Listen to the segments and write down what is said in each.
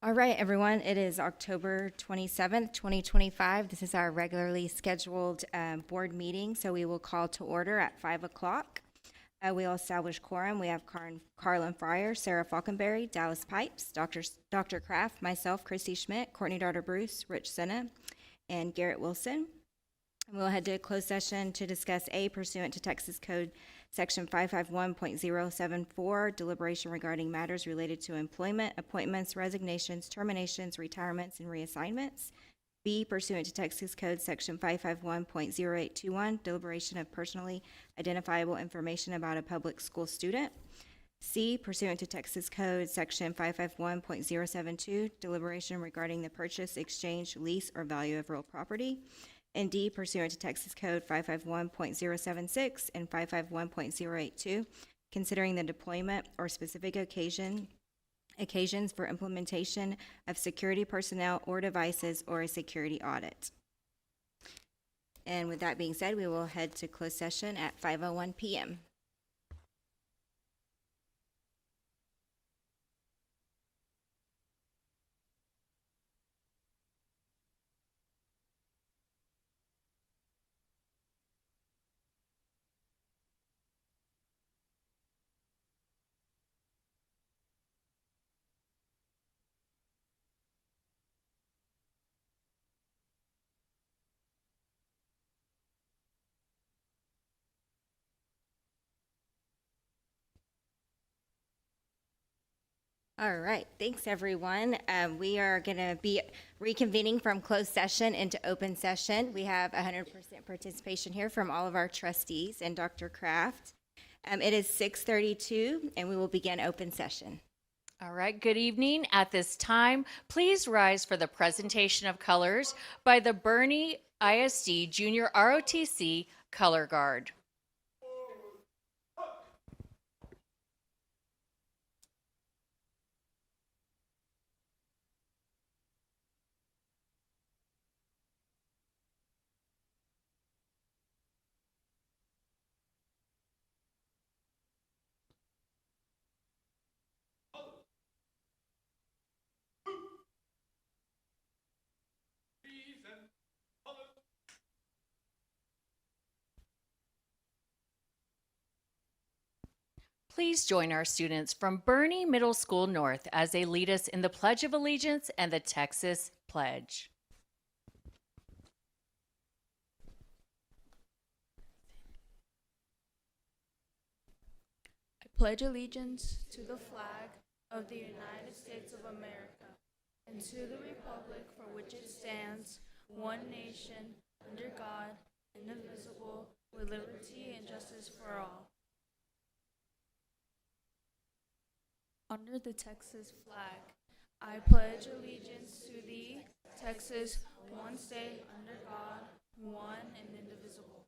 All right, everyone, it is October 27th, 2025. This is our regularly scheduled board meeting, so we will call to order at 5 o'clock. We will establish quorum. We have Carlin Fryer, Sarah Falconberry, Dallas Pipes, Dr. Kraft, myself, Christy Schmidt, Courtney Darter Bruce, Rich Senna, and Garrett Wilson. We'll head to a closed session to discuss A, pursuant to Texas Code Section 551.074, deliberation regarding matters related to employment, appointments, resignations, terminations, retirements, and reassignments. B, pursuant to Texas Code Section 551.0821, deliberation of personally identifiable information about a public school student. C, pursuant to Texas Code Section 551.072, deliberation regarding the purchase, exchange, lease, or value of real property. And D, pursuant to Texas Code 551.076 and 551.082, considering the deployment or specific occasions for implementation of security personnel or devices or a security audit. And with that being said, we will head to closed session at 5:01 p.m. All right, thanks everyone. We are going to be reconvening from closed session into open session. We have 100% participation here from all of our trustees and Dr. Kraft. It is 6:32 and we will begin open session. All right, good evening. At this time, please rise for the presentation of colors by the Bernie ISD Junior ROTC Color Guard. Please join our students from Bernie Middle School North as they lead us in the Pledge of Allegiance and the Texas Pledge. I pledge allegiance to the flag of the United States of America and to the republic for which it stands, one nation, under God, indivisible, with liberty and justice for all. Under the Texas flag, I pledge allegiance to thee, Texas, one state, under God, one and indivisible.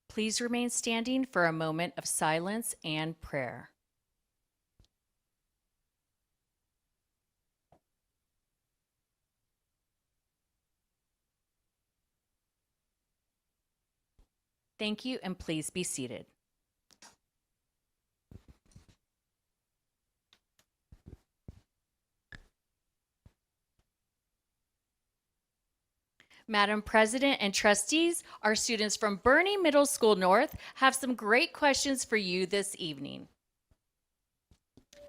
Please remain standing for a moment of silence and prayer. Thank you, and please be seated. Madam President and trustees, our students from Bernie Middle School North have some great questions for you this evening.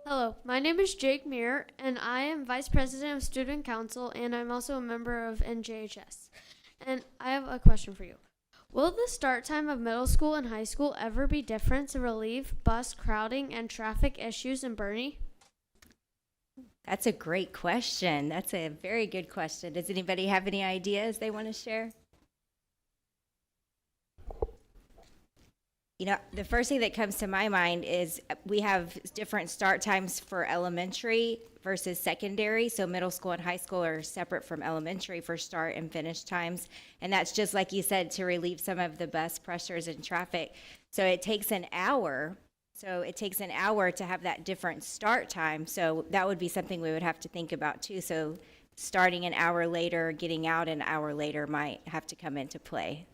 Hello, my name is Jake Muir, and I am Vice President of Student Council, and I'm also a member of NJHS. And I have a question for you. Will the start time of middle school and high school ever be different to relieve bus crowding and traffic issues in Bernie? That's a great question. That's a very good question. Does anybody have any ideas they want to share? You know, the first thing that comes to my mind is we have different start times for elementary versus secondary. So middle school and high school are separate from elementary for start and finish times. And that's just like you said, to relieve some of the bus pressures and traffic. So it takes an hour. So it takes an hour to have that different start time. So that would be something we would have to think about too. So starting an hour later, getting out an hour later might have to come into play.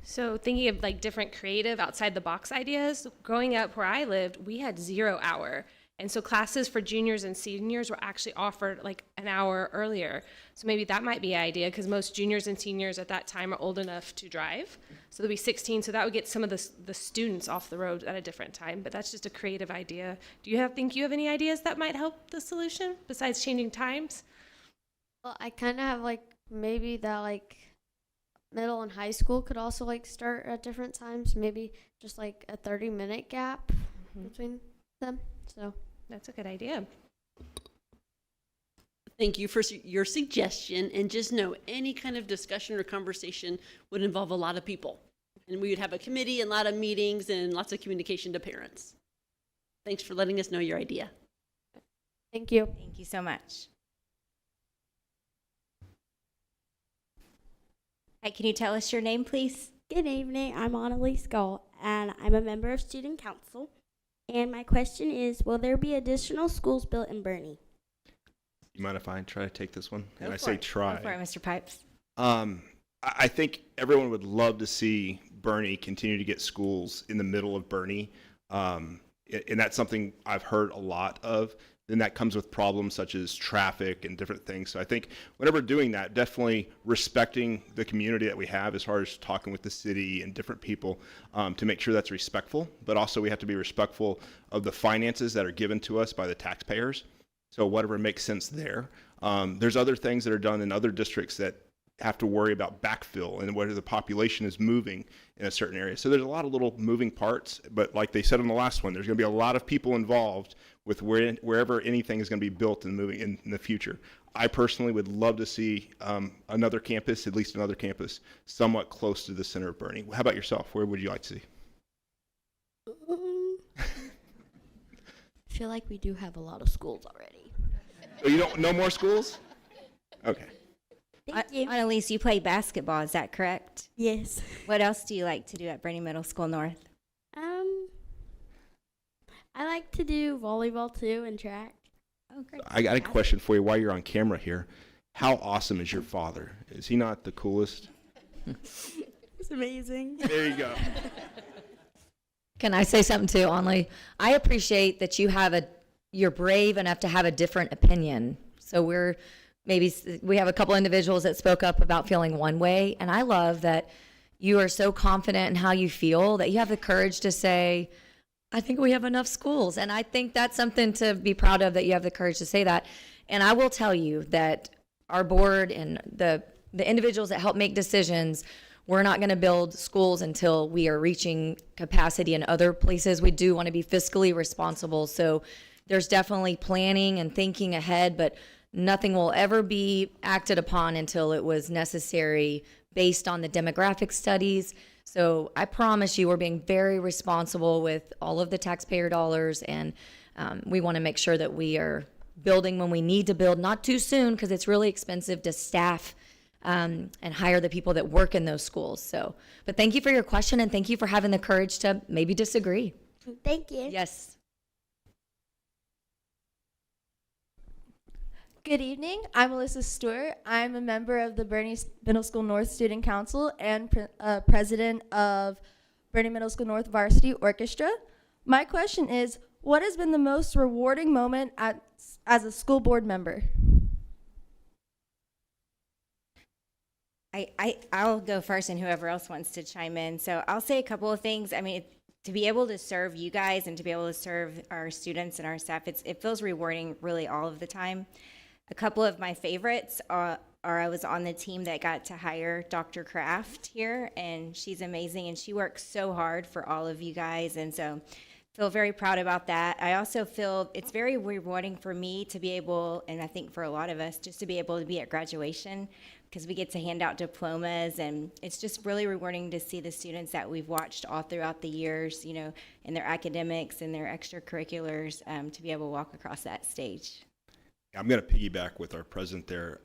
So thinking of like different creative outside the box ideas, growing up where I lived, we had 0 hour. And so classes for juniors and seniors were actually offered like an hour earlier. So maybe that might be an idea because most juniors and seniors at that time are old enough to drive. So they'll be 16. So that would get some of the students off the road at a different time. But that's just a creative idea. Do you think you have any ideas that might help the solution besides changing times? Well, I kind of have like maybe that like middle and high school could also like start at different times. Maybe just like a 30-minute gap between them. So That's a good idea. Thank you for your suggestion. And just know any kind of discussion or conversation would involve a lot of people. And we would have a committee and a lot of meetings and lots of communication to parents. Thanks for letting us know your idea. thank you. Thank you so much. Hi, can you tell us your name, please? Good evening, I'm Annalise Gall, and I'm a member of Student Council. And my question is, will there be additional schools built in Bernie? You mind if I try to take this one? And Go I for say it. try. Go for it, Mr. Pipes. I think everyone would love to see Bernie continue to get schools in the middle of Bernie. And that's something I've heard a lot of. Then that comes with problems such as traffic and different things. So I think whenever doing that, definitely respecting the community that we have as far as talking with the city and different people to make sure that's respectful. But also we have to be respectful of the finances that are given to us by the taxpayers. So whatever makes sense there. There's other things that are done in other districts that have to worry about backfill and whether the population is moving in a certain area. So there's a lot of little moving parts, but like they said in the last one, there's going to be a lot of people involved with wherever anything is going to be built and moving in the future. I personally would love to see another campus, at least another campus, somewhat close to the center of Bernie. How about yourself? Where would you like to see? I feel like we do have a lot of schools already. Oh, you don't, no more schools? Okay. Thank you. Annalise, you play basketball, is that correct? Yes. What else do you like to do at Bernie Middle School North? I like to do volleyball too and track. Oh, great. I got a question for you while you're on camera here. How awesome is your father? Is he not the coolest? It's amazing. There you go. Can I say something too, Onley? I appreciate that you're brave enough to have a different opinion. So we have a couple individuals that spoke up about feeling one way, and I love that you are so confident in how you feel that you have the courage to say, I think we have enough schools. And I think that's something to be proud of, that you have the courage to say that. And I will tell you that our board and the individuals that help make decisions, we're not going to build schools until we are reaching capacity in other places. We do want to be fiscally responsible. So there's definitely planning and thinking ahead, but nothing will ever be acted upon until it was necessary based on the demographic studies. So I promise you, we're being very responsible with all of the taxpayer dollars, and we want to make sure that we are building when we need to build, not too soon, because it's really expensive to staff and hire the people that work in those schools. So, but thank you for your question, and thank you for having the courage to maybe disagree. Thank you. Yes. Good evening. I'm Alyssa Stewart. I'm a member of the Bernie Middle School North Student Council and president of Bernie Middle School North Varsity Orchestra. My question is, what has been the most rewarding moment as a school board member? I'll go first, and whoever else wants to chime in. So I'll say a couple of things. I mean, to be able to serve you guys and to be able to serve our students and our staff, it feels rewarding really all of the time. A couple of my favorites are I was on the team that got to hire Dr. Kraft here, and she's amazing, and she works so hard for all of you guys, and so feel very proud about that. I also feel it's very rewarding for me to be able, and I think for a lot of us, just to be able to be at graduation, because we get to hand out diplomas, and it's just really rewarding to see the students that we've watched all throughout the years, you know, in their academics and their extracurriculars, to be able to walk across that stage. I'm going to piggyback with our president there.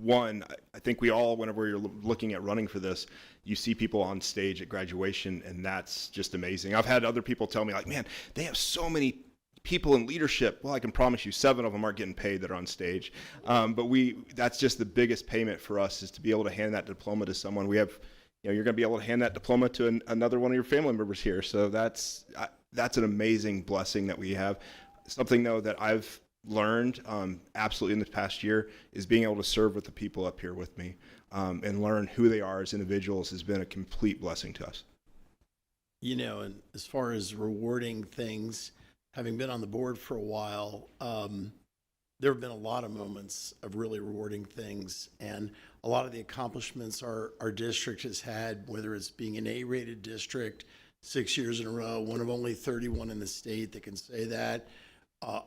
One, I think we all, whenever you're looking at running for this, you see people on stage at graduation, and that's just amazing. I've had other people tell me, like, man, they have so many people in leadership. Well, I can promise you 7 of them aren't getting paid that are on stage. But that's just the biggest payment for us, is to be able to hand that diploma to someone. We have, you know, you're going to be able to hand that diploma to another one of your family members here. So that's an amazing blessing that we have. Something, though, that I've learned absolutely in the past year is being able to serve with the people up here with me, and learn who they are as individuals has been a complete blessing to us. You know, and as far as rewarding things, having been on the board for a while, there have been a lot of moments of really rewarding things, and a lot of the accomplishments our district has had, whether it's being an A-rated district 6 years in a row, one of only 31 in the state that can say that.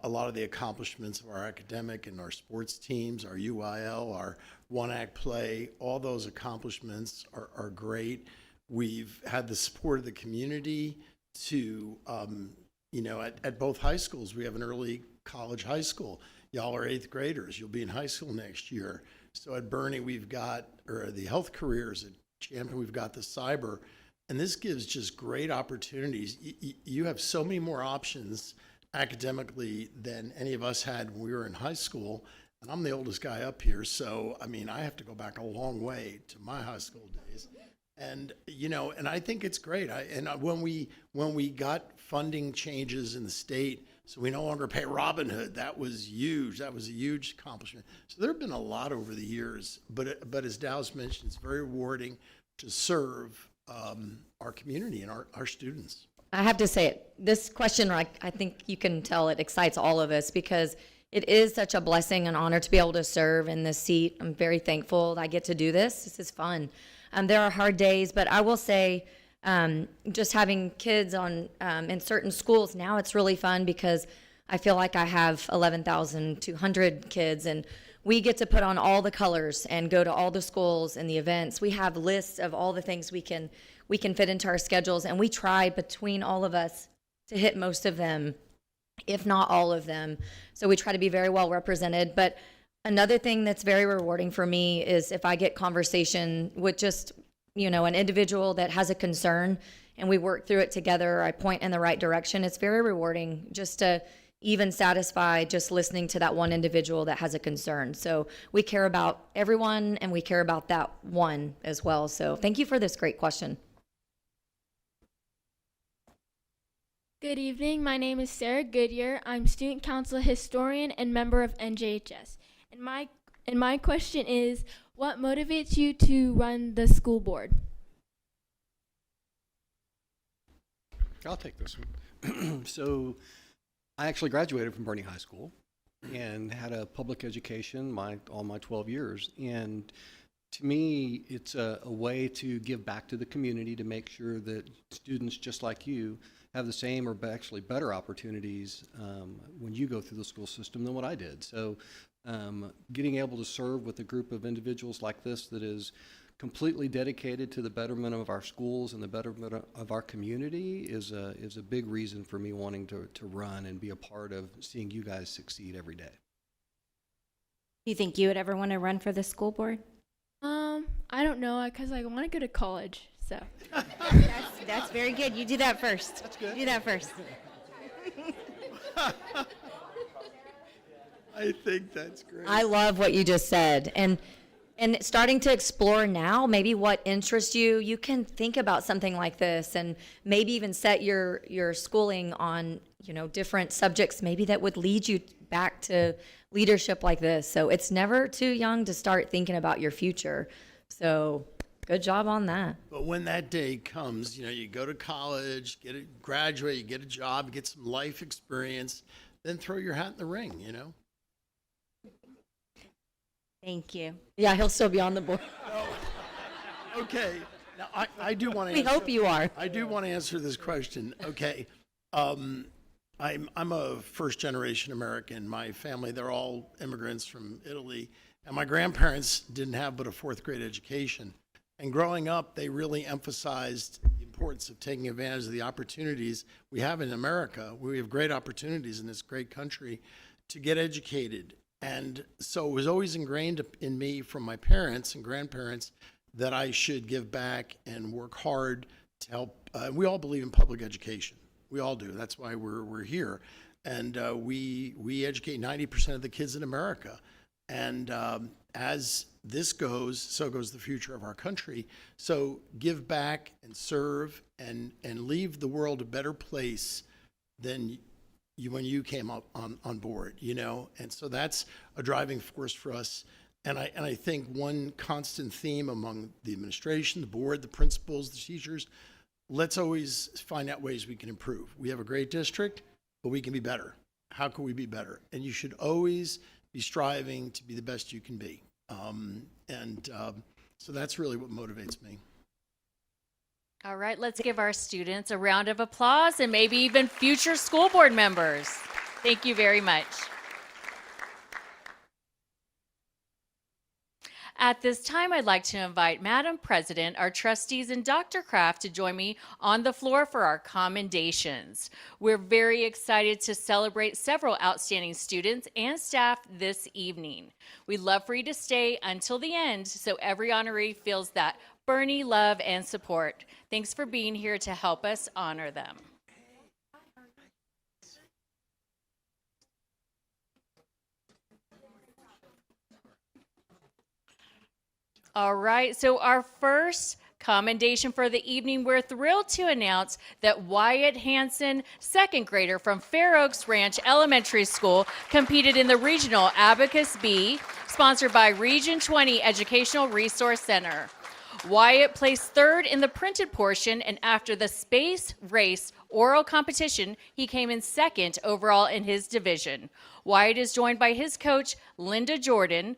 A lot of the accomplishments of our academic and our sports teams, our UIL, our one-act play, all those accomplishments are great. We've had the support of the community to, you know, at both high schools. We have an early college high school. Y'all are 8th graders. You'll be in high school next year. So at Bernie, we've got, or the health careers. At Champion, we've got the cyber. And this gives just great opportunities. You have so many more options academically than any of us had when we were in high school. And I'm the oldest guy up here, so I mean, I have to go back a long way to my high school days. And you know, and I think it's great. When we got funding changes in the state, so we no longer pay Robin Hood, that was huge. That was a huge accomplishment. So there have been a lot over the years, but as Dallas mentioned, it's very rewarding to serve our community and our students. I have to say it. This question, I think you can tell it excites all of us, because it is such a blessing and honor to be able to serve in this seat. I'm very thankful that I get to do this. This is fun. There are hard days, but I will say, just having kids on in certain schools now, it's really fun, because I feel like I have 11,200 kids, and we get to put on all the colors and go to all the schools and the events. We have lists of all the things we can fit into our schedules, and we try between all of us to hit most of them, if not all of them. So we try to be very well represented. But another thing that's very rewarding for me is if I get conversation with just, you know, an individual that has a concern, and we work through it together, I point in the right direction. It's very rewarding just to even satisfy just listening to that one individual that has a concern. So we care about everyone, and we care about that one as well. So thank you for this great question. Good evening. My name is Sarah Goodyear. I'm student council historian and member of NJHS. And my question is, what motivates you to run the school board? I'll take this one. So I actually graduated from Bernie High School and had a public education all my 12 years. And to me, it's a way to give back to the community, to make sure that students just like you have the same or actually better opportunities when you go through the school system than what I did. So getting able to serve with a group of individuals like this that is completely dedicated to the betterment of our schools and the betterment of our community is a big reason for me wanting to run and be a part of seeing you guys succeed every day. Do you think you would ever want to run for the school board? I don't know, because I want to go to college, so. That's very good. You do that first. That's good. Do that first. I think that's great. I love what you just said. And starting to explore now, maybe what interests you, you can think about something like this, and maybe even set your schooling on, you know, different subjects maybe that would lead you back to leadership like this. So it's never too young to start thinking about your future. So good job on that. But when that day comes, you know, you go to college, graduate, you get a job, get some life experience, then throw your hat in the ring, you know? Thank you. Yeah, he'll still be on the board. Okay. Now, I do want to We hope you are. I do want to answer this question. Okay. I'm a first generation American. My family, they're all immigrants from Italy. And my grandparents didn't have but a fourth grade education. And growing up, they really emphasized the importance of taking advantage of the opportunities we have in America. We have great opportunities in this great country to get educated. And so it was always ingrained in me from my parents and grandparents that I should give back and work hard to help. We all believe in public education. We all do. That's why we're here. And we educate 90% of the kids in America. And as this goes, so goes the future of our country. So give back and serve and leave the world a better place than when you came up on board, you know? And so that's a driving force for us. And I think one constant theme among the administration, the board, the principals, the teachers, let's always find out ways we can improve. We have a great district, but we can be better. How can we be better? And you should always be striving to be the best you can be. So that's really what motivates me. All right, let's give our students a round of applause and maybe even future school board members. Thank you very much. At this time, I'd like to invite Madam President, our trustees, and Dr. Kraft to join me on the floor for our commendations. We're very excited to celebrate several outstanding students and staff this evening. We'd love for you to stay until the end so every honoree feels that Bernie love and support. Thanks for being here to help us honor them. All right, so our first commendation for the evening, we're thrilled to announce that Wyatt Hansen, second grader from Fair Oaks Ranch Elementary School, competed in the regional Abacus B, sponsored by Region 20 Educational Resource Center. Wyatt placed third in the printed portion, and after the space race oral competition, he came in second overall in his division. Wyatt is joined by his coach, Linda Jordan.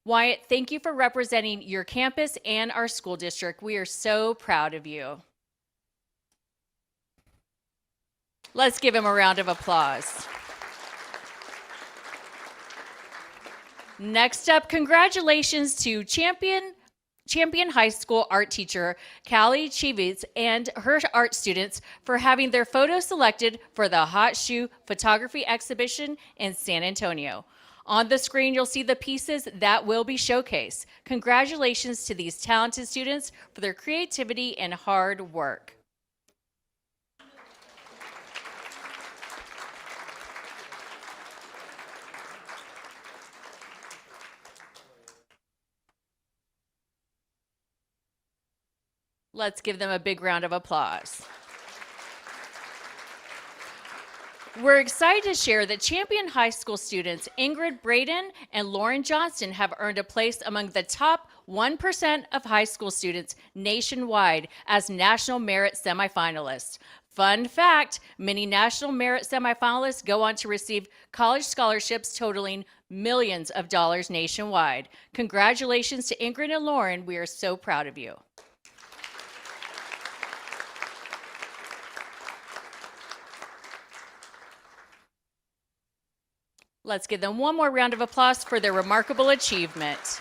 Wyatt, thank you for representing your campus and our school district. We are so proud of you. Let's give him a round of applause. Next up, congratulations to Champion High School art teacher Callie Chivitz and her art students for having their photo selected for the Hot Shoe Photography Exhibition in San Antonio. On the screen, you'll see the pieces that will be showcased. Congratulations to these talented students for their creativity and hard work. Let's give them a big round of applause. We're excited to share that Champion High School students Ingrid Braden and Lauren Johnston have earned a place among the top 1% of high school students nationwide as National Merit semifinalists. Fun fact, many National Merit semifinalists go on to receive college scholarships totaling millions of dollars nationwide. Congratulations to Ingrid and Lauren. We are so proud of you. Let's give them one more round of applause for their remarkable achievement.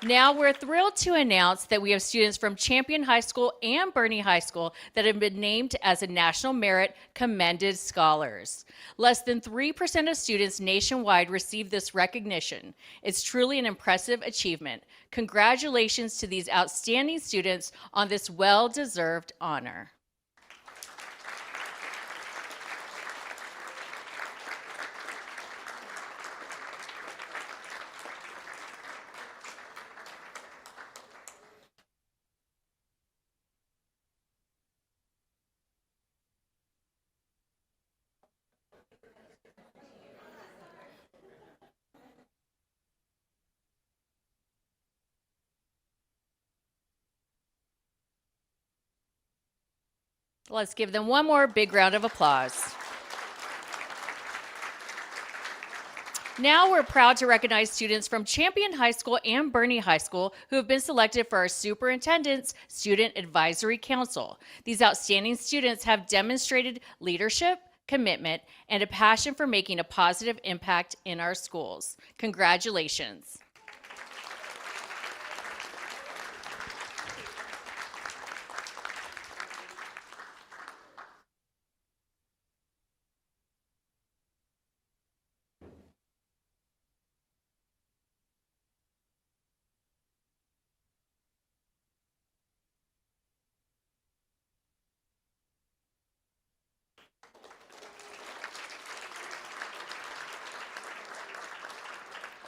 Now we're thrilled to announce that we have students from Champion High School and Bernie High School that have been named as a National Merit Commended Scholars. Less than 3% of students nationwide receive this recognition. It's truly an impressive achievement. Congratulations to these outstanding students on this well-deserved honor. Let's give them one more big round of applause. Now we're proud to recognize students from Champion High School and Bernie High School who have been selected for our Superintendent's Student Advisory Council. These outstanding students have demonstrated leadership, commitment, and a passion for making a positive impact in our schools. Congratulations.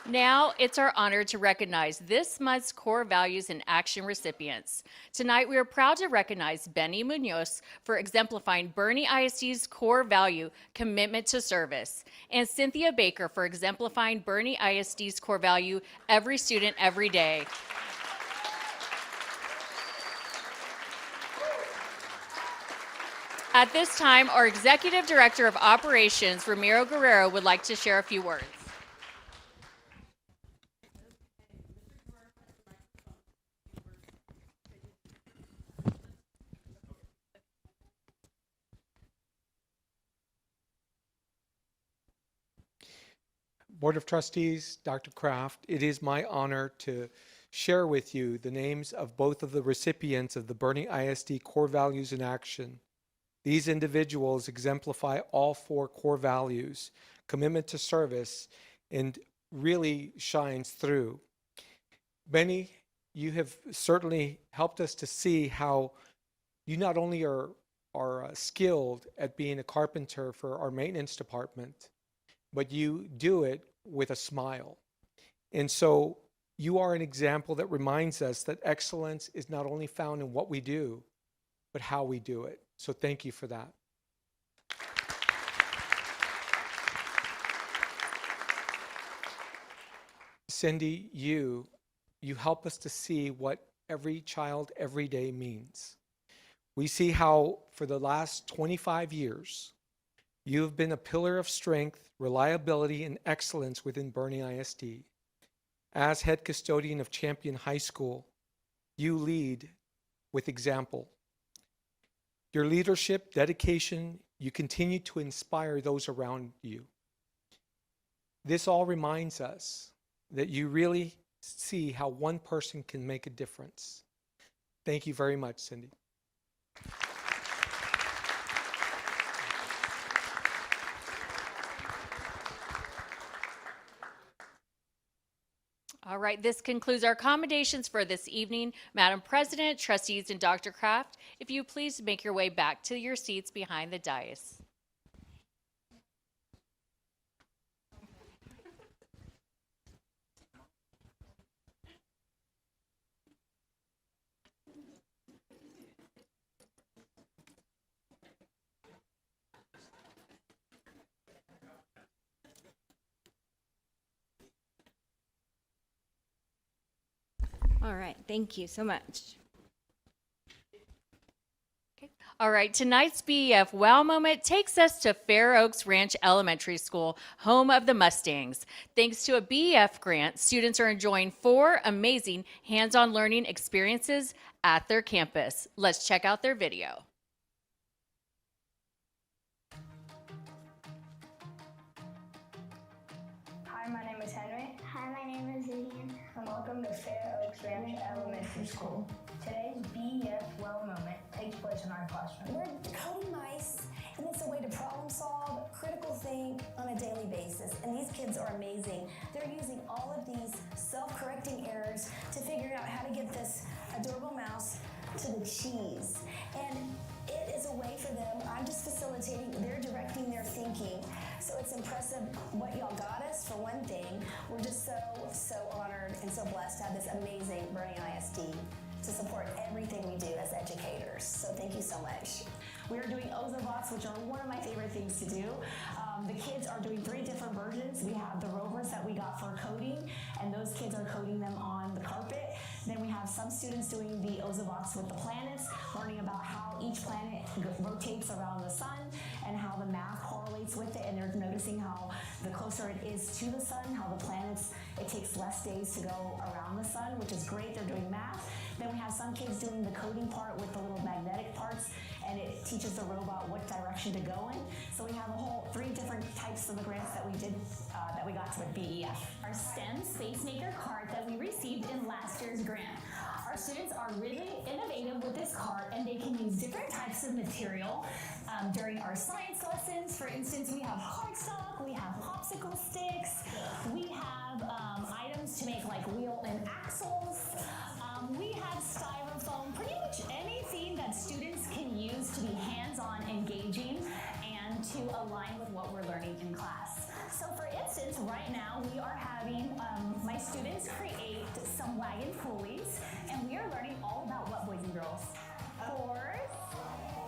Now it's our honor to recognize this month's Core Values in Action recipients. Tonight we are proud to recognize Benny Munoz for exemplifying Bernie ISD's core value, commitment to service, and Cynthia Baker for exemplifying Bernie ISD's core value, every student, every day. At this time, our Executive Director of Operations, Ramiro Guerrero, would like to share a few words. Board of Trustees, Dr. Kraft, it is my honor to share with you the names of both of the recipients of the Bernie ISD Core Values in Action. These individuals exemplify all four core values, commitment to service, and really shines through. Benny, you have certainly helped us to see how you not only are skilled at being a carpenter for our maintenance department, but you do it with a smile. And so you are an example that reminds us that excellence is not only found in what we do, but how we do it. So thank you for that. Cindy, you help us to see what every child every day means. We see how for the last 25 years, you have been a pillar of strength, reliability, and excellence within Bernie ISD. As head custodian of Champion High School, you lead with example. Your leadership, dedication, you continue to inspire those around you. This all reminds us that you really see how one person can make a difference. Thank you very much, Cindy. All right, this concludes our accommodations for this evening. Madam President, trustees, and Dr. Kraft, if you please make your way back to your seats behind the dais. All right, thank you so much. All right, tonight's BEF Wow Moment takes us to Fair Oaks Ranch Elementary School, home of the Mustangs. Thanks to a BEF grant, students are enjoying 4 amazing hands-on learning experiences at their campus. Let's check out their video. Hi, my name is Henry. Hi, my name is Vivian. And welcome to Fair Oaks Ranch Elementary School. Today's BEF Well Moment takes place in our classroom. We're coding mice, and it's a way to problem solve, critical think on a daily basis. And these kids are amazing. They're using all of these self-correcting errors to figure out how to get this adorable mouse to the cheese. And it is a way for them, I'm just facilitating, they're directing their thinking. So it's impressive what y'all got us, for one thing. We're just so honored and so blessed to have this amazing Bernie ISD to support everything we do as educators. So thank you so much. We are doing Ozobots, which are one of my favorite things to do. The kids are doing 3 different versions. We have the rovers that we got for coding, and those kids are coding them on the carpet. Then we have some students doing the Ozobots with the planets, learning about how each planet rotates around the sun and how the math correlates with it. And they're noticing how the closer it is to the sun, how the planets, it takes less days to go around the sun, which is great. They're doing math. Then we have some kids doing the coding part with the little magnetic part. parts, and it teaches the robot what direction to go in. So we have a whole 3 different types of the grants that we did, that we got with BEF. Our STEM Space Maker cart that we received in last year's grant. Our students are really innovative with this cart, and they can use different types of material during our science lessons. For instance, we have cardstock, we have popsicle sticks, we have items to make like wheel and axles. We have styrofoam, pretty much anything that students can use to be hands-on, engaging, and to align with what we're learning in class. So for instance, right now we are having my students create some wagon pulleys, and we are learning all about what boys and girls force,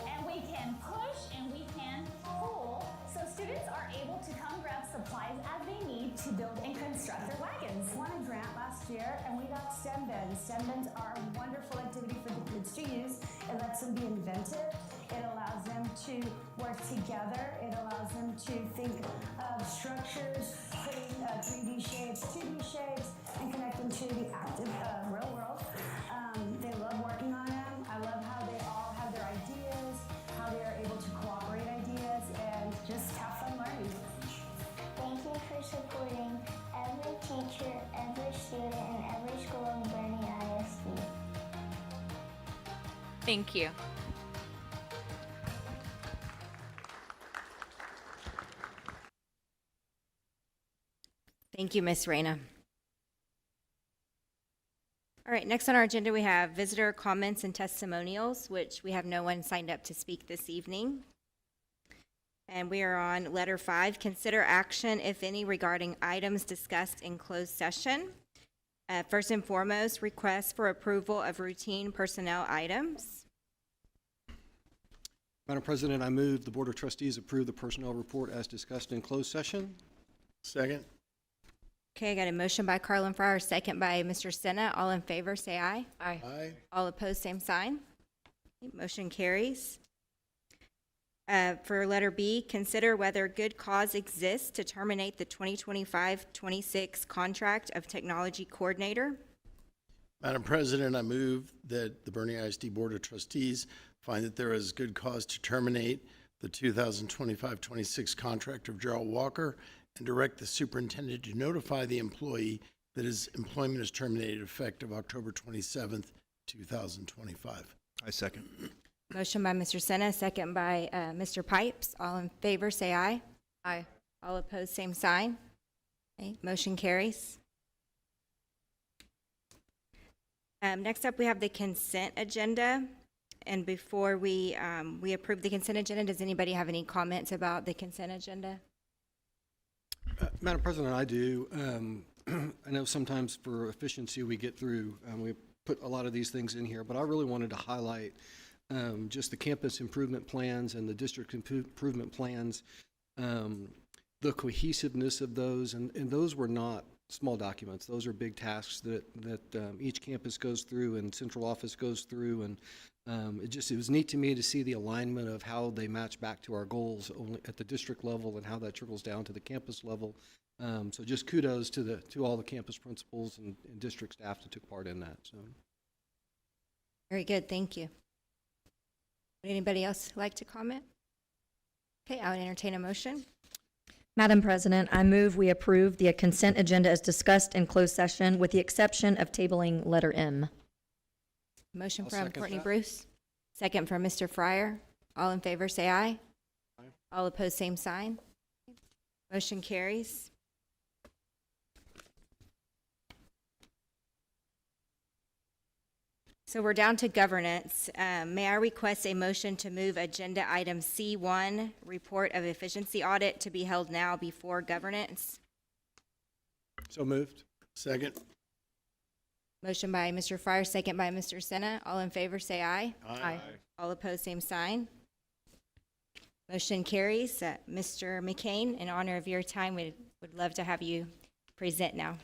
and we can push and we can pull. So students are able to come grab supplies as they need to build and construct their wagons. Won a grant last year and we got STEM bins. STEM bins are a wonderful activity for the kids to use. It lets them be inventive. It allows them to work together. It allows them to think of structures, putting 3D shapes, 2D shapes, and connect them to the active real world. They love working on them. I love how they all have their ideas, how they are able to cooperate ideas, and just have fun learning. Thank you for supporting every teacher, every student, and every school in Bernie ISD. Thank you. Thank you, Ms. Reyna. All right, next on our agenda, we have visitor comments and testimonials, which we have no one signed up to speak this evening. And we are on letter 5, consider action, if any, regarding items discussed in closed session. First and foremost, request for approval of routine personnel items. Madam President, I move the Board of Trustees approve the personnel report as discussed in closed session. Second. Okay, I got a motion by Carlin Fryer, second by Mr. Senna. All in favor, say aye. Aye. Aye. All opposed, same sign. Okay, motion carries. For letter B, consider whether good cause exists to terminate the 2025-26 contract of technology coordinator. Madam President, I move that the Bernie ISD Board of Trustees find that there is good cause to terminate the 2025-26 contract of Gerald Walker and direct the superintendent to notify the employee that his employment is terminated effective October 27th, 2025. I second. Motion by Mr. Senna, second by Mr. Pipes. All in favor, say aye. Aye. All opposed, same sign. Okay, motion carries. Next up, we have the consent agenda. And before we approve the consent agenda, does anybody have any comments about the consent agenda? Madam President, I do. I know sometimes for efficiency we get through, we put a lot of these things in here, but I really wanted to highlight just the campus improvement plans and the district improvement plans, the cohesiveness of those, and those were not small documents. Those are big tasks that each campus goes through and central office goes through, and it was neat to me to see the alignment of how they match back to our goals only at the district level and how that trickles down to the campus level. So just kudos to all the campus principals and district staff that took part in that. So. Very good, thank you. Would anybody else like to comment? Okay, I would entertain a motion. Madam President, I move we approve the consent agenda as discussed in closed session with the exception of tabling letter M. Motion I'll from second Courtney that. Bruce, second from Mr. Fryer. All in favor, say aye. Aye. All opposed, same sign. Motion carries. So we're down to governance. May I request a motion to move agenda item C1, report of efficiency audit, to be held now before governance? So moved. Second. Motion by Mr. Fryer, second by Mr. Senna. All in favor, say aye. Aye. All opposed, same sign. Motion carries. Mr. McCain, in honor of your time, we would love to have you present now.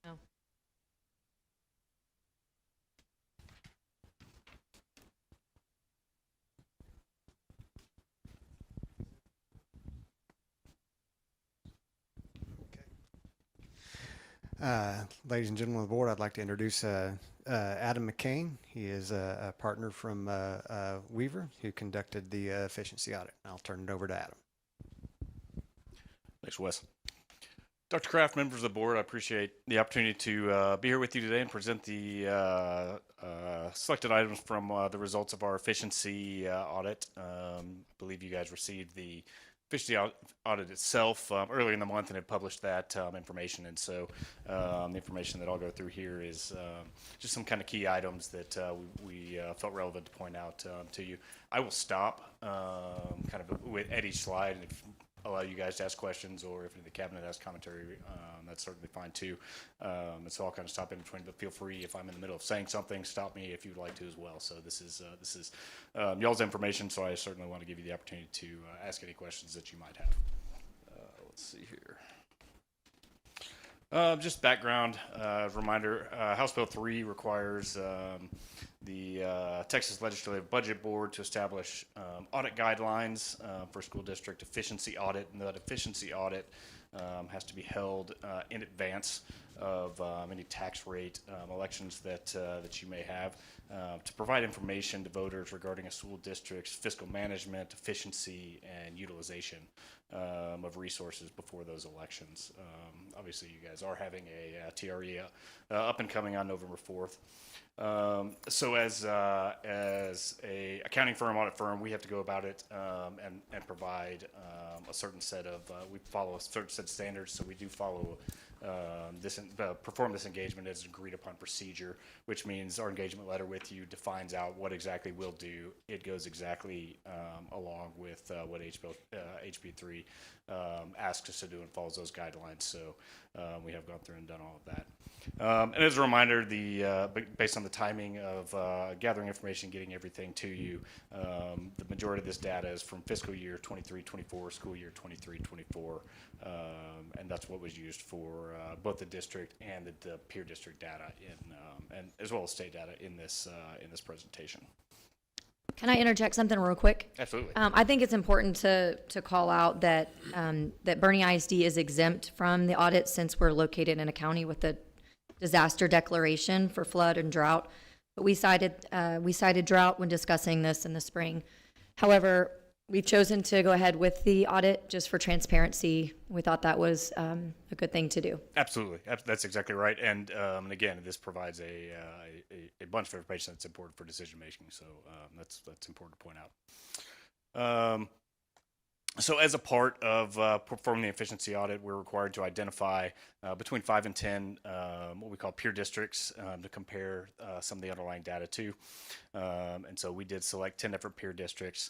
No. Ladies and gentlemen of the board, I'd like to introduce Adam McCain. He is a partner from Weaver who conducted the efficiency audit. I'll turn it over to Adam. Thanks, Wes. Dr. Kraft, members of the board, I appreciate the opportunity to be here with you today and present the selected items from the results of our efficiency audit. I believe you guys received the efficiency audit itself earlier in the month and have published that information. And so the information that I'll go through here is just some kind of key items that we felt relevant to point out to you. I will stop kind of at each slide, and if allow you guys to ask questions, or if the cabinet has commentary, that's certainly fine too. And so I'll kind of stop in between, but feel free, if I'm in the middle of saying something, stop me if you'd like to as well. So this is y'all's information, so I certainly want to give you the opportunity to ask any questions that you might have. Let's see here. Just background reminder, House Bill 3 requires the Texas Legislative Budget Board to establish audit guidelines for school district efficiency audit, and that efficiency audit has to be held in advance of any tax rate elections that you may have to provide information to voters regarding a school district's fiscal management, efficiency, and utilization of resources before those elections. Obviously, you guys are having a TRE up and coming on November 4th. So as a accounting firm, audit firm, we have to go about it and provide a certain set of, we follow a certain set of standards, so we do follow perform this engagement as an agreed upon procedure, which means our engagement letter with you defines out what exactly we'll do. It goes exactly along with what HB 3 asks us to do and follows those guidelines. So we have gone through and done all of that. And as a reminder, based on the timing of gathering information, getting everything to you, the majority of this data is from fiscal year 23-24, school year 23-24, and that's what was used for both the district and the peer district data and as well as state data in this presentation. Can I interject something real quick? Absolutely. I think it's important to call out that that Boerne ISD is exempt from the audit since we're located in a county with a disaster declaration for flood and drought. But we cited drought when discussing this in the spring. However, we've chosen to go ahead with the audit just for transparency. We thought that was a good thing to do. Absolutely, that's exactly right. And again, this provides a bunch of information that's important for decision making. So that's important to point out. So as a part of performing the efficiency audit, we're required to identify between 5 and 10 what we call peer districts to compare some of the underlying data to. And so we did select 10 different peer districts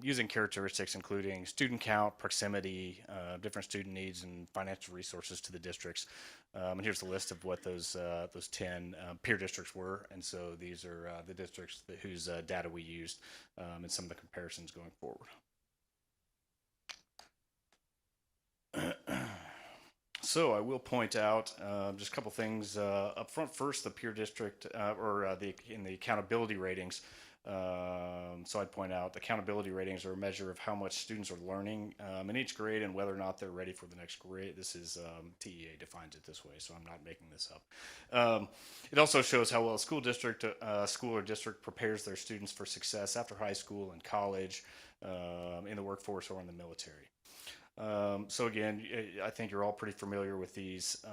using characteristics including student count, proximity, different student needs, and financial resources to the districts. And here's the list of what those 10 peer districts were. And so these are the districts whose data we used and some of the comparisons going forward. So I will point out just a couple things up front. First, the peer district in the accountability ratings. So I'd point out the accountability ratings are a measure of how much students are learning in each grade and whether or not they're ready for the next grade. This is TEA defines it this way, so I'm not making this up. It also shows how well a school or district prepares their students for success after high school and college, in the workforce or in the military. So again, I think you're all pretty familiar with these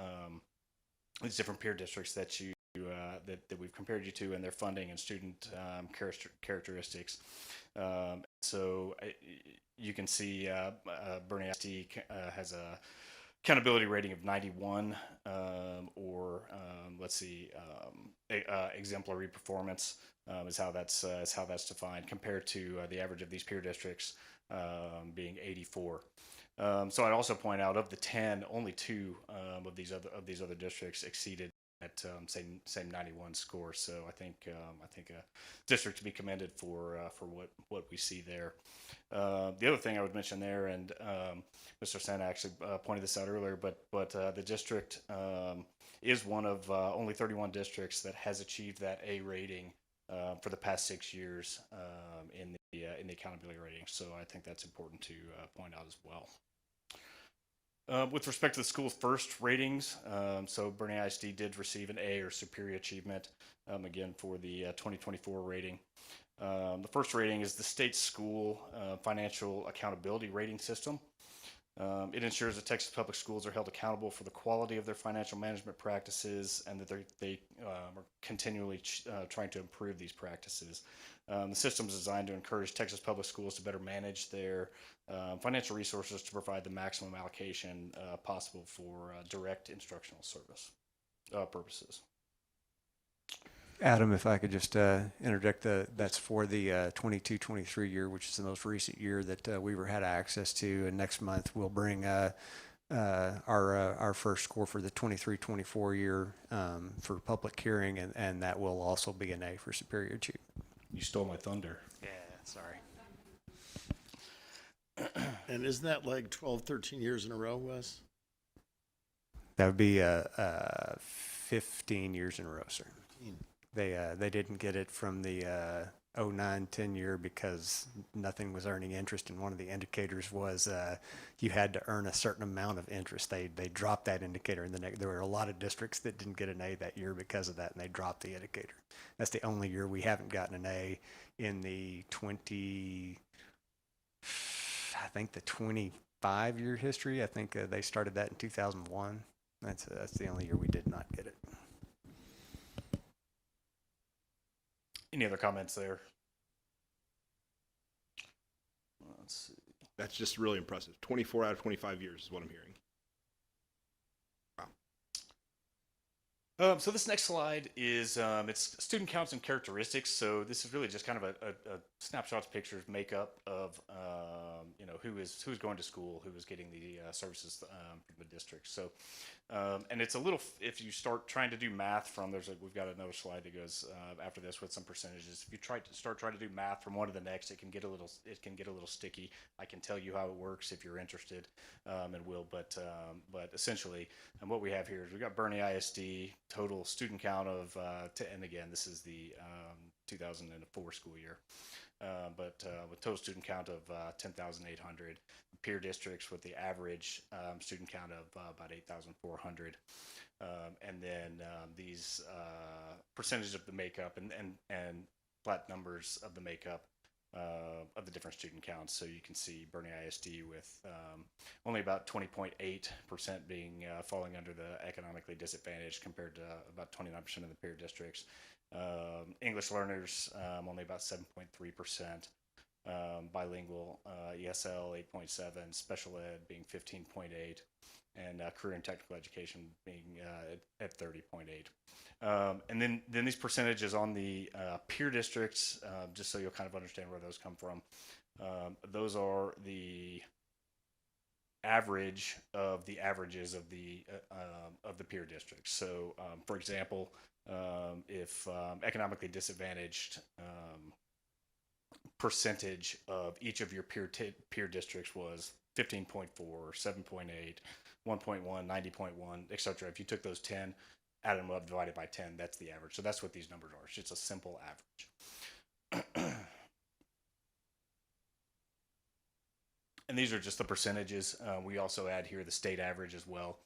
different peer districts that that we've compared you to, and their funding and student characteristics. So you can see Boerne ISD has a accountability rating of 91, or let's see, exemplary performance is how that's defined, compared to the average of these peer districts being 84. So I'd also point out, of the 10, only 2 of these other districts exceeded that same 91 score. So I think a district to be commended for what we see there. The other thing I would mention there, and Mr. Sena actually pointed this out earlier, but the district is one of only 31 districts that has achieved that A rating for the past 6 years in the accountability rating. So I think that's important to point out as well. With respect to the school's first ratings, so Bernie ISD did receive an A, or superior achievement, again for the 2024 rating. The first rating is the state school financial accountability rating system. It ensures that Texas public schools are held accountable for the quality of their financial management practices, and that they are continually trying to improve these practices. The system is designed to encourage Texas public schools to better manage their financial resources to provide the maximum allocation possible for direct instructional service purposes. Adam, if I could just interject, that's for the 22-23 year, which is the most recent year that Weaver had access to. And next month we'll bring our first score for the 23-24 year for public hearing, and that will also be an A for superior achievement. You stole my thunder. Yeah, sorry. And isn't that like 12, 13 years in a row, Wes? That would be 15 years in a row, sir. 15. They didn't get it from the 09-10 year because nothing was earning interest, and one of the indicators was you had to earn a certain amount of interest. They dropped that indicator, and there were a lot of districts that didn't get an A that year because of that, and they dropped the indicator. That's the only year we haven't gotten an A in the 25-year history. I think they started that in 2001. That's the only year we did not get it. Any other comments there? Let's see. That's just really impressive. 24 out of 25 years is what I'm hearing. So this next slide is it's student counts and characteristics. So this is really just kind of a snapshots, pictures, makeup of who's going to school, who is getting the services from the district. So and it's a little, if you start trying to do math from we've got another slide that goes after this with some percentages. If you trying to do math from one to the next, it can get a little sticky. I can tell you how it works if you're interested, and will. But essentially, and what we have here is we've got Bernie ISD total student count of and again this is the 2004 school year, but with total student count of 10,800, peer districts with the average student count of about 8,400, and then these percentages of the makeup and flat numbers of the makeup of the different student counts. So you can see Bernie ISD with only about 20.8% being falling under the economically disadvantaged compared to about 29% of the peer districts. English learners only about 7.3%. Bilingual ESL 8.7, special ed being 15.8, and career and technical education being at 30.8. And then these percentages on the peer districts, just so you'll kind of understand where those come from. Those are the average of the averages of the peer districts. So, for example, if economically disadvantaged percentage of each of your peer districts was 15.4, 7.8, 1.1, 90.1, etc. If you took those 10, added them up, divided by 10, that's the average. So that's what these numbers are. It's just a simple average. And these are just the percentages. We also add here the state average as well.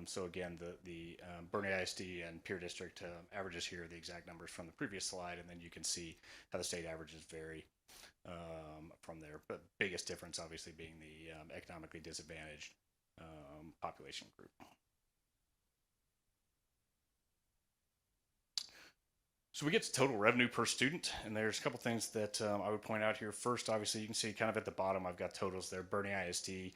So again, the Bernie ISD and peer district averages here are the exact numbers from the previous slide, and then you can see how the state averages vary from there. But biggest difference obviously being the economically disadvantaged population group. So we get to total revenue per student, and there's a couple things that I would point out here. First, obviously, you can see kind of at the bottom, I've got totals there. Bernie ISD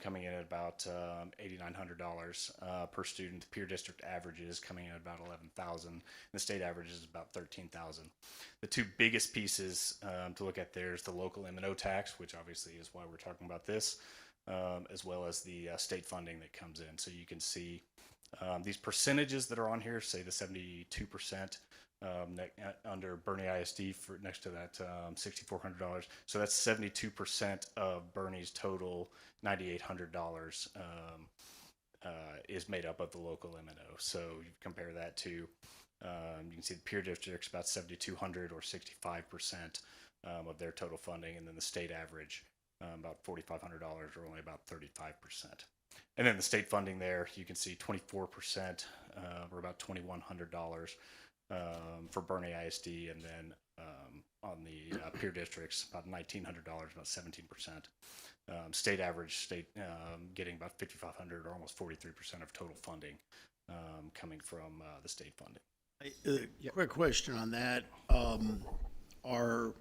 coming in at about $8,900 per student. The peer district averages coming in at about $11,000. And the state average is about $13,000. The two biggest pieces to look at there is the local M&O tax, which obviously is why we're talking about this, as well as the state funding that comes in. So you can see these percentages that are on here, say the 72%. Under Bernie ISD for next to that $6,400. So that's 72% of Bernie's total $9,800 is made up of the local M&O. So you compare that to, you can see the peer district's about 7,200 or 65% of their total funding, and then the state average about $4,500 or only about 35%. And then the state funding there, you can see 24%, or about $2,100 for Bernie ISD, and then on the peer districts, about $1,900, about 17%. State average, getting about $5,500, or almost 43% of total funding coming from the state funding. Quick question on that. Our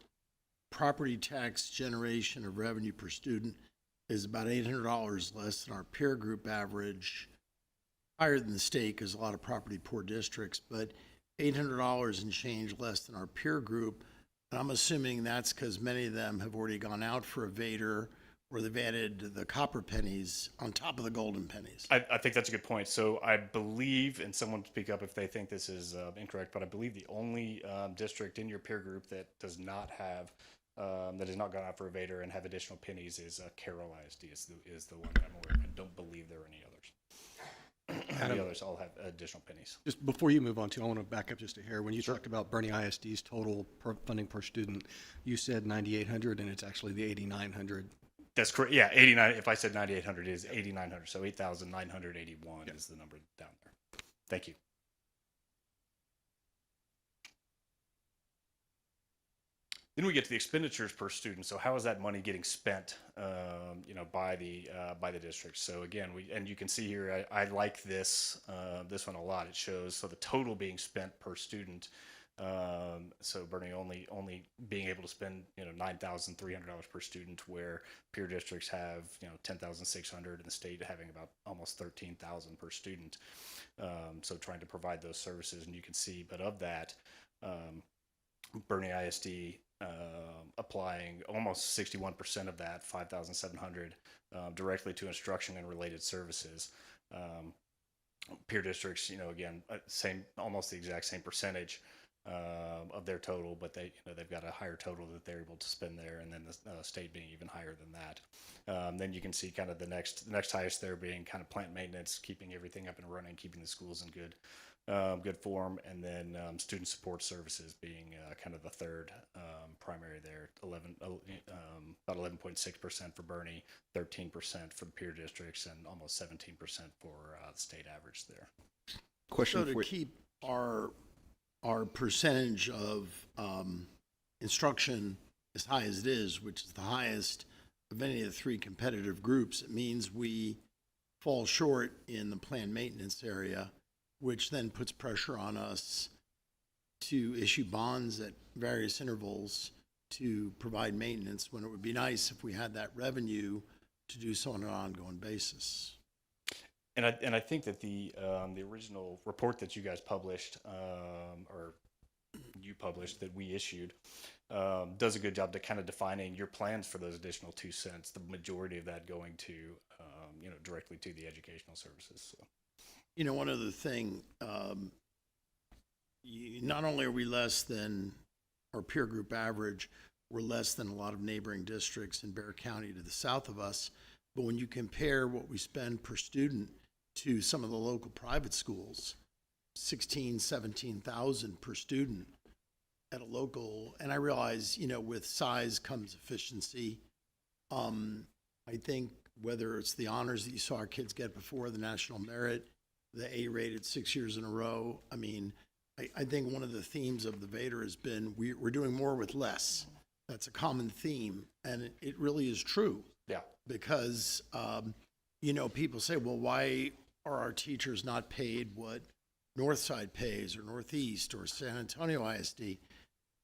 property tax generation of revenue per student is about $800 less than our peer group average, higher than the state because a lot of property poor districts, but $800 and change less than our peer group. And I'm assuming that's because many of them have already gone out for a Vader, or they've added the copper pennies on top of the golden pennies. I think that's a good point. So I believe, and someone speak up if they think this is incorrect, but I believe the only district in your peer group that does not have, that has not gone out for a Vader and have additional pennies is Carroll ISD is the one that I'm aware of. I don't believe there are any others. The others all have additional pennies. Just before you move on to, I want to back up just a hair. When you talked about Bernie ISD's total funding per student, you said 9,800, and it's actually the 8,900. That's correct. Yeah, 89. If I said 9,800, it is 8,900. So 8,981 is the number down there. Thank you. Then we get to the expenditures per student. So how is that money getting spent, by the district? So again, and you can see here, I like this one a lot. It shows so the total being spent per student. So Bernie only being able to spend $9,300 per student, where peer districts have $10,600, and the state having about almost $13,000 per student. So trying to provide those services, and you can see, but of that, Bernie ISD applying almost 61% of that, $5,700, directly to instruction and related services. Peer districts, again, almost the exact same percentage of their total, but they've got a higher total that they're able to spend there, and then the state being even higher than that. Then you can see kind of the next highest there being kind of plant maintenance, keeping everything up and running, keeping the schools in good form, and then student support services being kind of the third primary there. About 11.6% for Bernie, 13% for the peer districts, and almost 17% for the state average there. So to keep our percentage of instruction as high as it is, which is the highest of any of the three competitive groups, it means we fall short in the planned maintenance area, which then puts pressure on us to issue bonds at various intervals to provide maintenance, when it would be nice if we had that revenue to do so on an ongoing basis. And I think that the original report that you guys published, or you published, that we issued, does a good job to kind of defining your plans for those additional 2 cents. The majority of that going to directly to the educational services. So. One other thing, not only are we less than our peer group average, we're less than a lot of neighboring districts in Bexar County to the south of us. But when you compare what we spend per student to some of the local private schools, 16, 17,000 per student at a local, and I realize, with size comes efficiency. I think whether it's the honors that you saw our kids get before, the national merit, the A-rated 6 years in a row, I think one of the themes of the Vader has been we're doing more with less. That's a common theme, and it really is true. Yeah. Because, people say, well, why are our teachers not paid what Northside pays, or Northeast, or San Antonio ISD?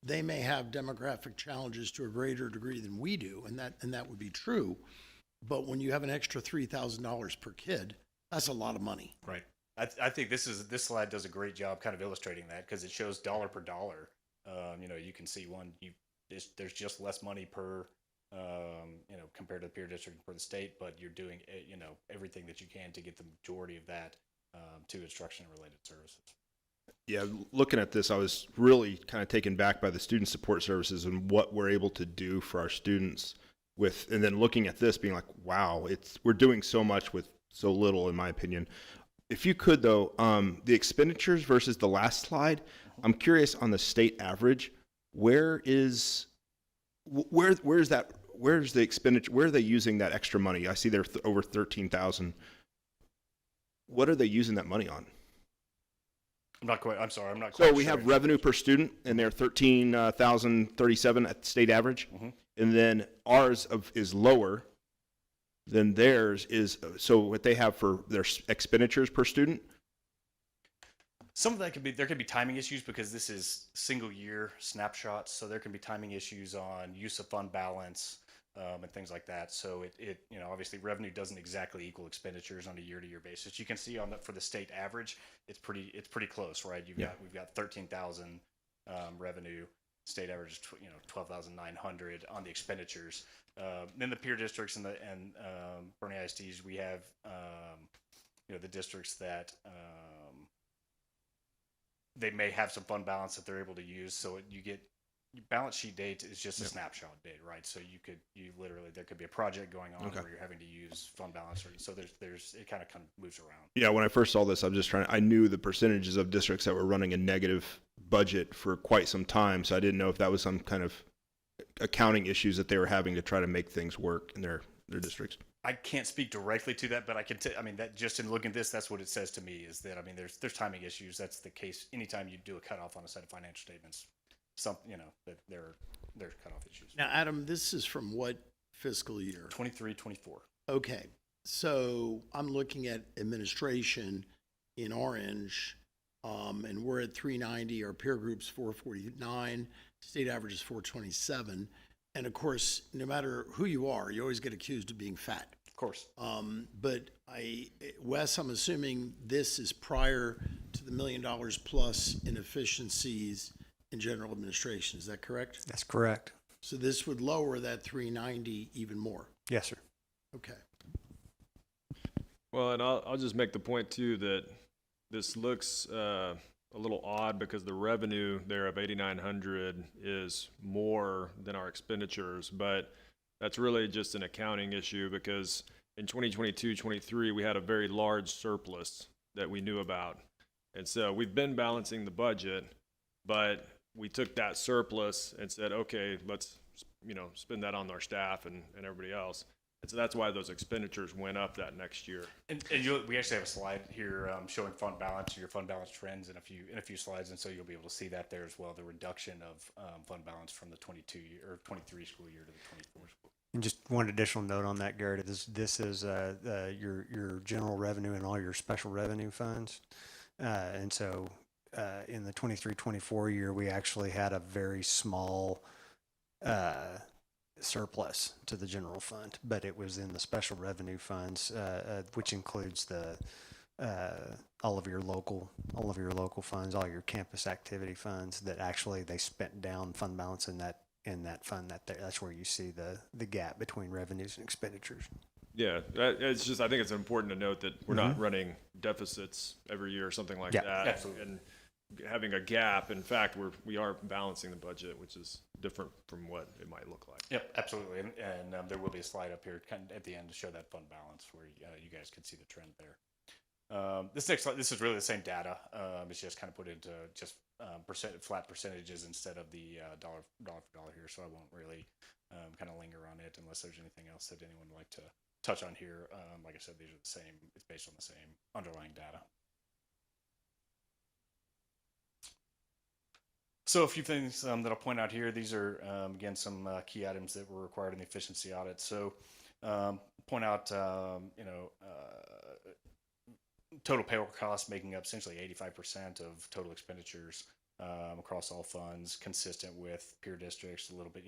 They may have demographic challenges to a greater degree than we do, and that would be true. But when you have an extra $3,000 per kid, that's a lot of money. Right. I think this slide does a great job kind of illustrating that, because it shows dollar per dollar. You can see there's just less money per, compared to the peer district for the state, but you're doing, everything that you can to get the majority of that to instruction related services. Yeah, looking at this, I was really kind of taken back by the student support services and what we're able to do for our students and then looking at this being like, wow, we're doing so much with so little, in my opinion. If you could though, the expenditures versus the last slide, I'm curious on the state average, where is that where's the expenditure? Where are they using that extra money? I see they're over 13,000. What are they using that money on? I'm sorry, I'm not quite So we have revenue per student, and they're 13,037 at the state average, and then ours is lower than theirs is. So what they have for their expenditures per student. Some of that there could be timing issues because this is single year snapshots. So there can be timing issues on use of fund balance and things like that. So obviously revenue doesn't exactly equal expenditures on a year to year basis. You can see for the state average, it's pretty close, right? We've got 13,000 revenue. State average is 12,900 on the expenditures. Then the peer districts and Bernie ISDs, we have the districts that they may have some fund balance that they're able to use. So you get balance sheet date is just a snapshot date, right? So there could be a project going on where you're having to use fund balance, so it kind of moves around. Yeah, when I first saw this, I knew the percentages of districts that were running a negative budget for quite some time, so I didn't know if that was some kind of accounting issues that they were having to try to make things work in their districts. I can't speak directly to that, but I can that just in looking at this, that's what it says to me is that, there's timing issues. That's the case anytime you do a cutoff on a set of financial statements. That there's cutoff issues. Now, Adam, this is from what fiscal year? 23, 24. Okay, so I'm looking at administration in orange, and we're at 390. Our peer group's 449. State average is 427. And of course, no matter who you are, you always get accused of being fat. Of course. But Wes, I'm assuming this is prior to the $1 million plus inefficiencies in general administration. Is that correct? That's correct. So this would lower that 390 even more. Yes, sir. Okay. Well, and I'll just make the point too that this looks a little odd because the revenue there of 8,900 is more than our expenditures, but that's really just an accounting issue because in 2022-23 we had a very large surplus that we knew about, and so we've been balancing the budget, but we took that surplus and said, okay, let's spend that on our staff and everybody else. And so that's why those expenditures went up that next year. And we actually have a slide here showing fund balance, your fund balance trends in a few slides, and so you'll be able to see that there as well, the reduction of fund balance from the 23 school year to the 24 school. And just one additional note on that, Garrett, this is your general revenue and all your special revenue funds. And so in the 23-24 year, we actually had a very small surplus to the general fund, but it was in the special revenue funds, which includes all of your local funds, all your campus activity funds that actually they spent down fund balance in that fund. That's where you see the gap between revenues and expenditures. Yeah, it's just I think it's important to note that we're not running deficits every year or something like that. Absolutely. And having a gap, in fact, we are balancing the budget, which is different from what it might look like. Yep, absolutely. And there will be a slide up here kind of at the end to show that fund balance where you guys can see the trend there. This next slide, this is really the same data. It's just kind of put into just flat percentages instead of the dollar for dollar here. So I won't really kind of linger on it unless there's anything else that anyone would like to touch on here. Like I said, these are the same. It's based on the same underlying data. So a few things that I'll point out here. These are, again, some key items that were required in the efficiency audit. So point out, total payroll costs making up essentially 85% of total expenditures across all funds, consistent with peer districts, a little bit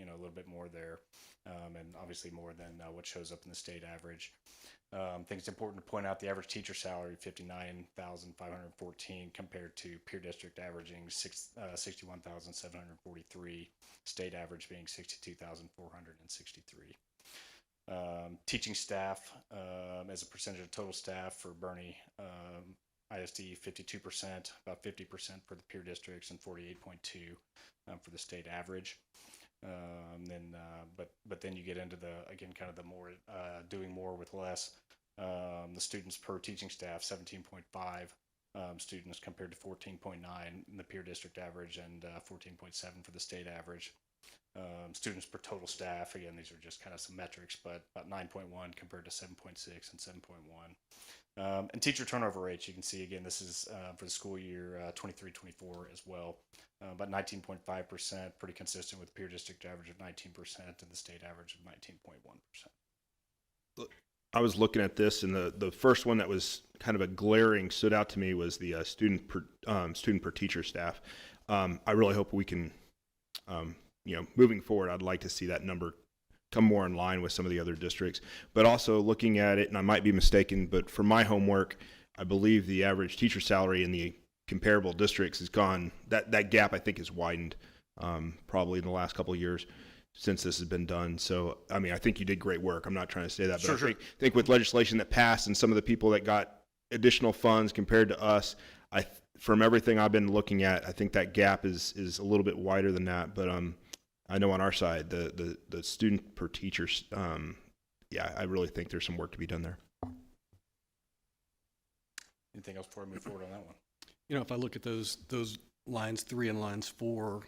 more there, and obviously more than what shows up in the state average. I think it's important to point out the average teacher salary, $59,514, compared to peer district averaging $61,743, state average being $62,463. Teaching staff as a percentage of total staff for Bernie ISD, 52%, about 50% for the peer districts, and 48.2% for the state average. But then you get into kind of the more doing more with less. The students per teaching staff, 17.5 students compared to 14.9 in the peer district average and 14.7 for the state average. Students per total staff, again, these are just kind of some metrics, but about 9.1 compared to 7.6 and 7.1. And teacher turnover rates, you can see again, this is for the school year 23-24 as well. About 19.5%, pretty consistent with the peer district average of 19% and the state average of 19.1%. I was looking at this, and the first one that was kind of a glaring stood out to me was the student per teacher staff. I really hope we can, moving forward, I'd like to see that number come more in line with some of the other districts. But also looking at it, and I might be mistaken, but for my homework, I believe the average teacher salary in the comparable districts has gone, that gap I think has widened probably in the last couple of years since this has been done. So, I mean, I think you did great work. I'm not trying to say that, but I think with legislation that passed and some of the people that got additional funds compared to us, from everything I've been looking at, I think that gap is a little bit wider than that. But I know on our side, the student per teacher, I really think there's some work to be done there. Anything else before I move forward on that one? If I look at those lines 3 and lines 4,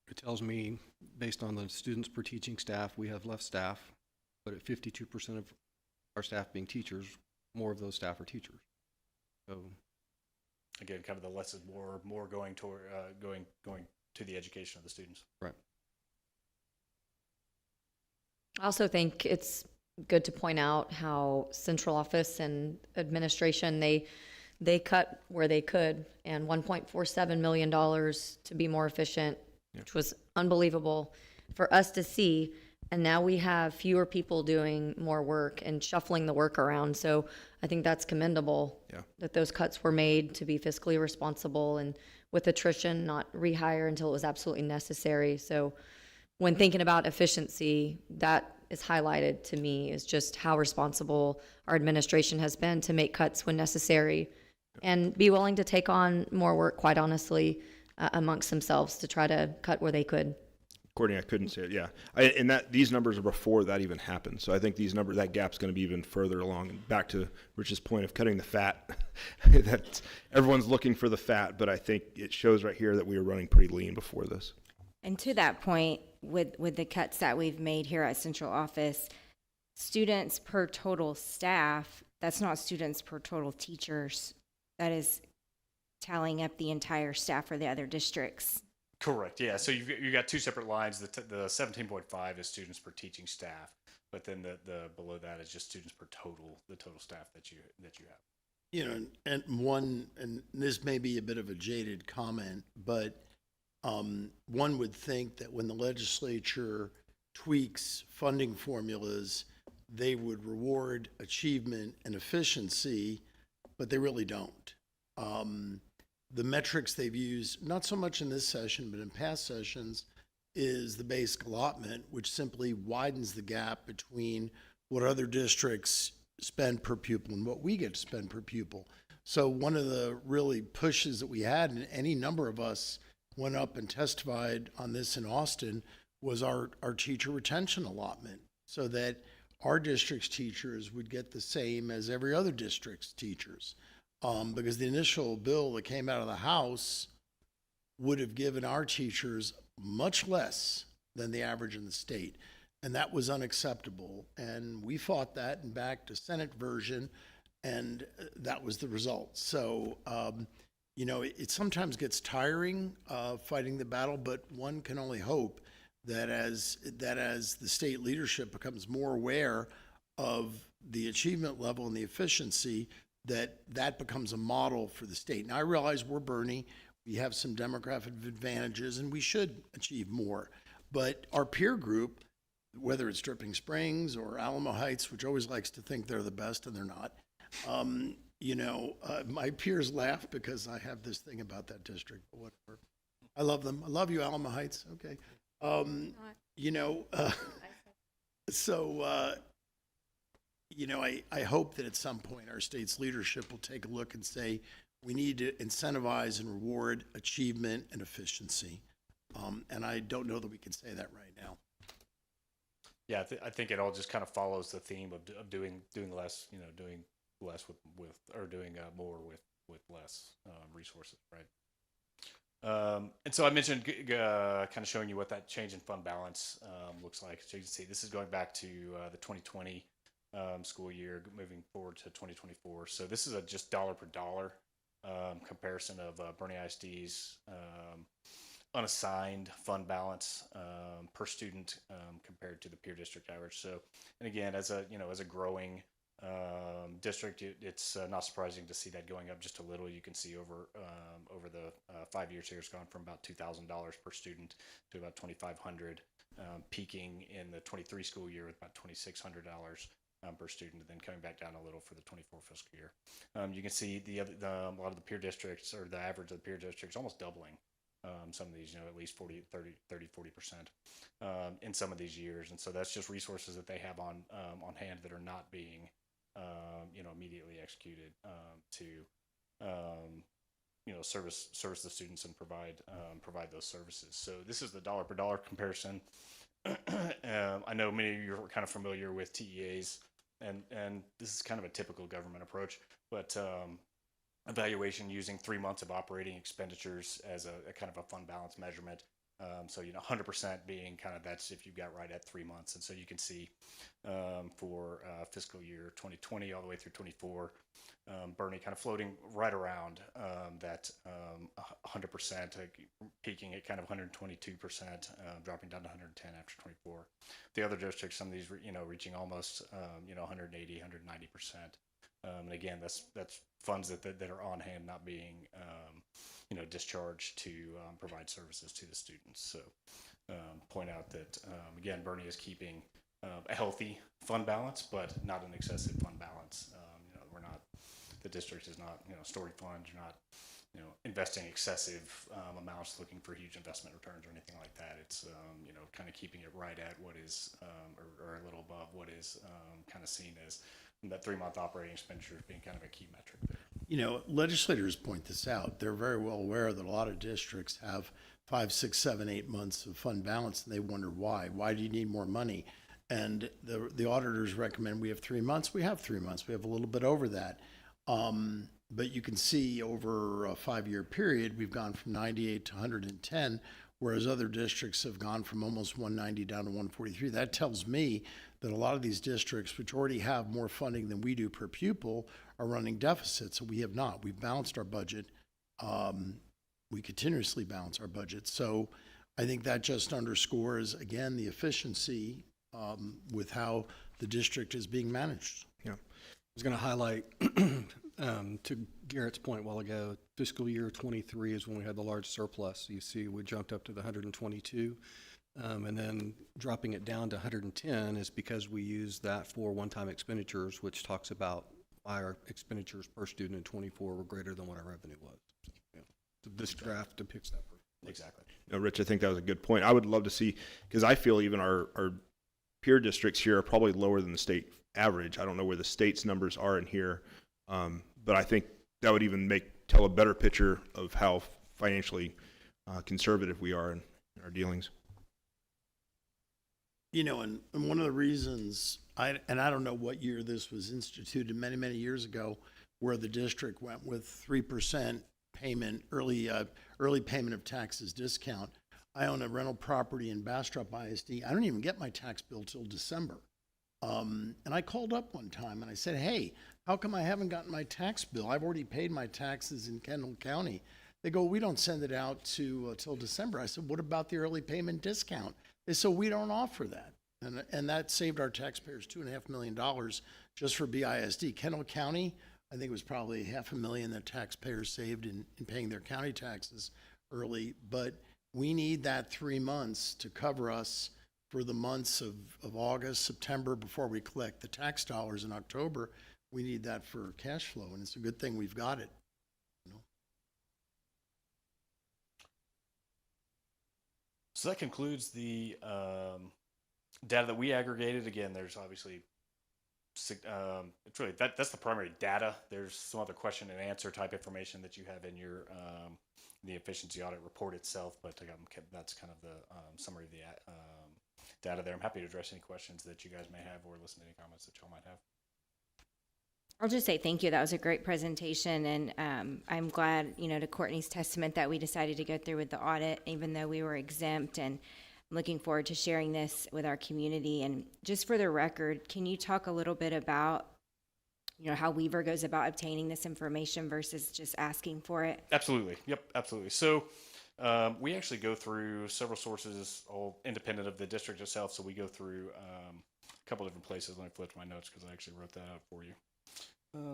it tells me, based on the students per teaching staff, we have less staff, but at 52% of our staff being teachers, more of those staff are teachers. So again, kind of the less is more going toward going to the education of the students. Right. I also think it's good to point out how central office and administration, they cut where they could, and $1.47 million to be more efficient, which was unbelievable for us to see. And now we have fewer people doing more work and shuffling the work around. So I think that's commendable that those cuts were made to be fiscally responsible and with attrition, not rehire until it was absolutely necessary. So when thinking about efficiency, that is highlighted to me, is just how responsible our administration has been to make cuts when necessary and be willing to take on more work, quite honestly, amongst themselves to try to cut where they could. Courtney, I couldn't say it. Yeah, and these numbers are before that even happened. So I think that gap's going to be even further along. And back to Rich's point of cutting the fat, that everyone's looking for the fat, but I think it shows right here that we were running pretty lean before this. And to that point, with the cuts that we've made here at central office, students per total staff, that's not students per total teachers. That is tallying up the entire staff for the other districts. Correct. Yeah. So you've got two separate lines. The 17.5 is students per teaching staff, but then the below that is just students per the total staff that you have. And this may be a bit of a jaded comment, but one would think that when the legislature tweaks funding formulas, they would reward achievement and efficiency, but they really don't. The metrics they've used, not so much in this session, but in past sessions, is the basic allotment, which simply widens the gap between what other districts spend per pupil and what we get to spend per pupil. So one of the really pushes that we had, and any number of us went up and testified on this in Austin, was our teacher retention allotment, so that our district's teachers would get the same as every other district's teachers. Because the initial bill that came out of the House would have given our teachers much less than the average in the state. And that was unacceptable. And we fought that and backed a Senate version, and that was the result. So, it sometimes gets tiring fighting the battle, but one can only hope that as the state leadership becomes more aware of the achievement level and the efficiency, that becomes a model for the state. Now, I realize we're Bernie, we have some demographic advantages, and we should achieve more. But our peer group, whether it's Dripping Springs or Alamo Heights, which always likes to think they're the best, and they're not, my peers laugh because I have this thing about that district, but whatever. I love them. I love you, Alamo Heights. Okay. I hope that at some point our state's leadership will take a look and say, we need to incentivize and reward achievement and efficiency. And I don't know that we can say that right now. Yeah, I think it all just kind of follows the theme of doing less, doing less with or doing more with less resources, right? And so I mentioned kind of showing you what that change in fund balance looks like. So you can see this is going back to the 2020 school year, moving forward to 2024. So this is a just dollar per dollar comparison of Bernie ISD's unassigned fund balance per student compared to the peer district average. So, and again, as a growing district, it's not surprising to see that going up just a little. You can see over the 5 years here, it's gone from about $2,000 per student to about $2,500, peaking in the 23 school year with about $2,600 per student, and then coming back down a little for the 24 fiscal year. You can see a lot of the peer districts, or the average of the peer districts, almost doubling. Some of these, at least 40% in some of these years. And so that's just resources that they have on hand that are not being, immediately executed to, service the students and provide those services. So this is the dollar per dollar comparison. I know many of you are kind of familiar with TEAs, and this is kind of a typical government approach, but evaluation using 3 months of operating expenditures as a kind of a fund balance measurement. So 100% being kind of that's if you got right at 3 months. And so you can see for fiscal year 2020 all the way through 24, Bernie kind of floating right around that 100%, peaking at kind of 122%, dropping down to 110 after 24. The other districts, some of these, reaching almost 180, 190%. And again, that's funds that are on hand, not being discharged to provide services to the students. So point out that again, Bernie is keeping a healthy fund balance, but not an excessive fund balance. The district is not storing funds. You're not investing excessive amounts, looking for huge investment returns or anything like that. It's kind of keeping it right at what is or a little above what is kind of seen as that 3 month operating expenditures being kind of a key metric there. Legislators point this out. They're very well aware that a lot of districts have 5, 6, 7, 8 months of fund balance, and they wonder why. Why do you need more money? And the auditors recommend we have 3 months. We have 3 months. We have a little bit over that. But you can see over a 5-year period, we've gone from 98 to 110, whereas other districts have gone from almost 190 down to 143. That tells me that a lot of these districts, which already have more funding than we do per pupil, are running deficits. So we have not. We've balanced our budget. We continuously balance our budget. So I think that just underscores, again, the efficiency with how the district is being managed. Yeah. I was going to highlight, to Garrett's point a while ago, fiscal year 23 is when we had the large surplus. You see we jumped up to the 122. And then dropping it down to 110 is because we used that for one-time expenditures, which talks about why our expenditures per student in 24 were greater than what our revenue was. So this graph depicts that. Exactly. Rich, I think that was a good point. I would love to see, because I feel even our peer districts here are probably lower than the state average. I don't know where the state's numbers are in here, but I think that would even tell a better picture of how financially conservative we are in our dealings. And one of the reasons, I don't know what year this was instituted, many, many years ago, where the district went with 3% payment, early payment of taxes discount. I own a rental property in Bastrop ISD. I don't even get my tax bill till December. And I called up one time and I said, hey, how come I haven't gotten my tax bill? I've already paid my taxes in Kendall County. They go, we don't send it out till December. I said, what about the early payment discount? They said, we don't offer that. And that saved our taxpayers $2.5 million just for BISD. Kendall County, I think it was probably $500,000 that taxpayers saved in paying their county taxes early. But we need that 3 months to cover us for the months of August, September, before we collect the tax dollars in October. We need that for cash flow, and it's a good thing we've got it. So that concludes the data that we aggregated. Again, there's obviously it's really that's the primary data. There's some other question and answer type information that you have in your the efficiency audit report itself, but that's kind of the summary of the data there. I'm happy to address any questions that you guys may have or listen to any comments that y'all might have. I'll just say thank you. That was a great presentation, and I'm glad, to Courtney's testament that we decided to go through with the audit, even though we were exempt, and I'm looking forward to sharing this with our community. And just for the record, can you talk a little bit about, how Weaver goes about obtaining this information versus just asking for it? Absolutely. Yep, absolutely. So we actually go through several sources, all independent of the district itself. So we go through a couple different places. Let me flip to my notes because I actually wrote that out for you.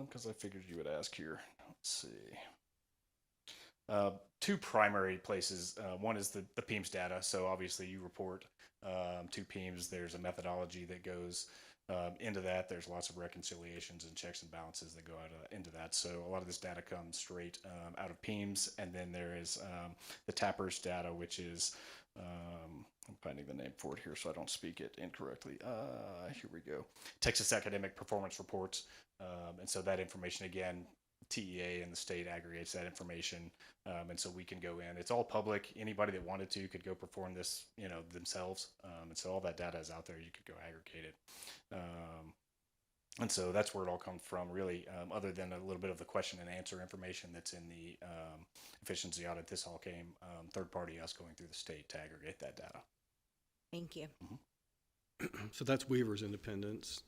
Because I figured you would ask here. Let's see. Two primary places. One is the PEIMS data. So obviously you report to PEIMS. There's a methodology that goes into that. There's lots of reconciliations and checks and balances that go into that. So a lot of this data comes straight out of PEIMS. And then there is the TAPRS data, which is, I'm finding the name for it here so I don't speak it incorrectly. Here we go. Texas Academic Performance Reports. And so that information, again, TEA and the state aggregates that information. And so we can go in. It's all public. Anybody that wanted to could go perform this, themselves. And so all that data is out there. You could go aggregate it. And so that's where it all comes from, really, other than a little bit of the question and answer information that's in the efficiency audit. This all came third party, us going through the state to aggregate that data. Thank you. So that's Weaver's independence.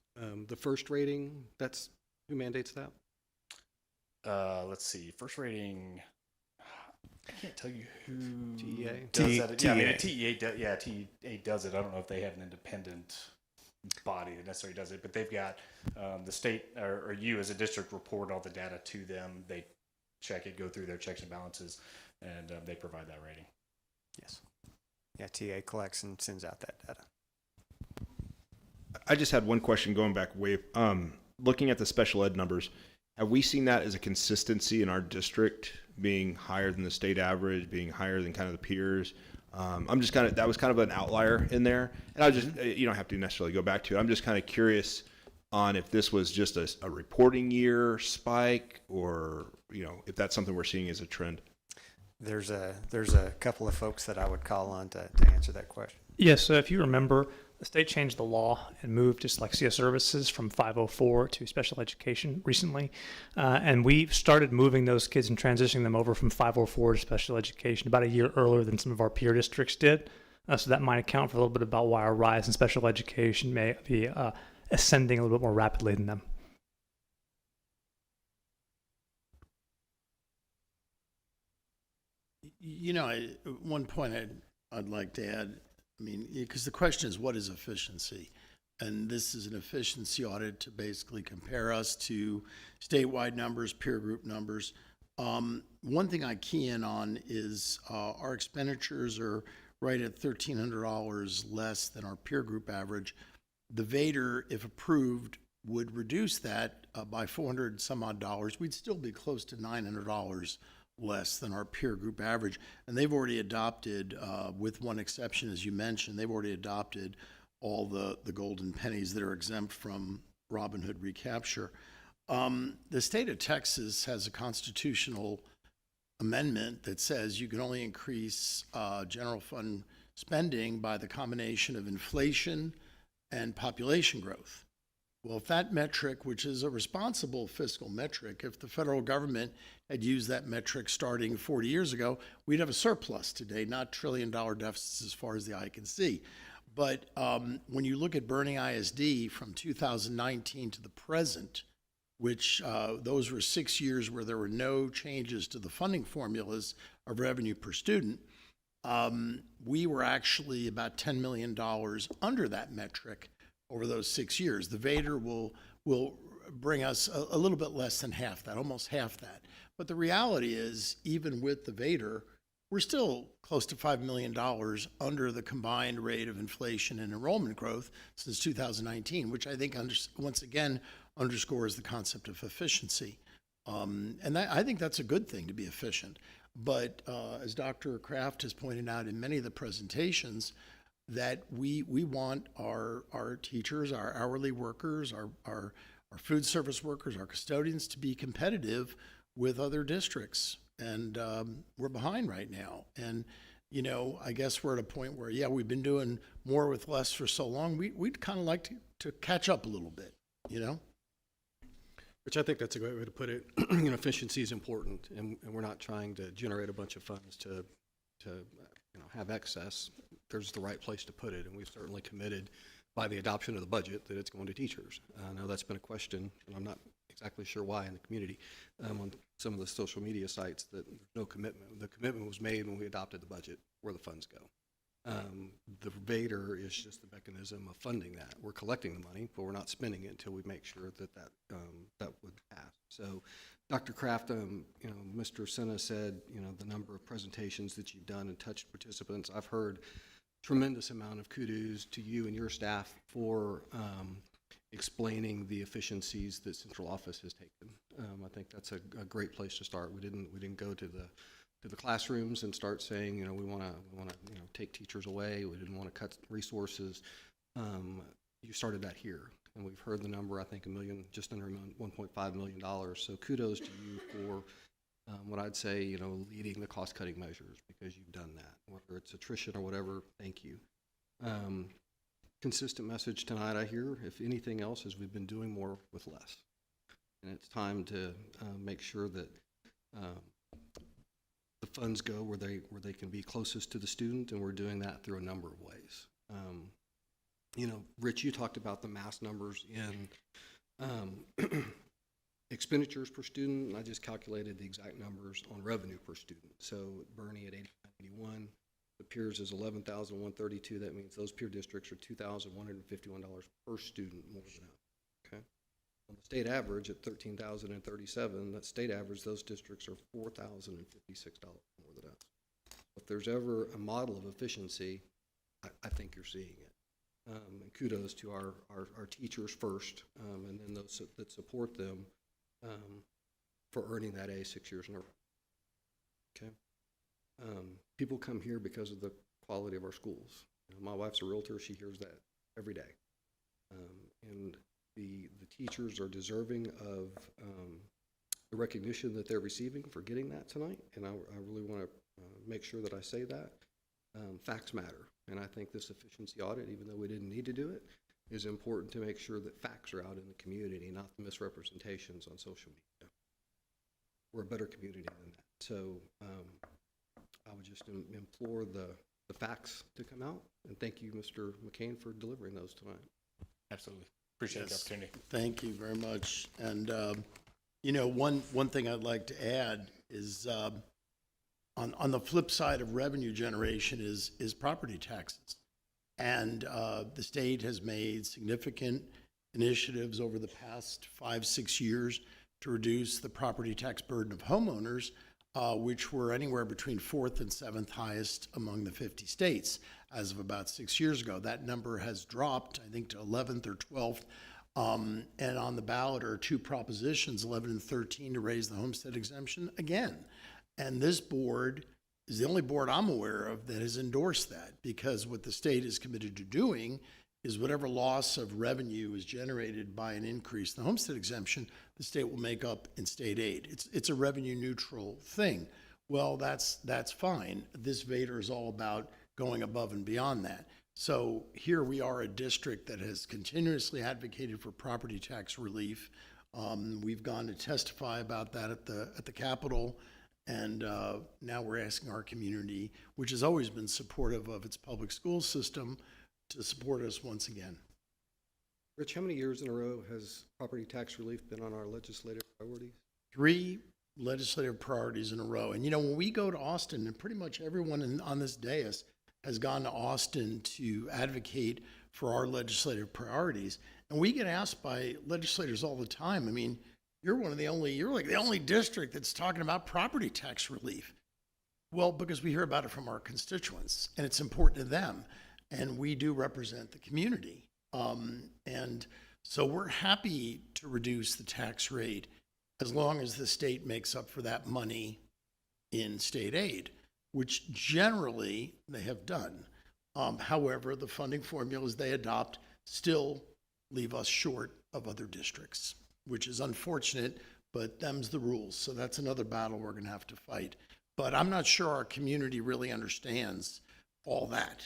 The first rating, that's who mandates that? Let's see. First rating, I can't tell you who TEA? does that. Yeah, I mean, TEA does it. I don't know if they have an independent body that necessarily does it, but they've got the state or you as a district report all the data to them. They check it, go through their checks and balances, and they provide that rating. Yes. Yeah, TA collects and sends out that data. I just had one question going back way, looking at the special ed numbers, have we seen that as a consistency in our district being higher than the state average, being higher than kind of the peers? I'm just that was kind of an outlier in there. And I just, you don't have to necessarily go back to it. I'm just kind of curious on if this was just a reporting year spike or, if that's something we're seeing as a trend. There's a couple of folks that I would call on to answer that question. Yes, so if you remember, the state changed the law and moved dyslexia services from 504 to special education recently. And we started moving those kids and transitioning them over from 504 to special education about a year earlier than some of our peer districts did. So that might account for a little bit about why our rise in special education may be ascending a little bit more rapidly than them. One point I'd like to add, because the question is, what is efficiency? And this is an efficiency audit to basically compare us to statewide numbers, peer group numbers. One thing I key in on is our expenditures are right at $1,300 less than our peer group average. The VADER, if approved, would reduce that by $400 some odd dollars. We'd still be close to $900 less than our peer group average. And they've already adopted, with one exception, as you mentioned, they've already adopted all the golden pennies that are exempt from Robin Hood recapture. The state of Texas has a constitutional amendment that says you can only increase general fund spending by the combination of inflation and population growth. Well, if that metric, which is a responsible fiscal metric, if the federal government had used that metric starting 40 years ago, we'd have a surplus today, not trillion-dollar deficits as far as the eye can see. But when you look at Bernie ISD from 2019 to the present, which those were 6 years where there were no changes to the funding formulas of revenue per student, we were actually about $10 million under that metric over those 6 years. The VADER will bring us a little bit less than half that, almost half that. But the reality is, even with the VADER, we're still close to $5 million under the combined rate of inflation and enrollment growth since 2019, which I think once again underscores the concept of efficiency. And I think that's a good thing, to be efficient. But as Dr. Kraft has pointed out in many of the presentations, that we want our teachers, our hourly workers, our food service workers, our custodians to be competitive with other districts. And we're behind right now. And, I guess we're at a point where, we've been doing more with less for so long. We'd kind of like to catch up a little bit, Which I think that's a great way to put it. You know, efficiency is important, and we're not trying to generate a bunch of funds to have excess. There's the right place to put it, and we've certainly committed by the adoption of the budget that it's going to teachers. I know that's been a question, and I'm not exactly sure why in the community. On some of the social media sites, that there's no commitment. The commitment was made when we adopted the budget, where the funds go. The Vader is just the mechanism of funding that. We're collecting the money, but we're not spending it until we make sure that would pass. So, Dr. Kraft, Mr. Senna said, the number of presentations that you've done and touched participants. I've heard tremendous amount of kudos to you and your staff for explaining the efficiencies that central office has taken. I think that's a great place to start. We didn't go to the classrooms and start saying, we want to take teachers away. We didn't want to cut resources. You started that here, and we've heard the number. I think just under $1.5 million. So kudos to you for what I'd say, leading the cost-cutting measures, because you've done that. Whether it's attrition or whatever, thank you. Consistent message tonight, I hear. If anything else, is we've been doing more with less, and it's time to make sure that the funds go where they can be closest to the student, and we're doing that through a number of ways. Rich, you talked about the mass numbers in expenditures per student, and I just calculated the exact numbers on revenue per student. So Bernie at 89.81, the peers is 11,132. That means those peer districts are $2,151 per student more than us. Okay. On the state average at 13,037, that state average, those districts are $4,056 more than us. If there's ever a model of efficiency, I think you're seeing it. And kudos to our teachers first, and then those that support them for earning that A 6 years in a row. Okay. People come here because of the quality of our schools. My wife's a realtor. She hears that every day. And the teachers are deserving of the recognition that they're receiving for getting that tonight. And I really want to make sure that I say that. Facts matter. And I think this efficiency audit, even though we didn't need to do it, is important to make sure that facts are out in the community, not the misrepresentations on social media. We're a better community than that. So I would just implore the facts to come out. And thank you, Mr. McCain, for delivering those tonight. Absolutely. Appreciate the opportunity. Thank you very much. And, one thing I'd like to add is on the flip side of revenue generation is property taxes. And the state has made significant initiatives over the past 5-6 years to reduce the property tax burden of homeowners, which were anywhere between 4th and 7th highest among the 50 states as of about 6 years ago. That number has dropped, I think, to 11th or 12th. And on the ballot are two propositions, 11 and 13, to raise the homestead exemption again. And this board is the only board I'm aware of that has endorsed that, because what the state is committed to doing is whatever loss of revenue is generated by an increase in the homestead exemption, the state will make up in state aid. It's a revenue neutral thing. Well, that's fine. This Vader is all about going above and beyond that. So here we are, a district that has continuously advocated for property tax relief. We've gone to testify about that at the Capitol. And now we're asking our community, which has always been supportive of its public school system, to support us once again. Rich, how many years in a row has property tax relief been on our legislative priorities? 3 legislative priorities in a row. And when we go to Austin, and pretty much everyone on this dais has gone to Austin to advocate for our legislative priorities, and we get asked by legislators all the time, I mean, you're like the only district that's talking about property tax relief. Well, because we hear about it from our constituents, and it's important to them, and we do represent the community. And so we're happy to reduce the tax rate as long as the state makes up for that money in state aid, which generally they have done. However, the funding formulas they adopt still leave us short of other districts, which is unfortunate, but them's the rules. So that's another battle we're going to have to fight. But I'm not sure our community really understands all that.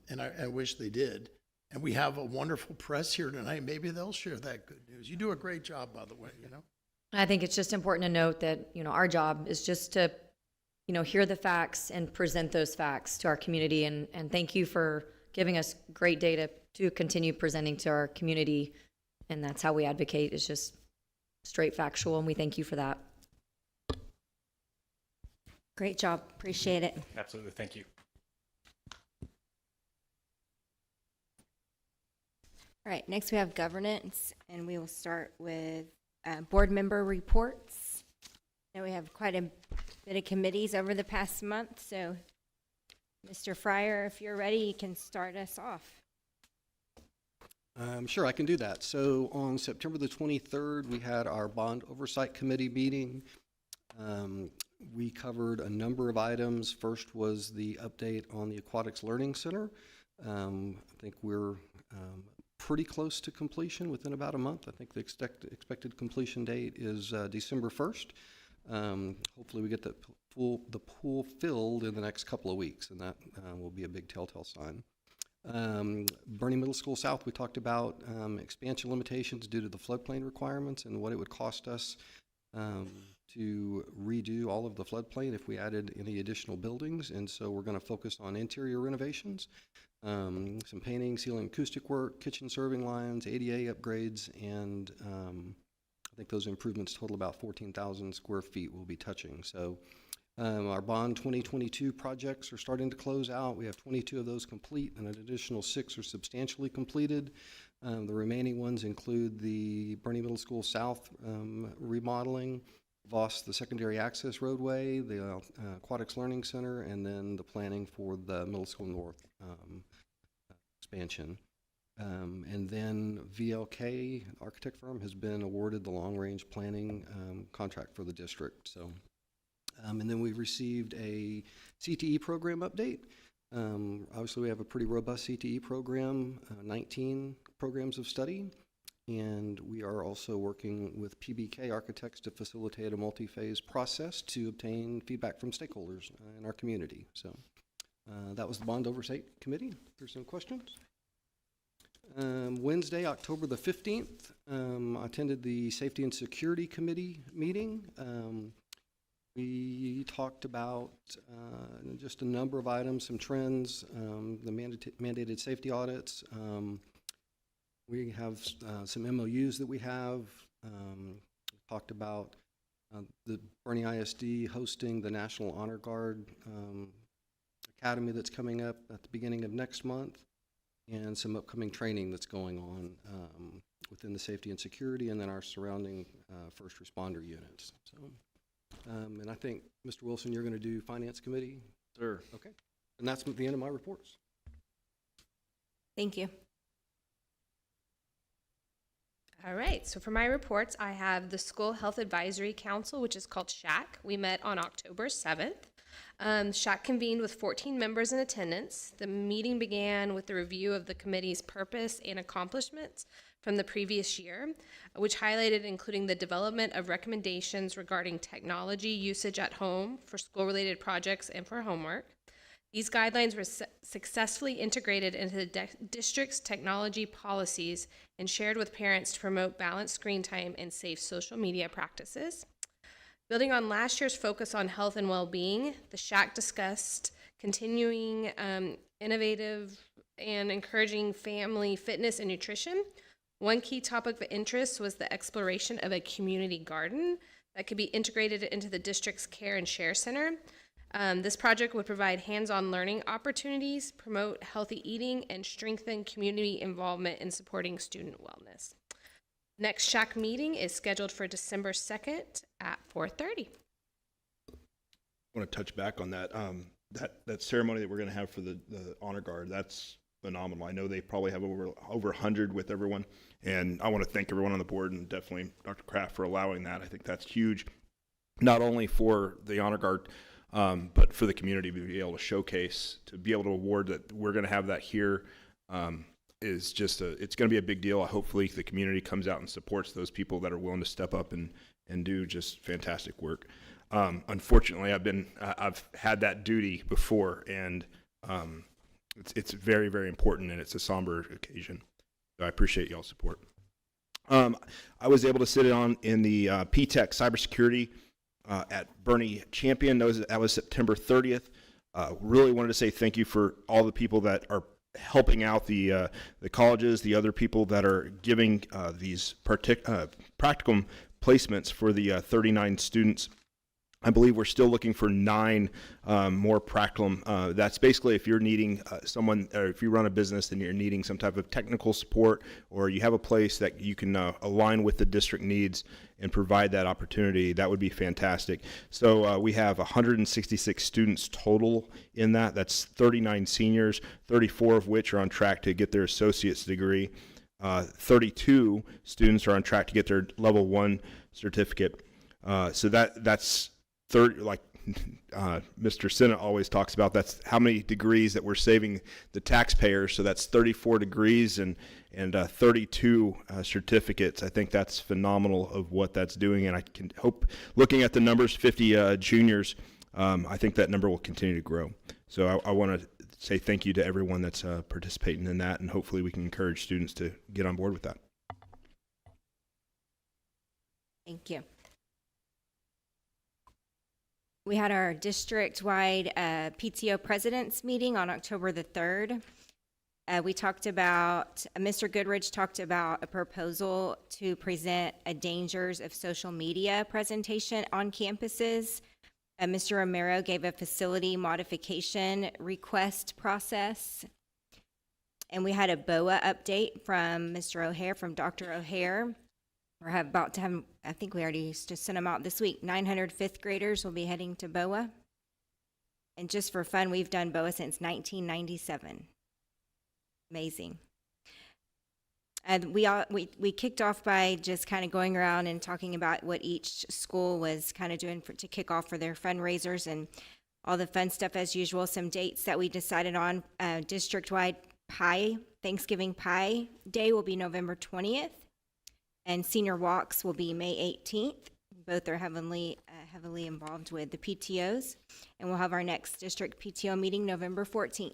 And I wish they did. And we have a wonderful press here tonight. Maybe they'll share that good news. You do a great job, by the way, you know. I think it's just important to note that, our job is just to, hear the facts and present those facts to our community. And thank you for giving us great data to continue presenting to our community. And that's how we advocate, is just straight factual. And we thank you for that. Great job. Appreciate it. Absolutely. Thank you. All right, next we have governance, and we will start with board member reports. Now we have quite a bit of committees over the past month, so Mr. Fryer, if you're ready, you can start us off. Sure, I can do that. So on September the 23rd, we had our Bond Oversight Committee meeting. We covered a number of items. First was the update on the Aquatics Learning Center. I think we're pretty close to completion, within about a month. I think the expected completion date is December 1st. Hopefully we get the pool filled in the next couple of weeks, and that will be a big telltale sign. Bernie Middle School South, we talked about expansion limitations due to the floodplain requirements and what it would cost us to redo all of the floodplain if we added any additional buildings. And so we're going to focus on interior renovations, some painting, ceiling acoustic work, kitchen serving lines, ADA upgrades, and I think those improvements total about 14,000 square feet we'll be touching. So our Bond 2022 projects are starting to close out. We have 22 of those complete, and an additional 6 are substantially completed. The remaining ones include the Bernie Middle School South remodeling, Voss, the secondary access roadway, the Aquatics Learning Center, and then the planning for the Middle School North expansion. And then VLK, architect firm, has been awarded the long-range planning contract for the district. So, and then we received a CTE program update. Obviously, we have a pretty robust CTE program, 19 programs of study. And we are also working with PBK Architects to facilitate a multi-phase process to obtain feedback from stakeholders in our community. So that was the Bond Oversight Committee. If there's no questions. Wednesday, October the 15th, I attended the Safety and Security Committee meeting. We talked about just a number of items, some trends, the mandated safety audits. We have some MOUs that we have. Talked about the Bernie ISD hosting the National Honor Guard Academy that's coming up at the beginning of next month, and some upcoming training that's going on within the safety and security and then our surrounding first responder units. So, and I think, Mr. Wilson, you're going to do Finance Committee? Sure. Okay. And that's the end of my reports. Thank you. All right, so for my reports, I have the School Health Advisory Council, which is called SHAC. We met on October 7th. SHAC convened with 14 members in attendance. The meeting began with the review of the committee's purpose and accomplishments from the previous year, which highlighted including the development of recommendations regarding technology usage at home for school-related projects and for homework. These guidelines were successfully integrated into the district's technology policies and shared with parents to promote balanced screen time and safe social media practices. Building on last year's focus on health and well-being, the SHAC discussed continuing innovative and encouraging family fitness and nutrition. One key topic of interest was the exploration of a community garden that could be integrated into the district's care and share center. This project would provide hands-on learning opportunities, promote healthy eating, and strengthen community involvement in supporting student wellness. Next SHAC meeting is scheduled for December 2nd at 4:30. I want to touch back on that. That ceremony that we're going to have for the honor guard, that's phenomenal. I know they probably have over 100 with everyone, and I want to thank everyone on the board and definitely Dr. Kraft for allowing that. I think that's huge, not only for the honor guard, but for the community to be able to showcase, to be able to award that we're going to have that here, is just it's going to be a big deal. Hopefully the community comes out and supports those people that are willing to step up and do just fantastic work. Unfortunately, I've had that duty before, and It's very, very important, and it's a somber occasion. So I appreciate y'all's support. I was able to sit on in the P-TECH cybersecurity at Bernie Champion. That was September 30th. Really wanted to say thank you for all the people that are helping out the colleges, the other people that are giving these practicum placements for the 39 students. I believe we're still looking for 9 more practicum. That's basically if you're needing someone, or if you run a business and you're needing some type of technical support, or you have a place that you can align with the district needs and provide that opportunity, that would be fantastic. So we have 166 students total in that. That's 39 seniors, 34 of which are on track to get their associate's degree. 32 students are on track to get their level 1 certificate. So that's 30, like Mr. Senna always talks about, that's how many degrees that we're saving the taxpayers. So that's 34 degrees and 32 certificates. I think that's phenomenal of what that's doing, and I can hope, looking at the numbers, 50 juniors, I think that number will continue to grow. So I want to say thank you to everyone that's participating in that, and hopefully we can encourage students to get on board with that. Thank you. We had our district-wide PTO presidents meeting on October the 3rd. We talked about, Mr. Goodrich talked about a proposal to present a dangers of social media presentation on campuses. Mr. Romero gave a facility modification request process. And we had a BOA update from Mr. O'Hare, from Dr. O'Hare. We're about to have, I think we already just sent them out this week, 900 fifth graders will be heading to BOA. And just for fun, we've done BOA since 1997. Amazing. And we kicked off by just kind of going around and talking about what each school was kind of doing to kick off for their fundraisers and all the fun stuff as usual. Some dates that we decided on, district-wide pie, Thanksgiving Pie Day will be November 20th. And senior walks will be May 18th. Both are heavily involved with the PTOs. And we'll have our next district PTO meeting November 14th.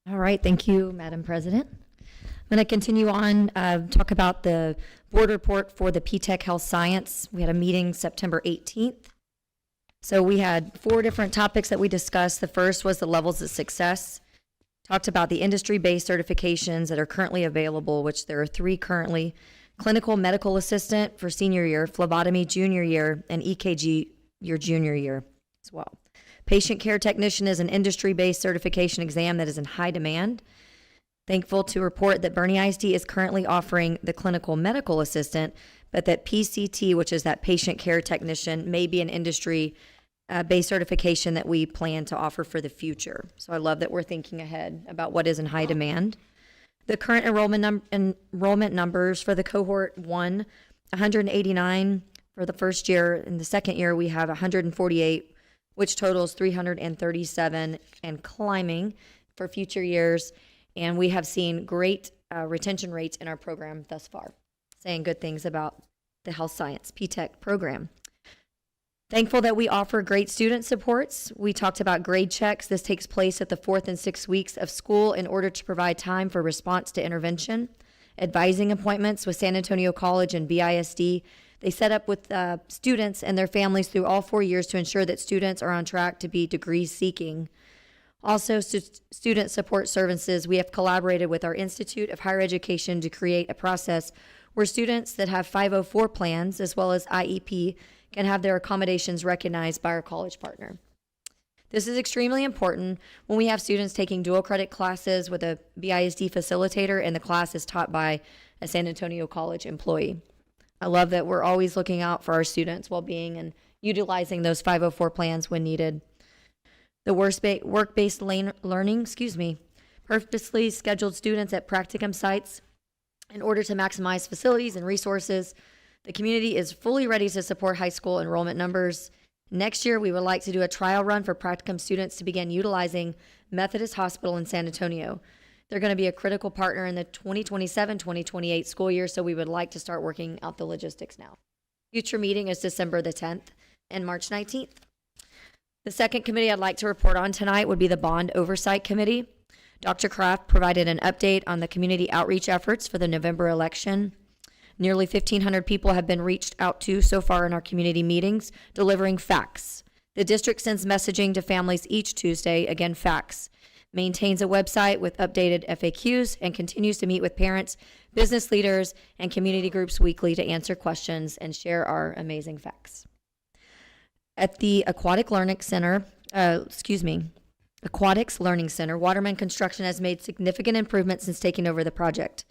All right, thank you, Madam President. I'm going to continue on, talk about the board report for the P-TECH Health Science. We had a meeting September 18th. So we had 4 different topics that we discussed. The first was the levels of success. Talked about the industry-based certifications that are currently available, which there are 3 currently: clinical medical assistant for senior year, phlebotomy junior year, and EKG your junior year as well. Patient care technician is an industry-based certification exam that is in high demand. Thankful to report that Bernie ISD is currently offering the clinical medical assistant, but that PCT, which is that patient care technician, may be an industry based certification that we plan to offer for the future. So I love that we're thinking ahead about what is in high demand. The current enrollment numbers for the cohort 1, 189 for the first year. In the second year, we have 148, which totals 337 and climbing for future years. And we have seen great retention rates in our program thus far, saying good things about the health science P-TECH program. Thankful that we offer great student supports. We talked about grade checks. This takes place at the 4th and 6th weeks of school in order to provide time for response to intervention. Advising appointments with San Antonio College and BISD. They set up with students and their families through all 4 years to ensure that students are on track to be degree seeking. Also, student support services. We have collaborated with our Institute of Higher Education to create a process where students that have 504 plans as well as IEP can have their accommodations recognized by our college partner. This is extremely important when we have students taking dual credit classes with a BISD facilitator and the class is taught by a San Antonio College employee. I love that we're always looking out for our students' well-being and utilizing those 504 plans when needed. The work-based learning, purposely scheduled students at practicum sites in order to maximize facilities and resources. The community is fully ready to support high school enrollment numbers. Next year, we would like to do a trial run for practicum students to begin utilizing Methodist Hospital in San Antonio. They're going to be a critical partner in the 2027-2028 school year, so we would like to start working out the logistics now. Future meeting is December the 10th and March 19th. The second committee I'd like to report on tonight would be the Bond Oversight Committee. Dr. Kraft provided an update on the community outreach efforts for the November election. Nearly 1,500 people have been reached out to so far in our community meetings, delivering facts. The district sends messaging to families each Tuesday, again, facts. Maintains a website with updated FAQs and continues to meet with parents, business leaders, and community groups weekly to answer questions and share our amazing facts. At the Aquatics Learning Center, Waterman Construction has made significant improvements since taking over the project.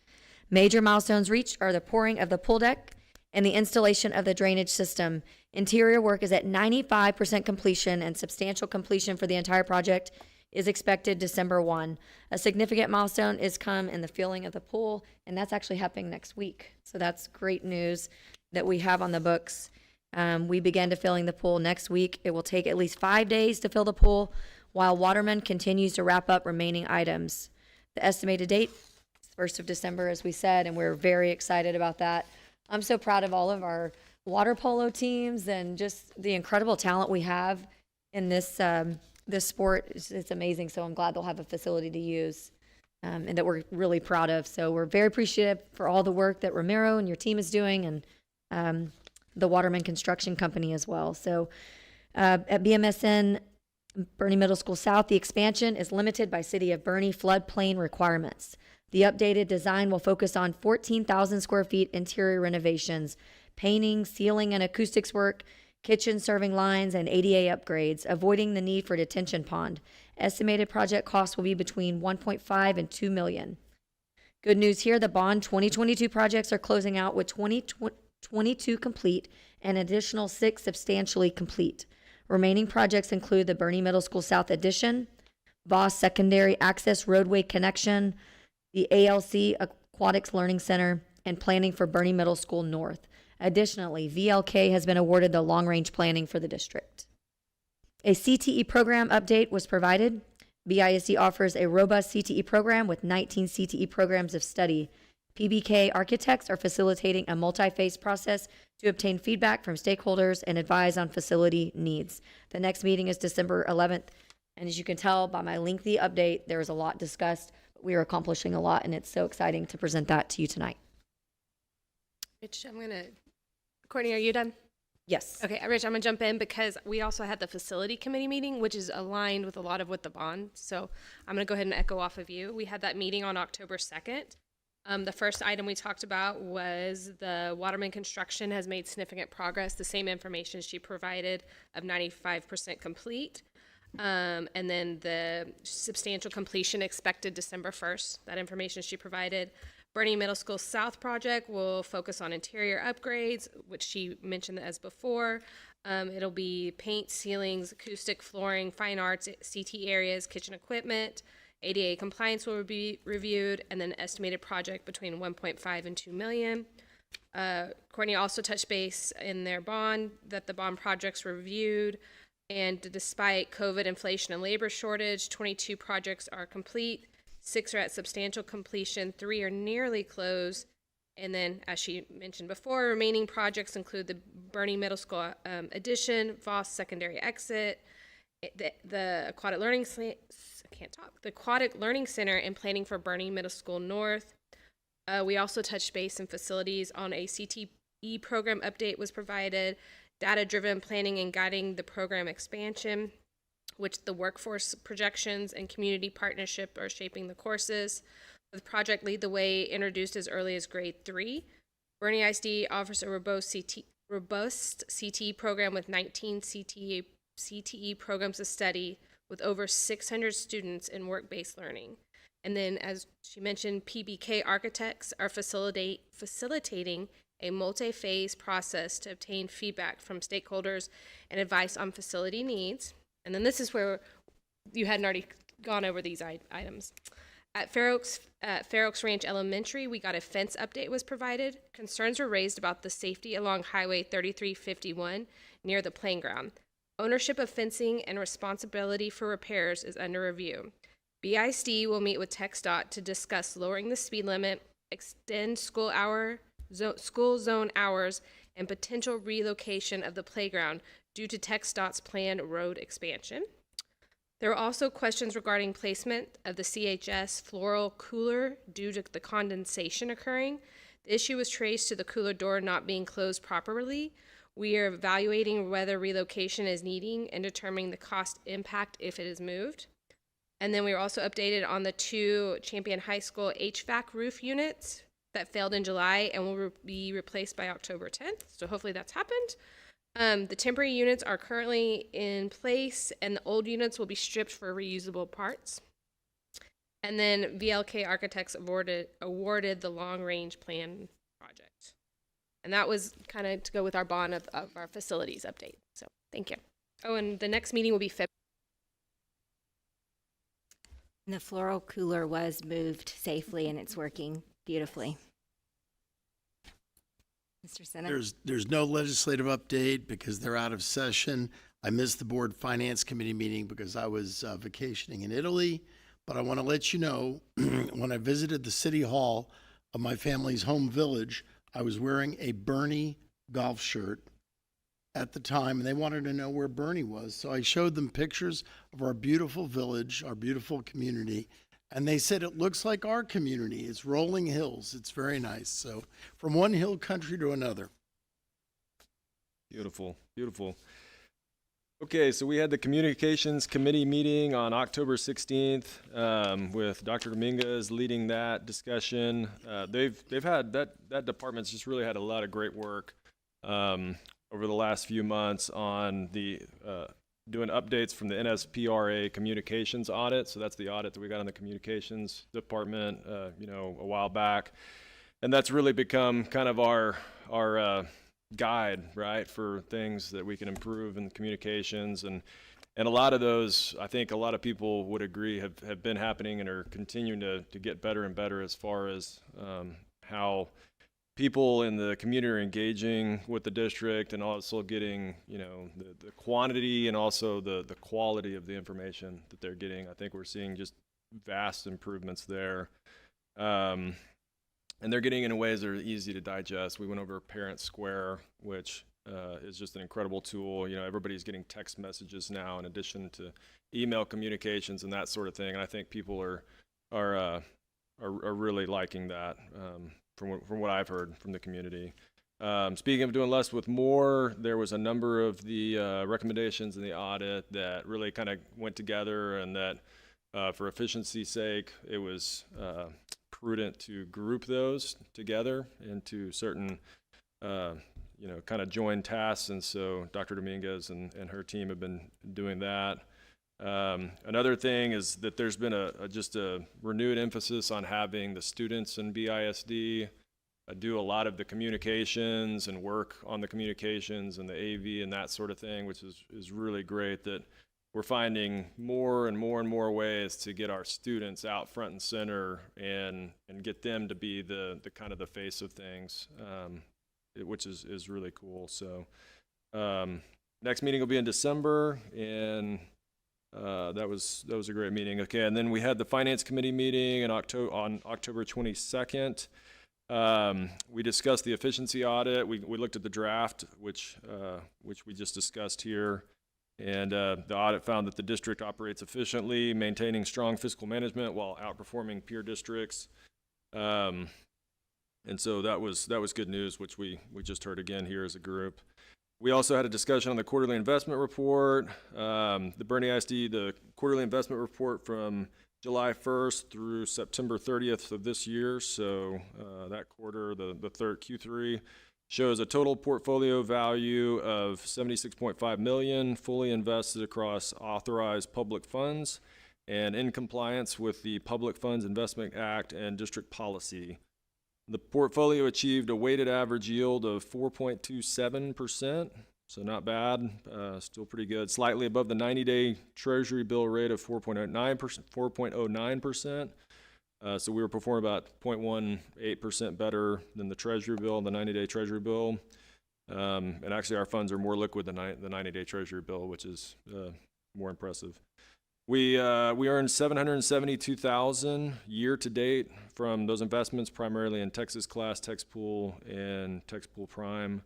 Major milestones reached are the pouring of the pool deck and the installation of the drainage system. Interior work is at 95% completion, and substantial completion for the entire project is expected December 1. A significant milestone is come in the filling of the pool, and that's actually happening next week. So that's great news that we have on the books. We begin to filling the pool next week. It will take at least 5 days to fill the pool, while Waterman continues to wrap up remaining items. The estimated date is 1st of December, as we said, and we're very excited about that. I'm so proud of all of our water polo teams and just the incredible talent we have in this sport. It's amazing. So I'm glad they'll have a facility to use and that we're really proud of. So we're very appreciative for all the work that Ramiro and your team is doing, and the Waterman Construction Company as well. So at BMSN Bernie Middle School South, the expansion is limited by City of Bernie floodplain requirements. The updated design will focus on 14,000 square feet interior renovations, painting, ceiling and acoustics work, kitchen serving lines, and ADA upgrades, avoiding the need for detention pond. Estimated project cost will be between 1.5 and 2 million. Good news here, the Bond 2022 projects are closing out with 22 complete and additional 6 substantially complete. Remaining projects include the Bernie Middle School South Addition, Voss Secondary Access Roadway Connection, the ALC Aquatics Learning Center, and planning for Bernie Middle School North. Additionally, VLK has been awarded the long-range planning for the district. A CTE program update was provided. BISD offers a robust CTE program with 19 CTE programs of study. PBK architects are facilitating a multi-phase process to obtain feedback from stakeholders and advise on facility needs. The next meeting is December 11th, and as you can tell by my lengthy update, there is a lot discussed. We are accomplishing a lot, and it's so exciting to present that to you tonight. Rich, Courtney, are you done? Yes. Okay, Rich, I'm gonna jump in because we also had the facility committee meeting, which is aligned with a lot of what the bond. So I'm gonna go ahead and echo off of you. We had that meeting on October 2nd. The first item we talked about was the Waterman Construction has made significant progress. The same information she provided of 95% complete. And then the substantial completion expected December 1st, that information she provided. Bernie Middle School South project will focus on interior upgrades, which she mentioned as before. It'll be paint, ceilings, acoustic, flooring, fine arts, CT areas, kitchen equipment. ADA compliance will be reviewed, and then estimated project between 1.5 and 2 million. Courtney also touched base in their bond that the bond projects were reviewed, and despite COVID, inflation, and labor shortage, 22 projects are complete. 6 are at substantial completion, 3 are nearly closed. And then, as she mentioned before, remaining projects include the Bernie Middle School addition, Voss Secondary Exit, the Aquatic Learning the Aquatic Learning Center, and planning for Bernie Middle School North. We also touched base in facilities on a CTE program update was provided, data-driven planning and guiding the program expansion, which the workforce projections and community partnership are shaping the courses. The project Lead the Way introduced as early as grade 3. Bernie ISD offers a robust CTE program with 19 CTE programs of study with over 600 students in work-based learning. And then, as she mentioned, PBK architects are facilitating a multi-phase process to obtain feedback from stakeholders and advice on facility needs. And then this is where you hadn't already gone over these items. At Fair Oaks Ranch Elementary, we got a fence update was provided. Concerns were raised about the safety along Highway 3351 near the playing ground. Ownership of fencing and responsibility for repairs is under review. BISD will meet with TxDOT to discuss lowering the speed limit, extend school zone hours, and potential relocation of the playground due to TxDOT's planned road expansion. There were also questions regarding placement of the CHS floral cooler due to the condensation occurring. The issue was traced to the cooler door not being closed properly. We are evaluating whether relocation is needing and determining the cost impact if it is moved. And then we were also updated on the 2 Champion High School HVAC roof units that failed in July and will be replaced by October 10th. So hopefully that's happened. The temporary units are currently in place and the old units will be stripped for reusable parts. And then VLK Architects awarded the long-range plan project. And that was kind of to go with our bond of our facilities update. So thank you. Oh, and the next meeting will be February. The floral cooler was moved safely and it's working beautifully. Mr. Senna? There's no legislative update because they're out of session. I missed the board finance committee meeting because I was vacationing in Italy. But I want to let you know, when I visited the city hall of my family's home village, I was wearing a Bernie golf shirt at the time, and they wanted to know where Bernie was. So I showed them pictures of our beautiful village, our beautiful community, and they said it looks like our community. It's rolling hills. It's very nice. So from one hill country to another. Beautiful, beautiful. Okay, so we had the Communications Committee meeting on October 16th with Dr. Dominguez leading that discussion. They've had that department's just really had a lot of great work over the last few months on the doing updates from the NSPRA communications audit. So that's the audit that we got on the communications department, a while back, and that's really become kind of our guide, right, for things that we can improve in communications, and a lot of those, I think a lot of people would agree, have been happening and are continuing to get better and better as far as how people in the community are engaging with the district, and also getting, the quantity and also the quality of the information that they're getting. I think we're seeing just vast improvements there. And they're getting in ways that are easy to digest. We went over Parent Square, which is just an incredible tool. Everybody's getting text messages now in addition to email communications and that sort of thing. And I think people are really liking that from what I've heard from the community. Speaking of doing less with more, there was a number of the recommendations in the audit that really kind of went together, and that for efficiency's sake, it was prudent to group those together into certain, kind of joined tasks. And so Dr. Dominguez and her team have been doing that. Another thing is that there's been just a renewed emphasis on having the students in BISD do a lot of the communications and work on the communications and the AV and that sort of thing, which is really great, that we're finding more and more and more ways to get our students out front and center and get them to be the kind of the face of things, which is really cool. So next meeting will be in December, and that was a great meeting. Okay, and then we had the Finance Committee meeting on October 22nd. We discussed the efficiency audit. We looked at the draft, which we just discussed here. And the audit found that the district operates efficiently, maintaining strong fiscal management while outperforming peer districts. And so that was good news, which we just heard again here as a group. We also had a discussion on the quarterly investment report. The Bernie ISD, the quarterly investment report from July 1st through September 30th of this year. So that quarter, the third Q3, shows a total portfolio value of $76.5 million, fully invested across authorized public funds and in compliance with the Public Funds Investment Act and district policy. The portfolio achieved a weighted average yield of 4.27%, so not bad, still pretty good. Slightly above the 90-day Treasury bill rate of 4.09%. So we were performing about 0.18% better than the Treasury bill, the 90-day Treasury bill. And actually our funds are more liquid than the 90-day Treasury bill, which is more impressive. We earned $772,000 year to date from those investments, primarily in Texas Class, TexPool, and TexPool Prime.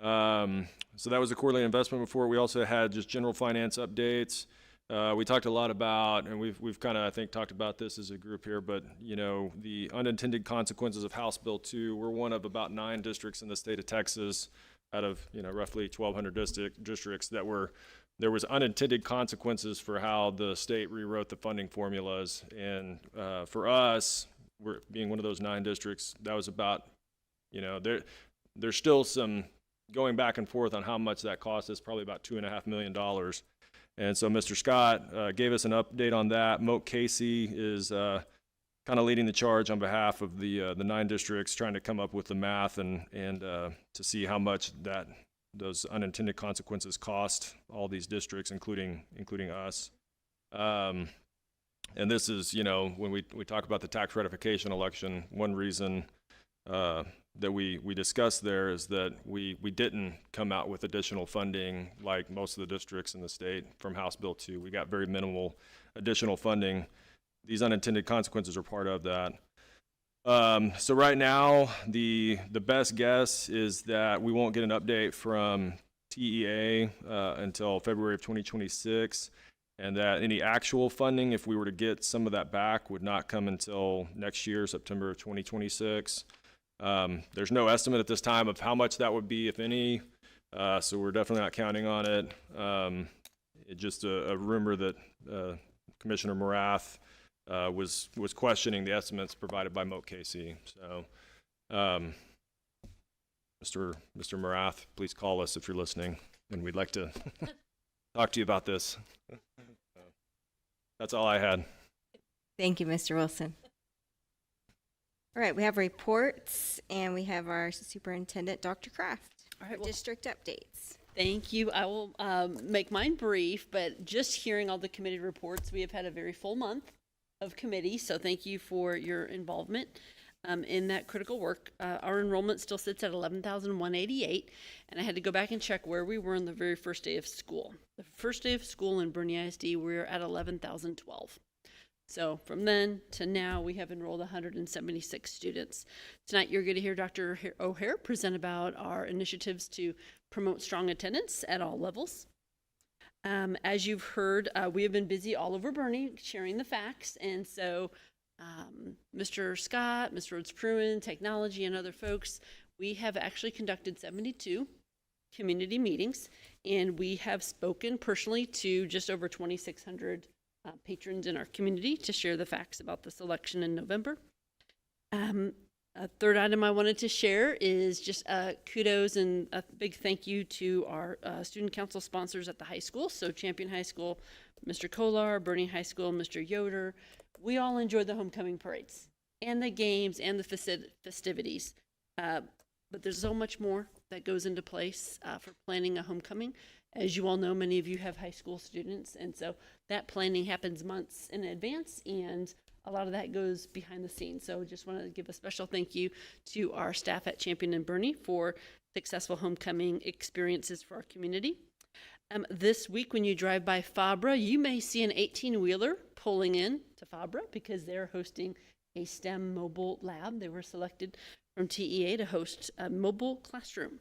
So that was a quarterly investment report. We also had just general finance updates. We talked a lot about, and we've kind of, I think, talked about this as a group here, but, you know, the unintended consequences of House Bill 2. We're one of about 9 districts in the state of Texas out of, you know, roughly 1,200 districts that there was unintended consequences for how the state rewrote the funding formulas. And for us, we're being one of those 9 districts, that was about, you know, there's still some going back and forth on how much that cost us, probably about $2.5 million. And so Mr. Scott gave us an update on that. Moat Casey is kind of leading the charge on behalf of the 9 districts, trying to come up with the math and to see how much those unintended consequences cost all these districts, including us. And this is, you know, when we talk about the tax ratification election, one reason that we discussed there is that we didn't come out with additional funding like most of the districts in the state from House Bill 2. We got very minimal additional funding. These unintended consequences are part of that. So right now, the best guess is that we won't get an update from TEA until February of 2026, and that any actual funding, if we were to get some of that back, would not come until next year, September of 2026. There's no estimate at this time of how much that would be, if any, so we're definitely not counting on it. It's just a rumor that Commissioner Morath was questioning the estimates provided by Moat Casey. So, Mr. Morath, please call us if you're listening, and we'd like to talk to you about this. That's all I had. Thank you, Mr. Wilson. All right, we have reports, and we have our superintendent, Dr. Kraft. All right, for district updates. Thank you. I will make mine brief, but just hearing all the committee reports, we have had a very full month of committee, so thank you for your involvement in that critical work. Our enrollment still sits at 11,188, and I had to go back and check where we were on the very first day of school. The first day of school in Bernie ISD, we were at 11,012. So from then to now, we have enrolled 176 students. Tonight, you're going to hear Dr. O'Hare present about our initiatives to promote strong attendance at all levels. As you've heard, we have been busy all over Bernie sharing the facts. And so Mr. Scott, Ms. Rhodes-Pruin, technology, and other folks, we have actually conducted 72 community meetings, and we have spoken personally to just over 2,600 patrons in our community to share the facts about this election in November. A third item I wanted to share is just kudos and a big thank you to our student council sponsors at the high school. So Champion High School, Mr. Kolar, Bernie High School, Mr. Yoder. We all enjoyed the homecoming parades and the games and the festivities. But there's so much more that goes into place for planning a homecoming. As you all know, many of you have high school students, and so that planning happens months in advance, and a lot of that goes behind the scenes. So just want to give a special thank you to our staff at Champion and Bernie for successful homecoming experiences for our community. This week, when you drive by Fabra, you may see an 18-wheeler pulling in to Fabra because they're hosting a STEM mobile lab. They were selected from TEA to host a mobile classroom.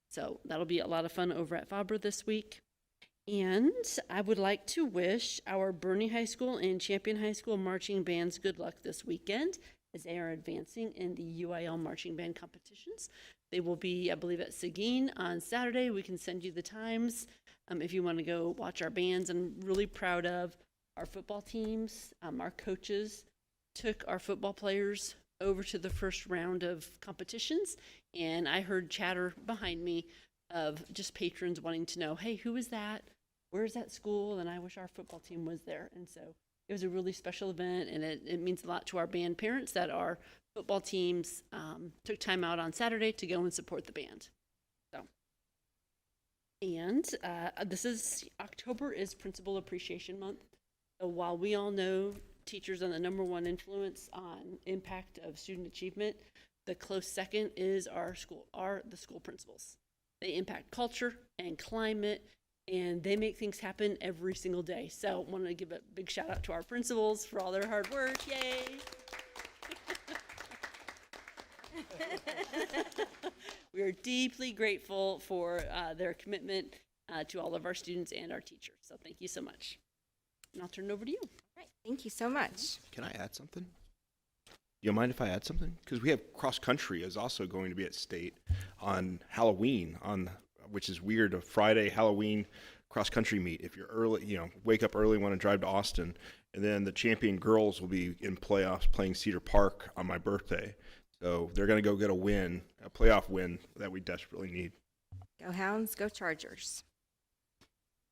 So that'll be a lot of fun over at Fabra this week. And I would like to wish our Bernie High School and Champion High School marching bands good luck this weekend as they are advancing in the UIL marching band competitions. They will be, I believe, at Seguin on Saturday. We can send you the times if you want to go watch our bands. I'm really proud of our football teams. Our coaches took our football players over to the first round of competitions, and I heard chatter behind me of just patrons wanting to know, hey, who is that? Where's that school? And I wish our football team was there. And so it was a really special event, and it means a lot to our band parents that our football teams took time out on Saturday to go and support the band. So, and October is Principal Appreciation Month. So while we all know teachers are the #1 influence on impact of student achievement, the close second is the school principals. They impact culture and climate, and they make things happen every single day. So I want to give a big shout out to our principals for all their hard work. Yay! We are deeply grateful for their commitment to all of our students and our teachers. So thank you so much. And I'll turn it over to you. All right, thank you so much. Can I add something? You don't mind if I add something? Because we have cross country is also going to be at state on Halloween, which is weird, a Friday Halloween cross country meet. If you're early, wake up early, want to drive to Austin, and then the champion girls will be in playoffs playing Cedar Park on my birthday. So they're going to go get a playoff win that we desperately need. Go Hounds, go Chargers.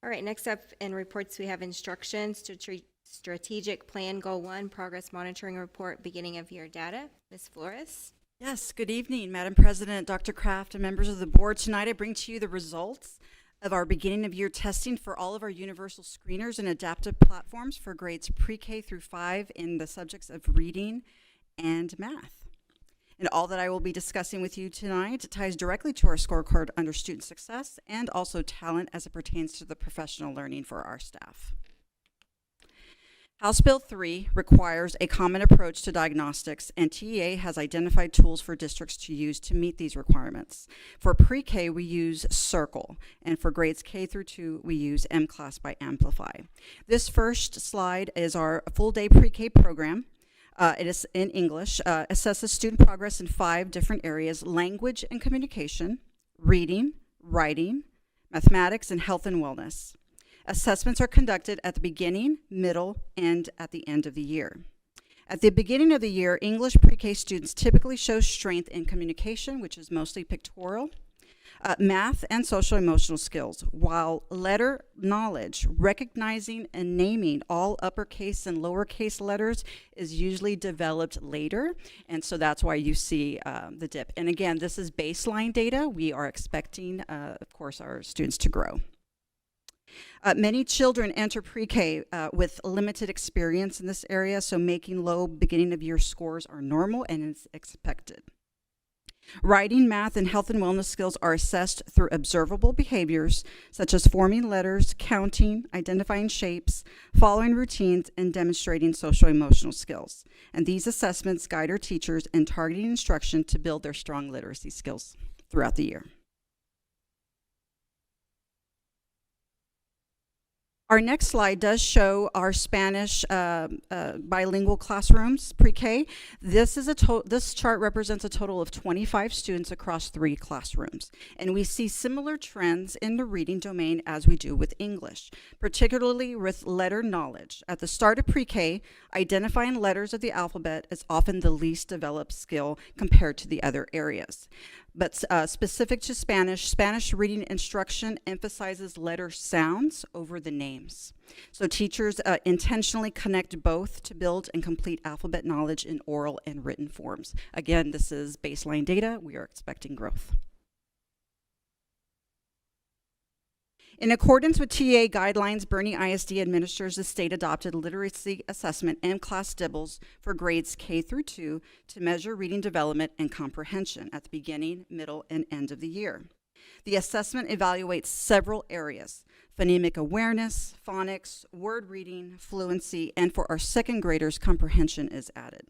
All right, next up in reports, we have instructions to strategic plan goal 1, progress monitoring report, beginning of year data. Ms. Flores. Yes, good evening, Madam President, Dr. Kraft, and members of the board. Tonight I bring to you the results of our beginning of year testing for all of our universal screeners and adaptive platforms for grades pre-K through 5 in the subjects of reading and math. And all that I will be discussing with you tonight ties directly to our scorecard under student success and also talent as it pertains to the professional learning for our staff. House Bill 3 requires a common approach to diagnostics, and TEA has identified tools for districts to use to meet these requirements. For pre-K, we use Circle, and for grades K through 2, we use M-Class by Amplify. This first slide is our full-day pre-K program. It is in English, assesses student progress in 5 different areas: language and communication, reading, writing, mathematics, and health and wellness. Assessments are conducted at the beginning, middle, and at the end of the year. At the beginning of the year, English pre-K students typically show strength in communication, which is mostly pictorial, math, and social emotional skills, while letter knowledge, recognizing and naming all uppercase and lowercase letters, is usually developed later, and so that's why you see the dip. And again, this is baseline data. We are expecting, of course, our students to grow. Many children enter pre-K with limited experience in this area, so making low beginning of year scores are normal and is expected. Writing, math, and health and wellness skills are assessed through observable behaviors such as forming letters, counting, identifying shapes, following routines, and demonstrating social emotional skills. And these assessments guide our teachers in targeting instruction to build their strong literacy skills throughout the year. Our next slide does show our Spanish bilingual classrooms, pre-K. This chart represents a total of 25 students across 3 classrooms. And we see similar trends in the reading domain as we do with English, particularly with letter knowledge. At the start of pre-K, identifying letters of the alphabet is often the least developed skill compared to the other areas. But specific to Spanish, Spanish reading instruction emphasizes letter sounds over the names. So teachers intentionally connect both to build and complete alphabet knowledge in oral and written forms. Again, this is baseline data. We are expecting growth. In accordance with TEA guidelines, Boerne ISD administers the state-adopted literacy assessment M-Class DIBELS for grades K through 2 to measure reading development and comprehension at the beginning, middle, and end of the year. The assessment evaluates several areas: phonemic awareness, phonics, word reading, fluency, and for our second graders, comprehension is added.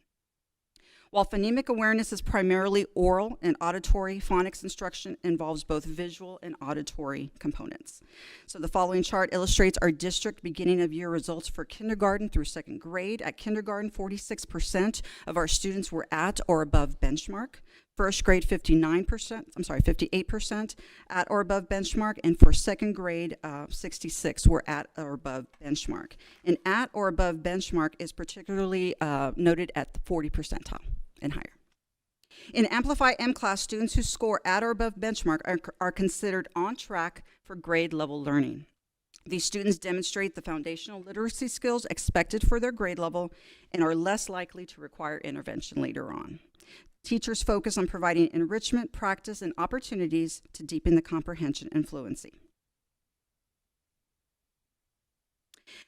While phonemic awareness is primarily oral and auditory, phonics instruction involves both visual and auditory components. So the following chart illustrates our district beginning of year results for kindergarten through 2nd grade. At kindergarten, 46% of our students were at or above benchmark. First grade, 58% at or above benchmark, and for 2nd grade, 66 were at or above benchmark. And at or above benchmark is particularly noted at the 40 percentile and higher. In Amplify M-Class, students who score at or above benchmark are considered on track for grade level learning. These students demonstrate the foundational literacy skills expected for their grade level and are less likely to require intervention later on. Teachers focus on providing enrichment, practice, and opportunities to deepen the comprehension and fluency.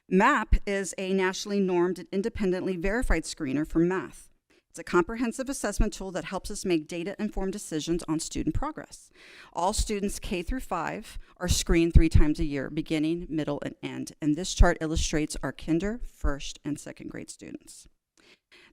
MAP is a nationally normed and independently verified screener for math. It's a comprehensive assessment tool that helps us make data-informed decisions on student progress. All students K through 5 are screened 3 times a year, beginning, middle, and end. And this chart illustrates our kinder, 1st, and 2nd grade students.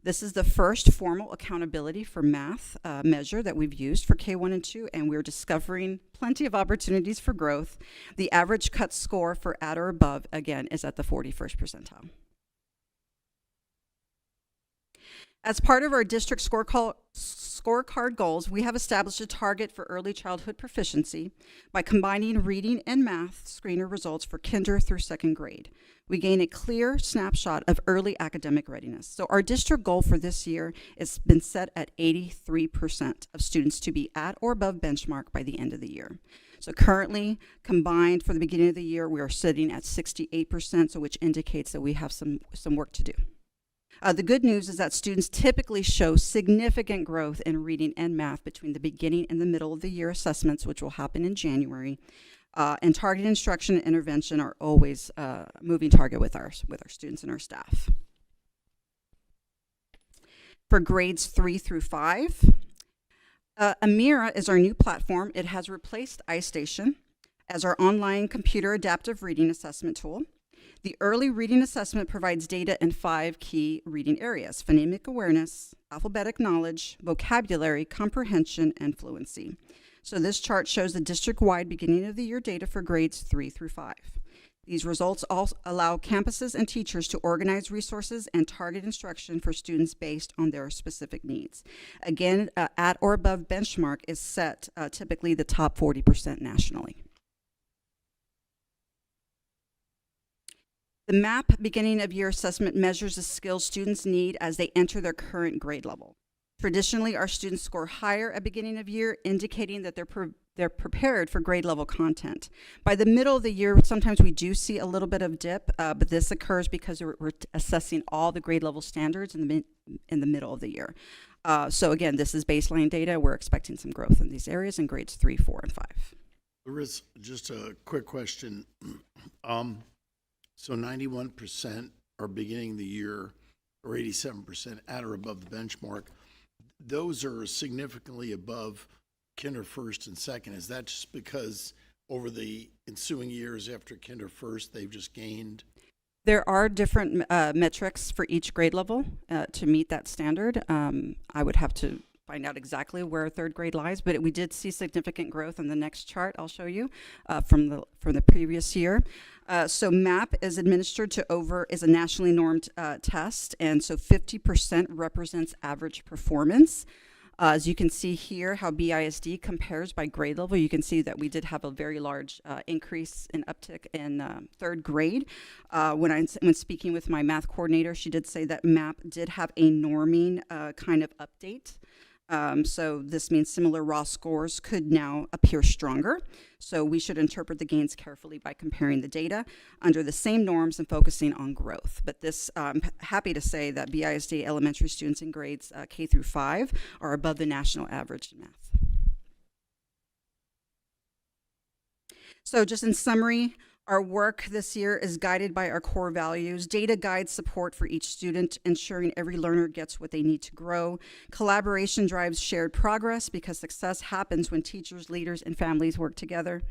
This is the first formal accountability for math measure that we've used for K1 and 2, and we're discovering plenty of opportunities for growth. The average cut score for at or above, again, is at the 41st percentile. As part of our district scorecard goals, we have established a target for early childhood proficiency by combining reading and math screener results for kinder through second grade. We gain a clear snapshot of early academic readiness. So our district goal for this year has been set at 83% of students to be at or above benchmark by the end of the year. So currently, combined for the beginning of the year, we are sitting at 68%, so which indicates that we have some work to do. The good news is that students typically show significant growth in reading and math between the beginning and the middle of the year assessments, which will happen in January. And targeted instruction and intervention are always a moving target with our students and our staff. For grades 3 through 5, Amira is our new platform. It has replaced iStation as our online computer adaptive reading assessment tool. The early reading assessment provides data in 5 key reading areas: phonemic awareness, alphabetic knowledge, vocabulary, comprehension, and fluency. So this chart shows the district-wide beginning of the year data for grades 3 through 5. These results also allow campuses and teachers to organize resources and target instruction for students based on their specific needs. Again, at or above benchmark is set typically the top 40% nationally. The MAP beginning of year assessment measures the skills students need as they enter their current grade level. Traditionally, our students score higher at beginning of year, indicating that they're prepared for grade level content. By the middle of the year, sometimes we do see a little bit of dip, but this occurs because we're assessing all the grade level standards in the middle of the year. So again, this is baseline data. We're expecting some growth in these areas in grades 3, 4, and 5. There is just a quick question. So 91% are beginning the year, or 87% at or above the benchmark. Those are significantly above kinder first and second. Is that just because over the ensuing years after kinder first, they've just gained? There are different metrics for each grade level to meet that standard. I would have to find out exactly where third grade lies, but we did see significant growth in the next chart I'll show you from the previous year. So MAP is administered is a nationally normed test, and so 50% represents average performance. As you can see here, how BISD compares by grade level, you can see that we did have a very large increase in uptick in third grade. When speaking with my math coordinator, she did say that MAP did have a norming kind of update. So this means similar raw scores could now appear stronger. So we should interpret the gains carefully by comparing the data under the same norms and focusing on growth. But this, I'm happy to say that BISD elementary students in grades K through 5 are above the national average in math. So just in summary, our work this year is guided by our core values. Data guides support for each student, ensuring every learner gets what they need to grow. Collaboration drives shared progress because success happens when teachers, leaders, and families work together.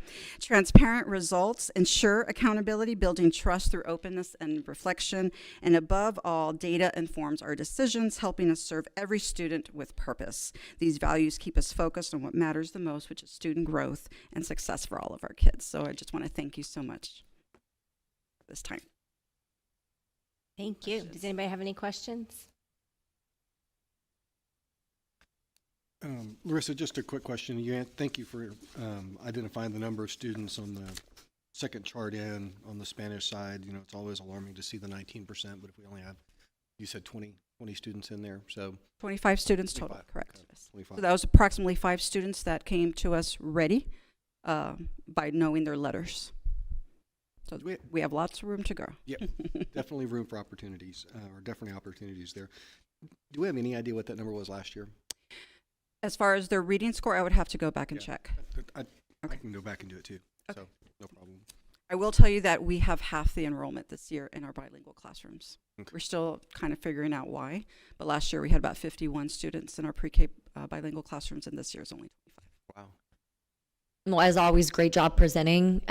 Transparent results ensure accountability, building trust through openness and reflection. And above all, data informs our decisions, helping us serve every student with purpose. These values keep us focused on what matters the most, which is student growth and success for all of our kids. So I just want to thank you so much this time. Thank you. Does anybody have any questions? Larissa, just a quick question. Thank you for identifying the number of students on the second chart and on the Spanish side. You know, it's always alarming to see the 19%, but if we only have, you said 20 students in there, so 25 students 25, total, correct. okay, 25. So that was approximately 5 students that came to us ready by knowing their letters. So we have lots of room to grow. Yeah, definitely room for opportunities, or definitely opportunities there. Do we have any idea what that number was last year? As far as their reading score, I would have to go back and check. I can go back and do it too, so no problem. I will tell you that we have half the enrollment this year in our bilingual classrooms. Okay. We're still kind of figuring out why, but last year we had about 51 students in our pre-K bilingual classrooms, and this year is only 25. Wow. Well, as always, great job presenting.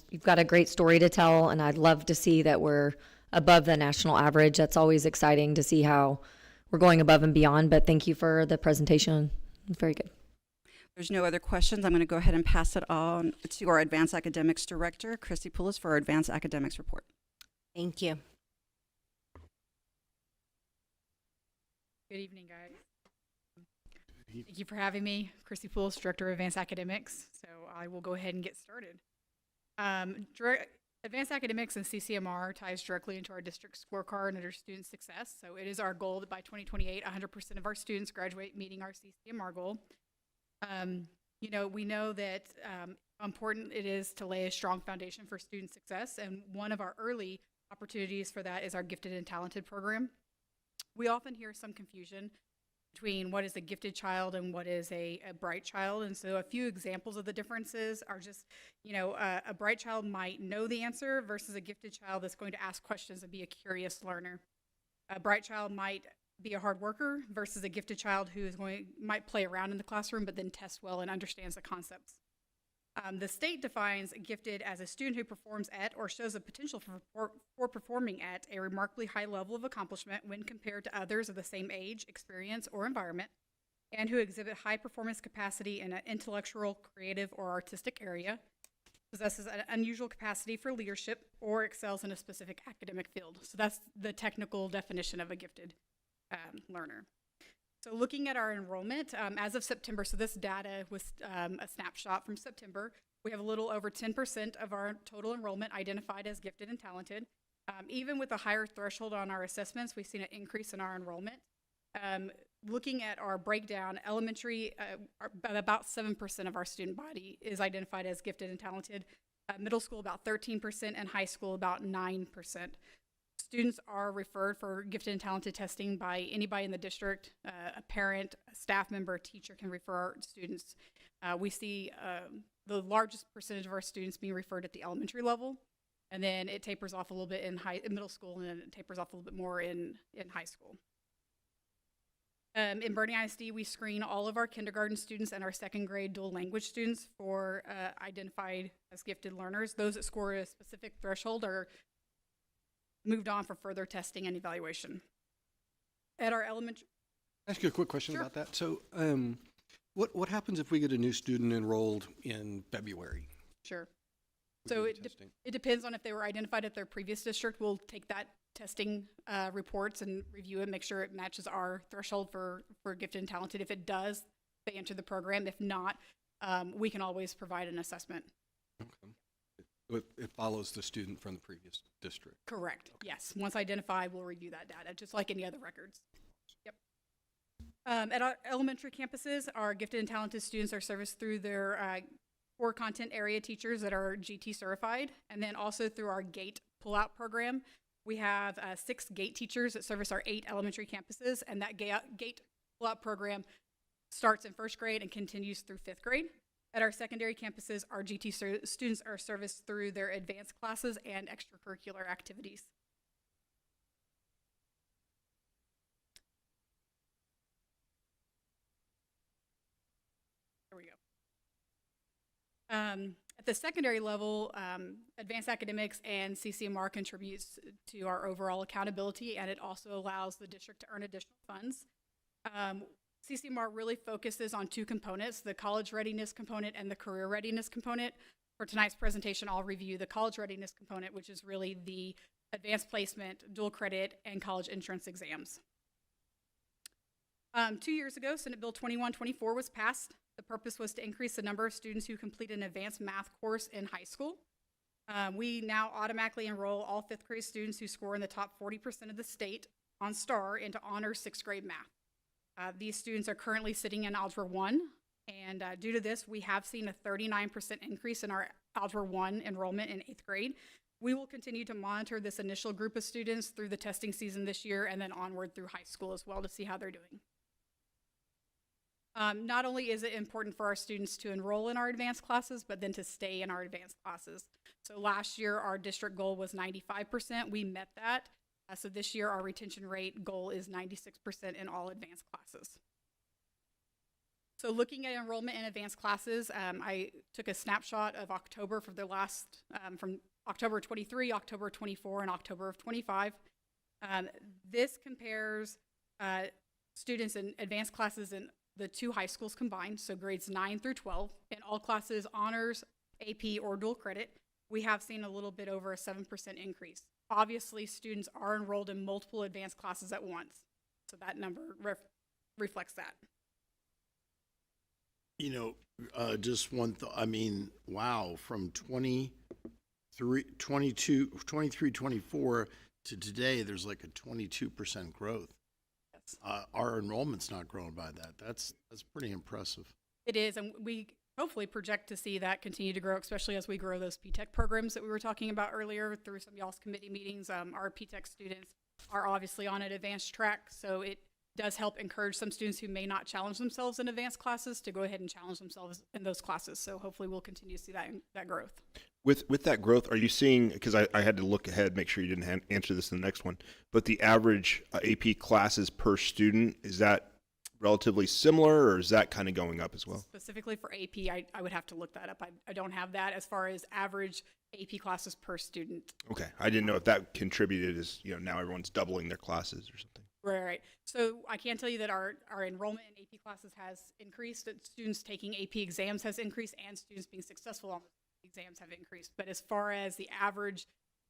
You've got a great story to tell, and I'd love to see that we're above the national average. That's always exciting to see how we're going above and beyond, but thank you for the presentation. Very good. There's no other questions. I'm going to go ahead and pass it on to our Advanced Academics Director, Christy Poulos, for our Advanced Academics Report. Thank you. Good evening, guys. Thank you for having me. Christy Poulos, Director of Advanced Academics. So I will go ahead and get started. Advanced Academics and CCMR ties directly into our district scorecard and under student success. So it is our goal that by 2028, 100% of our students graduate meeting our CCMR goal. You know, we know that how important it is to lay a strong foundation for student success, and one of our early opportunities for that is our Gifted and Talented program. We often hear some confusion between what is a gifted child and what is a bright child, and so a few examples of the differences are just, you know, a bright child might know the answer versus a gifted child that's going to ask questions and be a curious learner. A bright child might be a hard worker versus a gifted child who is might play around in the classroom but then test well and understands the concepts. The state defines gifted as a student who performs at or shows a potential for performing at a remarkably high level of accomplishment when compared to others of the same age, experience, or environment, and who exhibit high performance capacity in an intellectual, creative, or artistic area, possesses an unusual capacity for leadership, or excels in a specific academic field. So that's the technical definition of a gifted learner. So looking at our enrollment, as of September, so this data was a snapshot from September, we have a little over 10% of our total enrollment identified as gifted and talented. Even with a higher threshold on our assessments, we've seen an increase in our enrollment. Looking at our breakdown, elementary, about 7% of our student body is identified as gifted and talented. Middle school, about 13%, and high school, about 9%. Students are referred for gifted and talented testing by anybody in the district. A parent, a staff member, a teacher can refer our students. We see the largest percentage of our students being referred at the elementary level, and then it tapers off a little bit in middle school, and then it tapers off a little bit more in high school. In Bernie ISD, we screen all of our kindergarten students and our second grade dual language students for identified as gifted learners. Those that score a specific threshold are moved on for further testing and evaluation. At our elementary... Can I ask you a quick question Sure. about that? So what happens if we get a new student enrolled in February? Sure. What So are you it testing? depends on if they were identified at their previous district. We'll take that testing reports and review it, make sure it matches our threshold for gifted and talented. If it does, they enter the program. If not, we can always provide an assessment. Okay. It follows the student from the previous district. Correct. Yes. Once identified, we'll review that data, just like any other records. Yep. At our elementary campuses, our gifted and talented students are serviced through their core content area teachers that are GT certified, and then also through our GATE pullout program. We have 6 GATE teachers that service our 8 elementary campuses, and that GATE pullout program starts in 1st grade and continues through 5th grade. At our secondary campuses, our GT students are serviced through their advanced classes and extracurricular activities. There we go. At the secondary level, Advanced Academics and CCMR contributes to our overall accountability, and it also allows the district to earn additional funds. CCMR really focuses on 2 components, the college readiness component and the career readiness component. For tonight's presentation, I'll review the college readiness component, which is really the advanced placement, dual credit, and college entrance exams. 2 years ago, Senate Bill 2124 was passed. The purpose was to increase the number of students who complete an advanced math course in high school. We now automatically enroll all 5th grade students who score in the top 40% of the state on STAR into honors 6th grade math. These students are currently sitting in Algebra 1, and due to this, we have seen a 39% increase in our Algebra 1 enrollment in 8th grade. We will continue to monitor this initial group of students through the testing season this year and then onward through high school as well to see how they're doing. Not only is it important for our students to enroll in our advanced classes, but then to stay in our advanced classes. So last year, our district goal was 95%. We met that. So this year, our retention rate goal is 96% in all advanced classes. So looking at enrollment in advanced classes, I took a snapshot of October for the last, from October 23, October 24, and October of 25. This compares students in advanced classes in the two high schools combined, so grades 9 through 12, in all classes, honors, AP, or dual credit, we have seen a little bit over a 7% increase. Obviously, students are enrolled in multiple advanced classes at once, so that number reflects that. You know, just one thought, I mean, wow, from 23, 24 to today, there's like a 22% growth. Yes. Our enrollment's not growing by that. That's pretty impressive. It is, and we hopefully project to see that continue to grow, especially as we grow those P-TECH programs that we were talking about earlier through some of y'all's committee meetings. Our P-TECH students are obviously on an advanced track, so it does help encourage some students who may not challenge themselves in advanced classes to go ahead and challenge themselves in those classes. So hopefully we'll continue to see that growth. With that growth, are you seeing, because I had to look ahead, make sure you didn't answer this in the next one, but the average AP classes per student, is that relatively similar, or is that kind of going up as well? Specifically for AP, I would have to look that up. I don't have that as far as average AP classes per student. Okay, I didn't know if that contributed as, now everyone's doubling their classes or something. Right. So I can tell you that our enrollment in AP classes has increased, that students taking AP exams has increased, and students being successful on the exams have increased. But as far as the average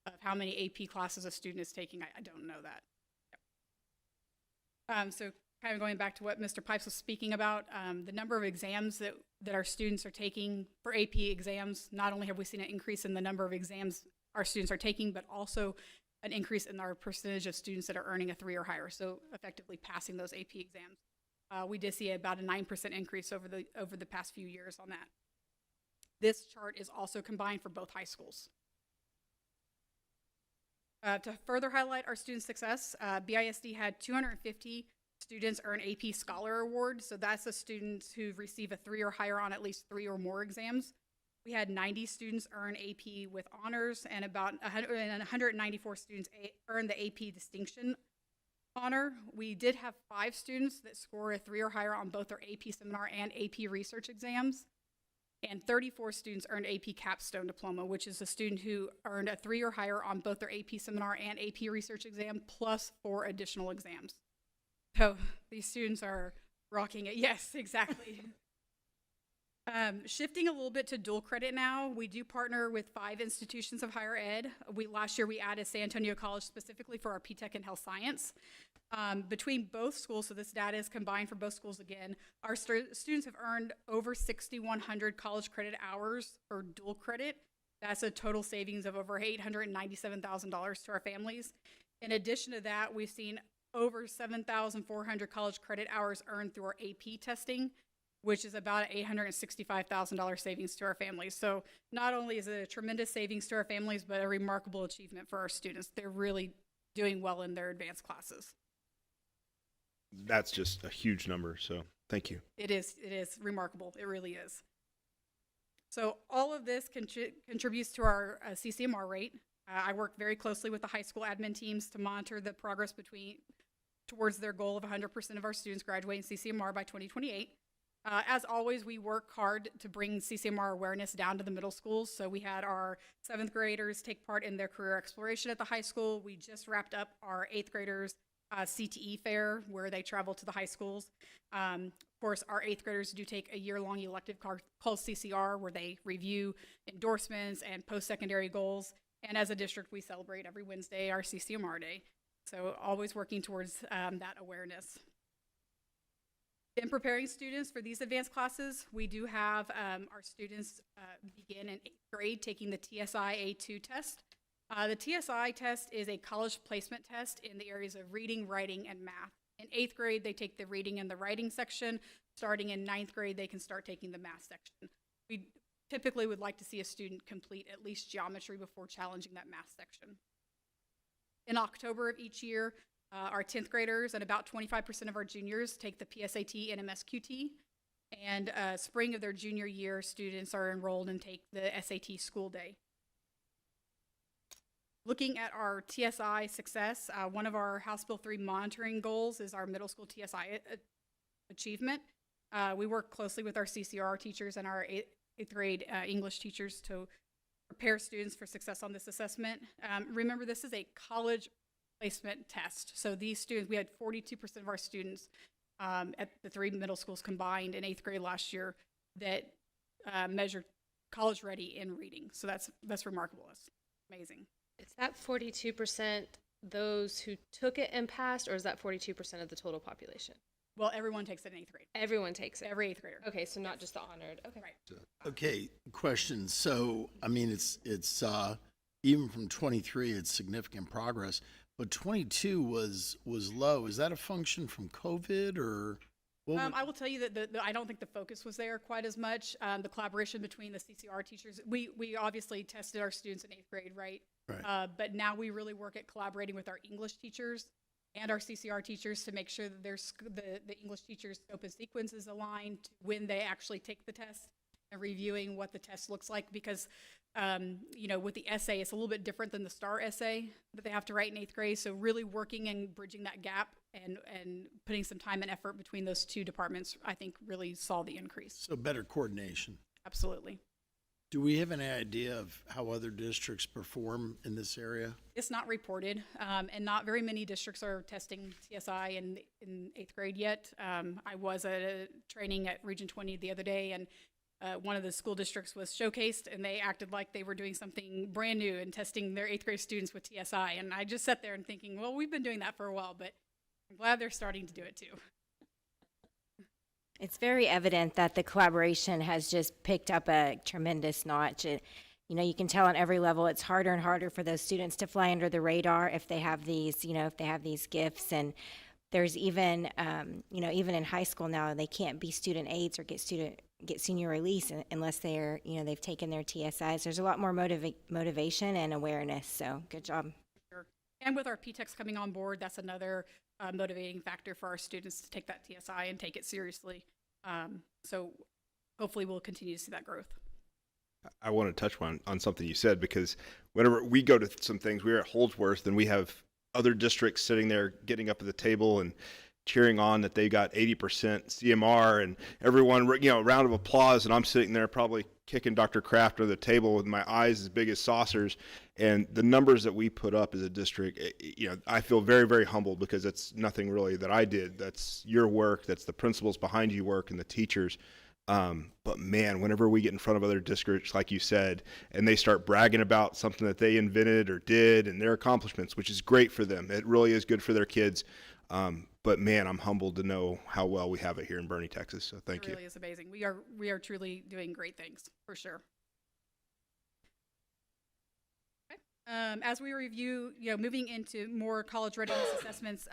of how many AP classes a student is taking, I don't know that. Yep. So kind of going back to what Mr. Pipes was speaking about, the number of exams that our students are taking for AP exams, not only have we seen an increase in the number of exams our students are taking, but also an increase in our percentage of students that are earning a 3 or higher, so effectively passing those AP exams. We did see about a 9% increase over the past few years on that. This chart is also combined for both high schools. To further highlight our student success, BISD had 250 students earn AP Scholar Award, so that's the students who receive a 3 or higher on at least 3 or more exams. We had 90 students earn AP with honors, and about 194 students earned the AP Distinction honor. We did have 5 students that score a 3 or higher on both their AP Seminar and AP Research exams, and 34 students earned AP Capstone Diploma, which is a student who earned a 3 or higher on both their AP Seminar and AP Research exam, plus 4 additional exams. So these students are rocking it. Yes, exactly. Shifting a little bit to dual credit now, we do partner with 5 institutions of higher ed. Last year we added San Antonio College specifically for our P-TECH and health science. Between both schools, so this data is combined for both schools again, our students have earned over 6,100 college credit hours for dual credit. That's a total savings of over $897,000 to our families. In addition to that, we've seen over 7,400 college credit hours earned through our AP testing, which is about an $865,000 savings to our families. So not only is it a tremendous savings to our families, but a remarkable achievement for our students. They're really doing well in their advanced classes. That's just a huge number, so thank you. It is remarkable. It really is. So all of this contributes to our CCMR rate. I work very closely with the high school admin teams to monitor the progress towards their goal of 100% of our students graduating CCMR by 2028. As always, we work hard to bring CCMR awareness down to the middle schools. So we had our 7th graders take part in their career exploration at the high school. We just wrapped up our 8th graders CTE fair, where they travel to the high schools. Of course, our 8th graders do take a year-long elective called CCR, where they review endorsements and post-secondary goals. And as a district, we celebrate every Wednesday our CCMR Day. So always working towards that awareness. In preparing students for these advanced classes, we do have our students begin in 8th grade taking the TSI A2 test. The TSI test is a college placement test in the areas of reading, writing, and math. In 8th grade, they take the reading and the writing section. Starting in 9th grade, they can start taking the math section. We typically would like to see a student complete at least geometry before challenging that math section. In October of each year, our 10th graders and about 25% of our juniors take the PSAT and MSQT. And spring of their junior year, students are enrolled and take the SAT school day. Looking at our TSI success, one of our House Bill 3 monitoring goals is our middle school TSI achievement. We work closely with our CCR teachers and our 8th grade English teachers to prepare students for success on this assessment. Remember, this is a college placement test. So these students, we had 42% of our students at the 3 middle schools combined in 8th grade last year that measured college ready in reading. So that's remarkable. It's amazing. Is that 42% those who took it and passed, or is that 42% of the total population? Well, everyone takes it in 8th grade. Everyone takes it. Every 8th grader. Okay, so not just the honored. Okay. Right. Okay, question. So, I mean, it's even from 23, it's significant progress, but 22 was low. Is that a function from COVID or? I will tell you that I don't think the focus was there quite as much. The collaboration between the CCR teachers, we obviously tested our students in 8th grade, right? Right. But now we really work at collaborating with our English teachers and our CCR teachers to make sure that the English teachers' scope and sequence is aligned when they actually take the test, and reviewing what the test looks like, because with the essay, it's a little bit different than the STAR essay that they have to write in 8th grade. So really working and bridging that gap and putting some time and effort between those two departments, I think really saw the increase. So better coordination. Absolutely. Do we have any idea of how other districts perform in this area? It's not reported, and not very many districts are testing TSI in 8th grade yet. I was at a training at Region 20 the other day, and one of the school districts was showcased, and they acted like they were doing something brand new and testing their 8th grade students with TSI. And I just sat there and thinking, well, we've been doing that for a while, but I'm glad they're starting to do it too. It's very evident that the collaboration has just picked up a tremendous notch. You can tell on every level it's harder and harder for those students to fly under the radar if they have these, if they have these gifts. And there's even, even in high school now, they can't be student aides or get senior release unless they're, they've taken their TSIs. There's a lot more motivation and awareness. So good job. Sure. And with our PTEX coming on board, that's another motivating factor for our students to take that TSI and take it seriously. So hopefully we'll continue to see that growth. I want to touch on something you said, because whenever we go to some things, we're at Holdsworth and we have other districts sitting there getting up at the table and cheering on that they got 80% CMR, and everyone, round of applause. And I'm sitting there probably kicking Dr. Kraft under the table with my eyes as big as saucers. And the numbers that we put up as a district, I feel very, very humbled, because it's nothing really that I did. That's your work. That's the principals behind you work and the teachers. But man, whenever we get in front of other districts, like you said, and they start bragging about something that they invented or did and their accomplishments, which is great for them. It really is good for their kids. But man, I'm humbled to know how well we have it here in Boerne, Texas. So thank you. It really is amazing. We are truly doing great things, for sure. Okay. As we review, moving into more college readiness assessments,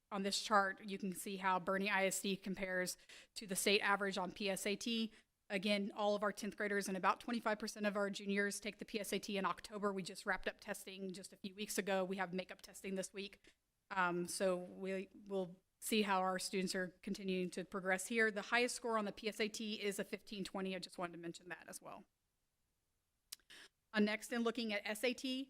on this chart, you can see how Boerne ISD compares to the state average on PSAT. Again, all of our 10th graders and about 25% of our juniors take the PSAT in October. We just wrapped up testing just a few weeks ago. We have makeup testing this week. So we will see how our students are continuing to progress here. The highest score on the PSAT is a 1520. I just wanted to mention that as well. Next, in looking at SAT,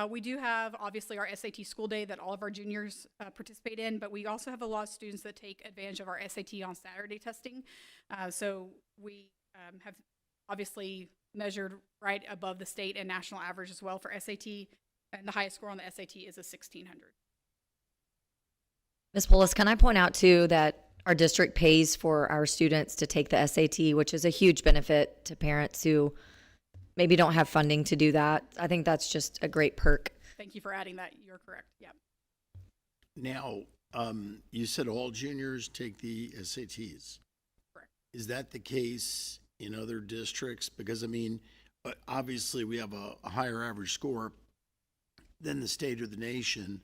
we do have obviously our SAT school day that all of our juniors participate in, but we also have a lot of students that take advantage of our SAT on Saturday testing. So we have obviously measured right above the state and national average as well for SAT, and the highest score on the SAT is a 1600. Ms. Polis, can I point out too that our district pays for our students to take the SAT, which is a huge benefit to parents who maybe don't have funding to do that. I think that's just a great perk. Thank you for adding that. You're correct. Yeah. Now, you said all juniors take the SATs. Correct. Is that the case in other districts? Because, obviously we have a higher average score than the state or the nation.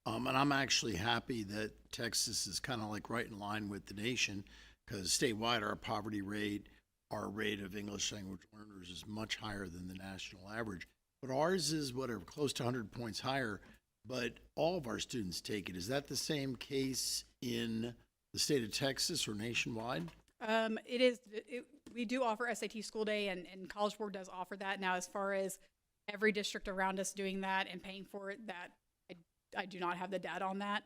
And I'm actually happy that Texas is kind of like right in line with the nation, because statewide our poverty rate, our rate of English language learners is much higher than the national average. But ours is close to 100 points higher, but all of our students take it. Is that the same case in the state of Texas or nationwide? It is. We do offer SAT school day, and College Board does offer that. Now, as far as every district around us doing that and paying for it, that I do not have the data on that.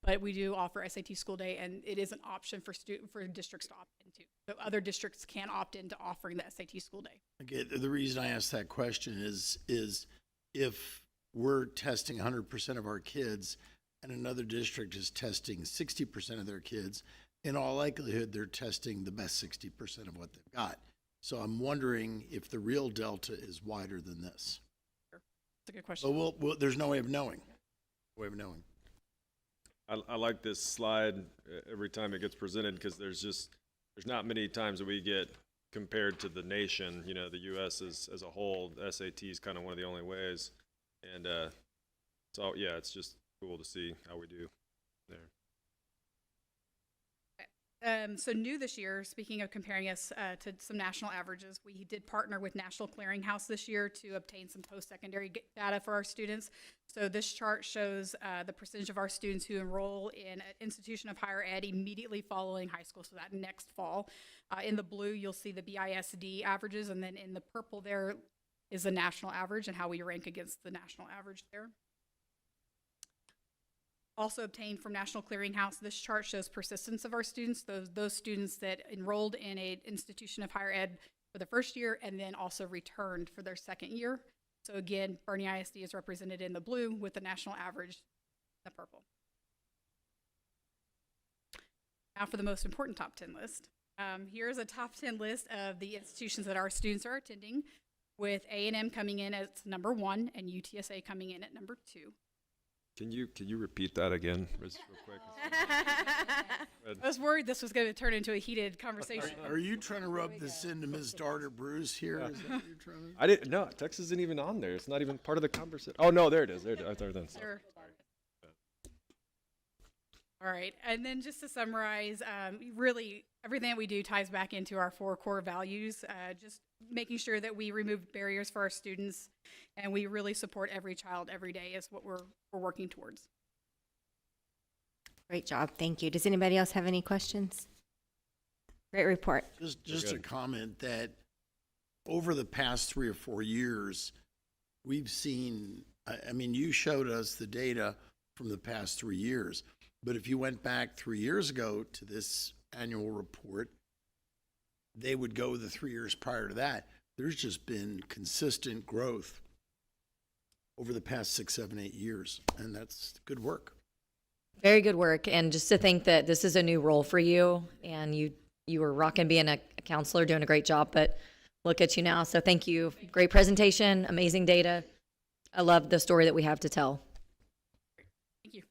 But we do offer SAT school day, and it is an option for districts to opt into. So other districts can opt into offering the SAT school day. Okay, the reason I asked that question is if we're testing 100% of our kids, and another district is testing 60% of their kids, in all likelihood, they're testing the best 60% of what they've got. So I'm wondering if the real delta is wider than this. That's a good question. But there's no way of knowing. I like this slide every time it gets presented because there's not many times that we get compared to the nation, you know, the U.S. as a whole. The SAT is kind of one of the only ways. And so, yeah, it's just cool to see how we do there. So new this year, speaking of comparing us to some national averages, we did partner with National Clearinghouse this year to obtain some post-secondary data for our students. So this chart shows the percentage of our students who enroll in an institution of higher ed immediately following high school, so that next fall. In the blue, you'll see the BISD averages, and then in the purple there is the national average and how we rank against the national average there. Also obtained from National Clearinghouse, this chart shows persistence of our students, those students that enrolled in an institution of higher ed for the first year and then also returned for their second year. So again, Bernie ISD is represented in the blue with the national average in the purple. Now for the most important top 10 list. Here's a top 10 list of the institutions that our students are attending, with A&M coming in as number 1 and UTSA coming in at number 2. Can you repeat that again, real quick? I was worried this was going to turn into a heated conversation. Are you trying to rub this into Ms. Darter Bruce here? Is that what you're trying to? I didn't. No, Texas isn't even on there. It's not even part of the conversation. Oh no, there it is. There it is. I thought that. Sure. All right, and then just to summarize, really everything that we do ties back into our 4 core values, just making sure that we remove barriers for our students and we really support every child every day is what we're working towards. Great job. Thank you. Does anybody else have any questions? Great report. Just a comment that over the past 3 or 4 years, we've seen, I mean, you showed us the data from the past 3 years. But if you went back 3 years ago to this annual report, they would go the 3 years prior to that. There's just been consistent growth over the past 6, 7, 8 years, and that's good work. Very good work. And just to think that this is a new role for you, and you were rocking being a counselor, doing a great job, but look at you now. So thank you. Great presentation, amazing data. I love the story that we have to tell. Thank you.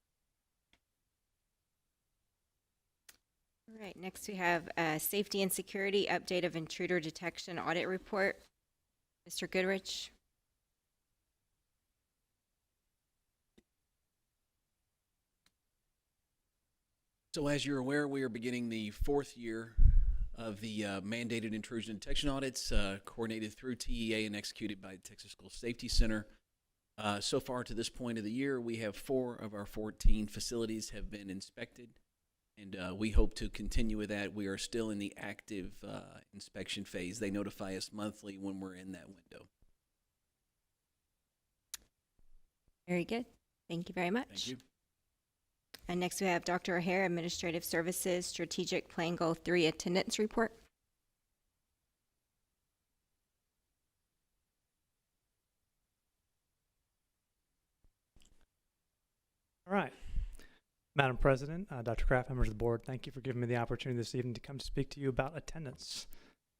All right, next we have safety and security update of intruder detection audit report. Mr. Goodrich. So as you're aware, we are beginning the 4th year of the mandated intrusion detection audits coordinated through TEA and executed by the Texas School Safety Center. So far to this point of the year, we have 4 of our 14 facilities have been inspected, and we hope to continue with that. We are still in the active inspection phase. They notify us monthly when we're in that window. Very good. Thank you very much. Thank you. And next we have Dr. O'Hare, Administrative Services, Strategic Plan Goal 3 Attendance Report. All right. Madam President, Dr. Kraft, members of the board, thank you for giving me the opportunity this evening to come to speak to you about attendance.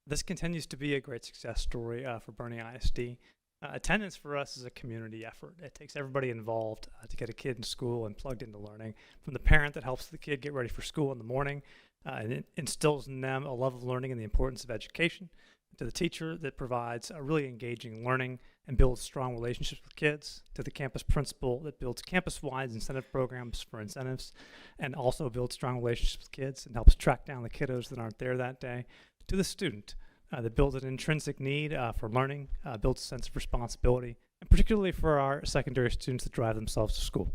This continues to be a great success story for Bernie ISD. Attendance for us is a community effort. It takes everybody involved to get a kid in school and plugged into learning. From the parent that helps the kid get ready for school in the morning and it instills in them a love of learning and the importance of education, to the teacher that provides a really engaging learning and builds strong relationships with kids, to the campus principal that builds campus-wide incentive programs for incentives and also builds strong relationships with kids and helps track down the kiddos that aren't there that day, to the student that builds an intrinsic need for learning, builds a sense of responsibility, and particularly for our secondary students that drive themselves to school.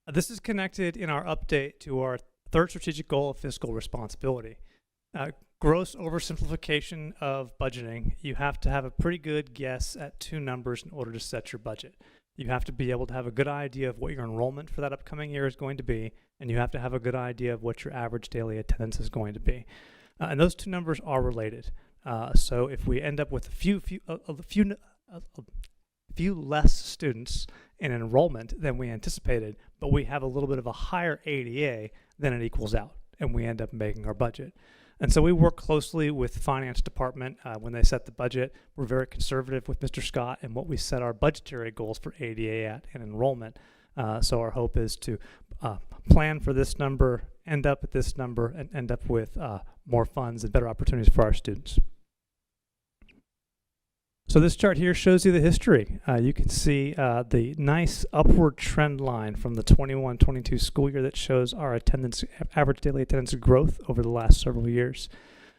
This is connected in our update to our 3rd strategic goal of fiscal responsibility. Gross oversimplification of budgeting. You have to have a pretty good guess at 2 numbers in order to set your budget. You have to be able to have a good idea of what your enrollment for that upcoming year is going to be, and you have to have a good idea of what your average daily attendance is going to be. And those 2 numbers are related. So if we end up with a few less students in enrollment than we anticipated, but we have a little bit of a higher ADA than it equals out, and we end up making our budget. And so we work closely with the finance department when they set the budget. We're very conservative with Mr. Scott and what we set our budgetary goals for ADA at and enrollment. So our hope is to plan for this number, end up at this number, and end up with more funds and better opportunities for our students. So this chart here shows you the history. You can see the nice upward trend line from the 21-22 school year that shows our attendance, average daily attendance growth over the last several years.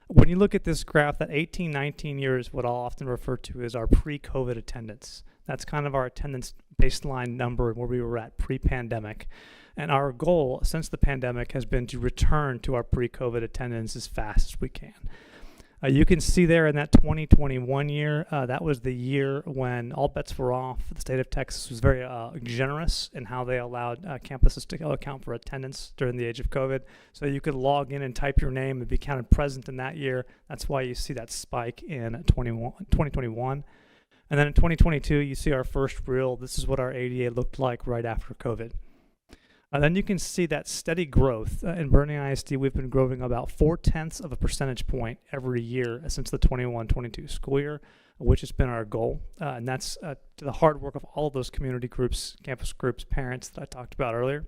When you look at this graph, that 18-19 year is what I'll often refer to as our pre-COVID attendance. That's kind of our attendance baseline number where we were at pre-pandemic. And our goal since the pandemic has been to return to our pre-COVID attendance as fast as we can. You can see there in that 2021 year, that was the year when all bets were off. The state of Texas was very generous in how they allowed campuses to account for attendance during the age of COVID. So you could log in and type your name and be counted present in that year. That's why you see that spike in 2021. And then in 2022, you see our first real, this is what our ADA looked like right after COVID. Then you can see that steady growth. In Bernie ISD, we've been growing about 0.4 of a percentage point every year since the 21-22 school year, which has been our goal. And that's to the hard work of all of those community groups, campus groups, parents that I talked about earlier.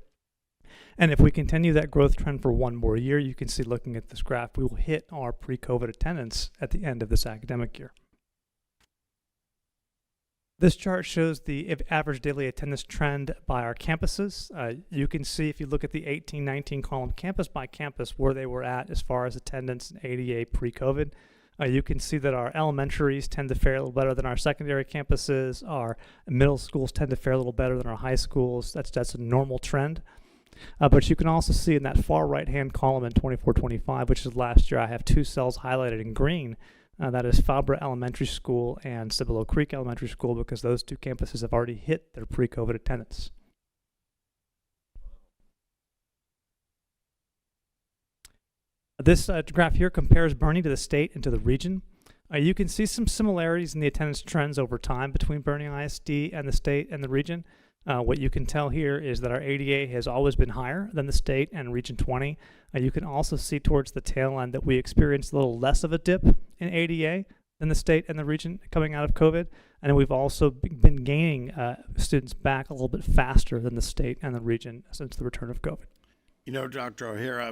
And if we continue that growth trend for one more year, you can see looking at this graph, we will hit our pre-COVID attendance at the end of this academic year. This chart shows the average daily attendance trend by our campuses. You can see if you look at the 18-19 column campus by campus where they were at as far as attendance and ADA pre-COVID. You can see that our elementaries tend to fare a little better than our secondary campuses. Our middle schools tend to fare a little better than our high schools. That's a normal trend. But you can also see in that far right-hand column in 24-25, which is last year, I have two cells highlighted in green. That is Fabra Elementary School and Cibolo Creek Elementary School, because those two campuses have already hit their pre-COVID attendance. This graph here compares Bernie to the state and to the region. You can see some similarities in the attendance trends over time between Bernie ISD and the state and the region. What you can tell here is that our ADA has always been higher than the state and Region 20. You can also see towards the tail end that we experienced a little less of a dip in ADA than the state and the region coming out of COVID. And we've also been gaining students back a little bit faster than the state and the region since the return of COVID. You know, Dr. O'Hare, I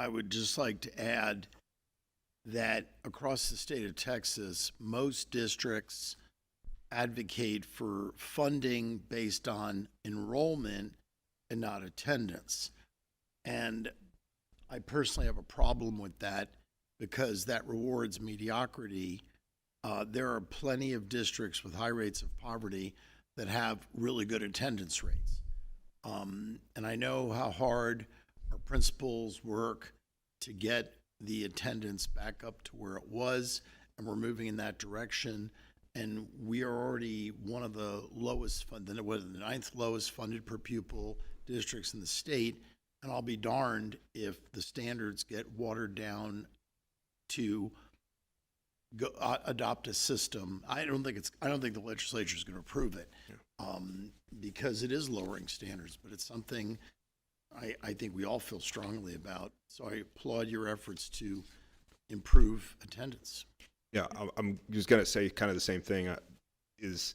would just like to add that across the state of Texas, most districts advocate for funding based on enrollment and not attendance. And I personally have a problem with that because that rewards mediocrity. There are plenty of districts with high rates of poverty that have really good attendance rates. And I know how hard our principals work to get the attendance back up to where it was, and we're moving in that direction. And we are already one of the lowest funded, the 9th lowest funded per pupil districts in the state. And I'll be darned if the standards get watered down to adopt a system. I don't think the legislature is going to approve it, because it is lowering standards. But it's something I think we all feel strongly about. So I applaud your efforts to improve attendance. Yeah, I'm just going to say kind of the same thing, is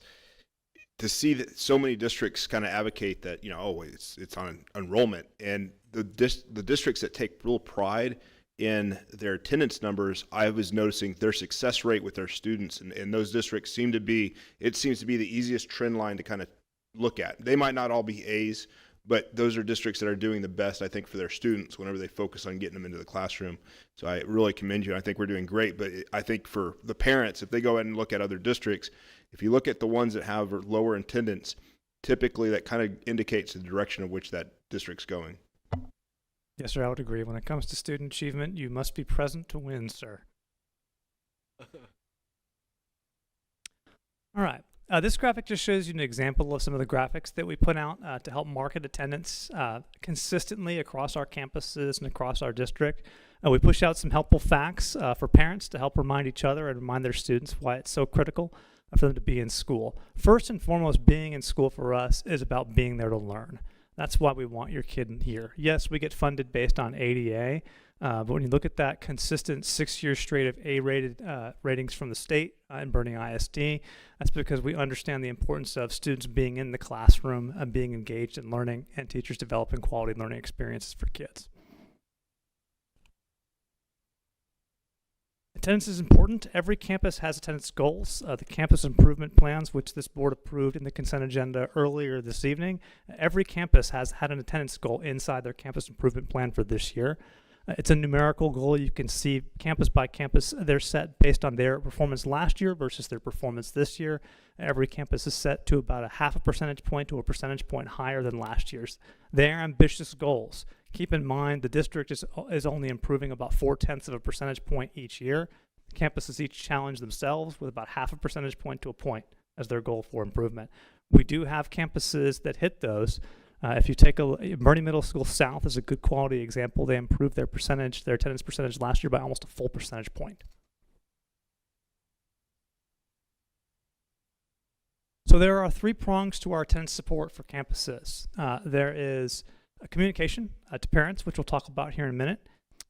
to see that so many districts kind of advocate that, it's on enrollment, and the districts that take real pride in their attendance numbers, I was noticing their success rate with their students, and those districts seems to be the easiest trend line to kind of look at. They might not all be A's, but those are districts that are doing the best, I think, for their students whenever they focus on getting them into the classroom. So I really commend you. I think we're doing great. But I think for the parents, if they go ahead and look at other districts, if you look at the ones that have lower attendance, typically that kind of indicates the direction of which that district's going. Yes, sir, I would agree. When it comes to student achievement, you must be present to win, sir. All right. This graphic just shows you an example of some of the graphics that we put out to help market attendance consistently across our campuses and across our district. We push out some helpful facts for parents to help remind each other and remind their students why it's so critical for them to be in school. First and foremost, being in school for us is about being there to learn. That's why we want your kid in here. Yes, we get funded based on ADA, but when you look at that consistent 6 years straight of A-rated ratings from the state in Bernie ISD, that's because we understand the importance of students being in the classroom and being engaged in learning, and teachers developing quality learning experiences for kids. Attendance is important. Every campus has attendance goals. The campus improvement plans, which this board approved in the consent agenda earlier this evening, every campus has had an attendance goal inside their campus improvement plan for this year. It's a numerical goal. You can see campus by campus, they're set based on their performance last year versus their performance this year. Every campus is set to about a 0.5 percentage point to a percentage point higher than last year's. They're ambitious goals. Keep in mind the district is only improving about 0.4 of a percentage point each year. The campuses each challenge themselves with about 0.5 percentage point to a point as their goal for improvement. We do have campuses that hit those. If you take Bernie Middle School South is a good quality example. They improved their attendance percentage last year by almost a full percentage point. So there are 3 prongs to our attendance support for campuses. There is communication to parents, which we'll talk about here in a minute.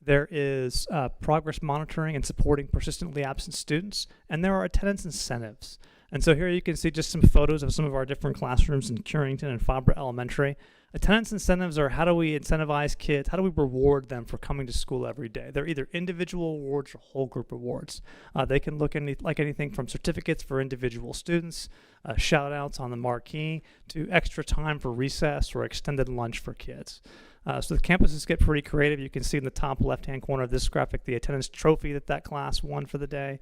There is progress monitoring and supporting persistently absent students, and there are attendance incentives. And so here you can see just some photos of some of our different classrooms in Curington and Fabra Elementary. Attendance incentives are how do we incentivize kids, how do we reward them for coming to school every day? They're either individual awards or whole group awards. They can look like anything from certificates for individual students, shout outs on the marquee, to extra time for recess or extended lunch for kids. So the campuses get pretty creative. You can see in the top left-hand corner of this graphic the attendance trophy that class won for the day.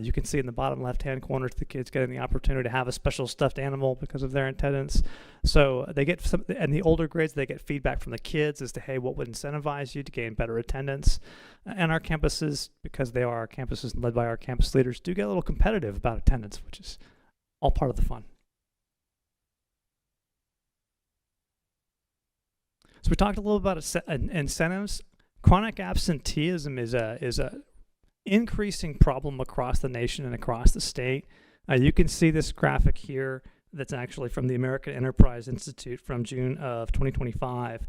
You can see in the bottom left-hand corner the kids getting the opportunity to have a special stuffed animal because of their attendance. So they get some, and the older grades, they get feedback from the kids as to, hey, what would incentivize you to gain better attendance? And our campuses, because they are our campuses led by our campus leaders, do get a little competitive about attendance, which is all part of the fun. So we talked a little about incentives. Chronic absenteeism is a increasing problem across the nation and across the state. You can see this graphic here that's actually from the American Enterprise Institute from June of 2025,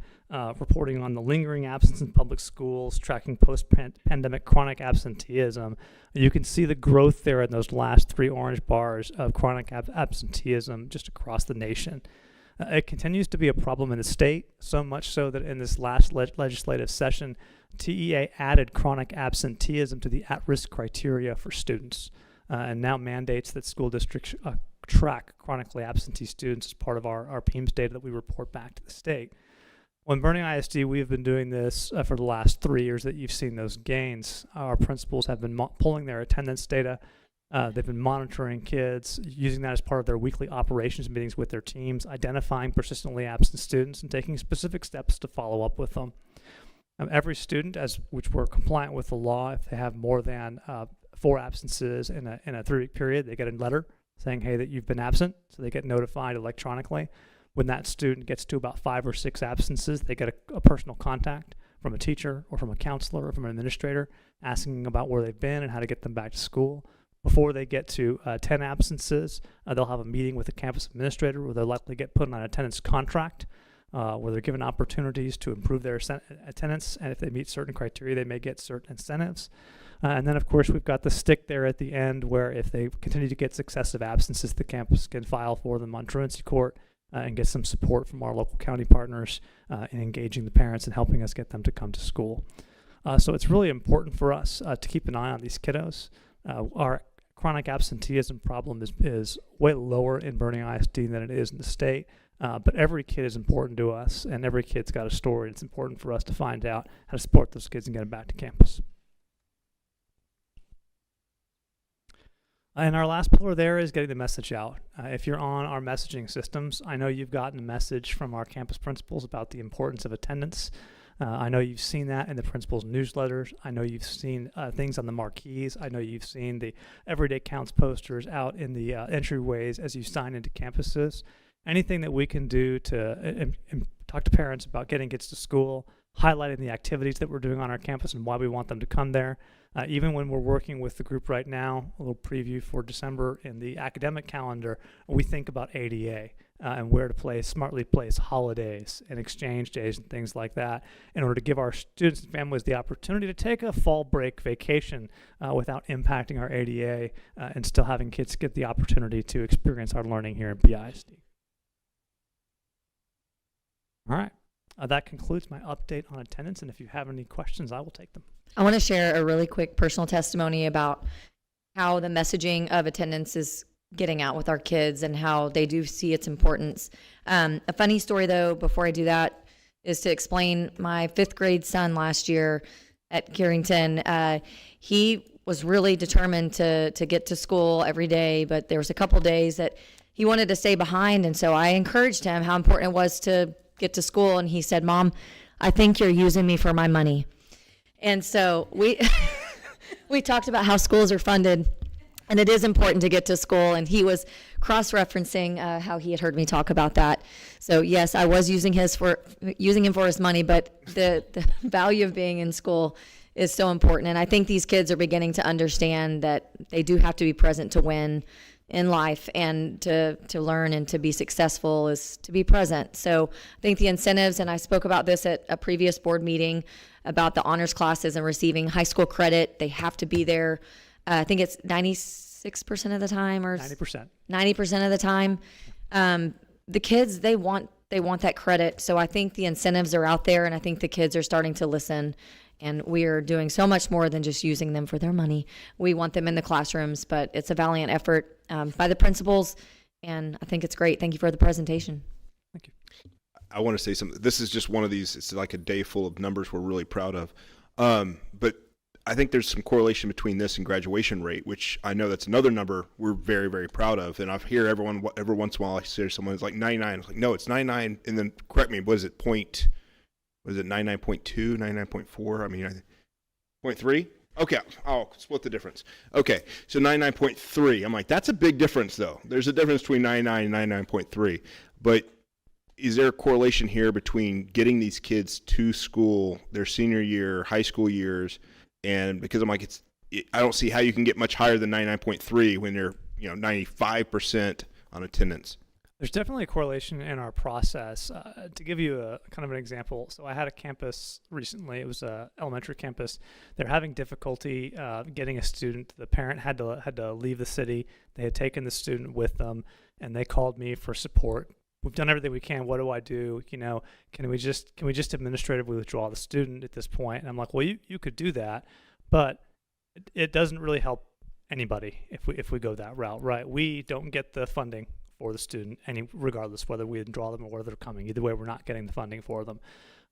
reporting on the lingering absence in public schools, tracking post-pandemic chronic absenteeism. You can see the growth there in those last 3 orange bars of chronic absenteeism just across the nation. It continues to be a problem in the state, so much so that in this last legislative session, TEA added chronic absenteeism to the at-risk criteria for students, and now mandates that school districts track chronically absentee students as part of our PEIMS data that we report back to the state. Well, in Bernie ISD, we have been doing this for the last 3 years that you've seen those gains. Our principals have been pulling their attendance data. They've been monitoring kids, using that as part of their weekly operations meetings with their teams, identifying persistently absent students, and taking specific steps to follow up with them. Every student, which we're compliant with the law, if they have more than 4 absences in a 3-week period, they get a letter saying, hey, that you've been absent, so they get notified electronically. When that student gets to about 5 or 6 absences, they get a personal contact from a teacher or from a counselor or from an administrator asking about where they've been and how to get them back to school. Before they get to 10 absences, they'll have a meeting with the campus administrator where they'll likely get put on an attendance contract, where they're given opportunities to improve their attendance, and if they meet certain criteria, they may get certain incentives. And then, of course, we've got the stick there at the end where if they continue to get successive absences, the campus can file for them on truancy court and get some support from our local county partners in engaging the parents and helping us get them to come to school. So it's really important for us to keep an eye on these kiddos. Our chronic absenteeism problem is way lower in Bernie ISD than it is in the state, but every kid is important to us, and every kid's got a story. It's important for us to find out how to support those kids and get them back to campus. And our last pillar there is getting the message out. If you're on our messaging systems, I know you've gotten a message from our campus principals about the importance of attendance. I know you've seen that in the principal's newsletters. I know you've seen things on the marquees. I know you've seen the Everyday Counts posters out in the entryways as you sign into campuses. Anything that we can do to talk to parents about getting kids to school, highlighting the activities that we're doing on our campus and why we want them to come there, Even when we're working with the group right now, a little preview for December in the academic calendar, we think about ADA and where to smartly place holidays and exchange days and things like that in order to give our students and families the opportunity to take a fall break vacation without impacting our ADA and still having kids get the opportunity to experience our learning here in BISD. All right. That concludes my update on attendance, and if you have any questions, I will take them. I want to share a really quick personal testimony about how the messaging of attendance is getting out with our kids and how they do see its importance. A funny story, though, before I do that, is to explain my 5th grade son last year at Carrington. He was really determined to get to school every day, but there was a couple days that he wanted to stay behind, and so I encouraged him how important it was to get to school, and he said, "Mom, I think you're using me for my money." And so we we talked about how schools are funded, and it is important to get to school, and he was cross-referencing how he had heard me talk about that. So yes, I was using him for his money, but the value of being in school is so important, and I think these kids are beginning to understand that they do have to be present to win in life, and to learn and to be successful is to be present. So I think the incentives, and I spoke about this at a previous board meeting about the honors classes and receiving high school credit. They have to be there. I think it's 96% of the time, or 90% of the time. The kids, they want that credit. So I think the incentives are out there, and I think the kids are starting to listen. And we are doing so much more than just using them for their money. We want them in the classrooms, but it's a valiant effort by the principals, and I think it's great. Thank you for the presentation. Thank you. I want to say something. This is just one of these, it's like a day full of numbers we're really proud of. But I think there's some correlation between this and graduation rate, which I know that's another number we're very, very proud of. And I hear every once in a while I hear someone is like 99. It's like, no, it's 99. And then correct me, what is it, 99.2, 99.4? I mean, 0.3? Okay, I'll split the difference. Okay, so 99.3. I'm like, that's a big difference, though. There's a difference between 99 and 99.3. But is there a correlation here between getting these kids to school, their senior year, high school years, and because I'm like, I don't see how you can get much higher than 99.3 when you're 95% on attendance. There's definitely a correlation in our process. To give you a kind of an example, so I had a campus recently. It was an elementary campus. They're having difficulty getting a student. The parent had to leave the city. They had taken the student with them, and they called me for support. We've done everything we can. What do I do? Can we just administratively withdraw the student at this point? And I'm like, well, you could do that, but it doesn't really help anybody if we go that route, right? We don't get the funding for the student, regardless whether we draw them or whether they're coming. Either way, we're not getting the funding for them.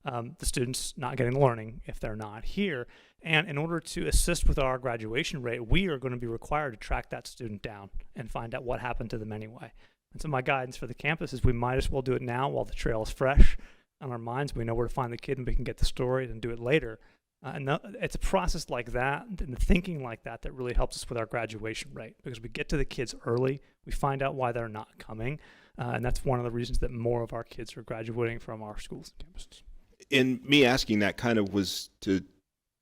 The student's not getting the learning if they're not here. And in order to assist with our graduation rate, we are going to be required to track that student down and find out what happened to them anyway. And so my guidance for the campus is we might as well do it now while the trail is fresh on our minds. We know where to find the kid and we can get the story and do it later. It's a process like that and the thinking like that that really helps us with our graduation rate, because we get to the kids early, we find out why they're not coming, and that's one of the reasons that more of our kids are graduating from our schools and campuses. And me asking that kind of was to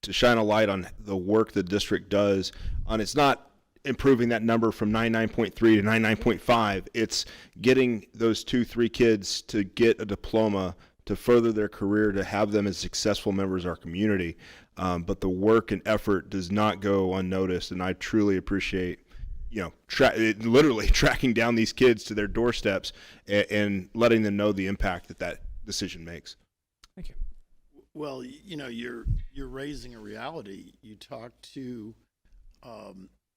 shine a light on the work the district does on, it's not improving that number from 99.3 to 99.5, it's getting those 2-3 kids to get a diploma to further their career, to have them as successful members of our community. But the work and effort does not go unnoticed, and I truly appreciate, literally tracking down these kids to their doorsteps and letting them know the impact that decision makes. Thank you. Well, you're raising a reality. You talk to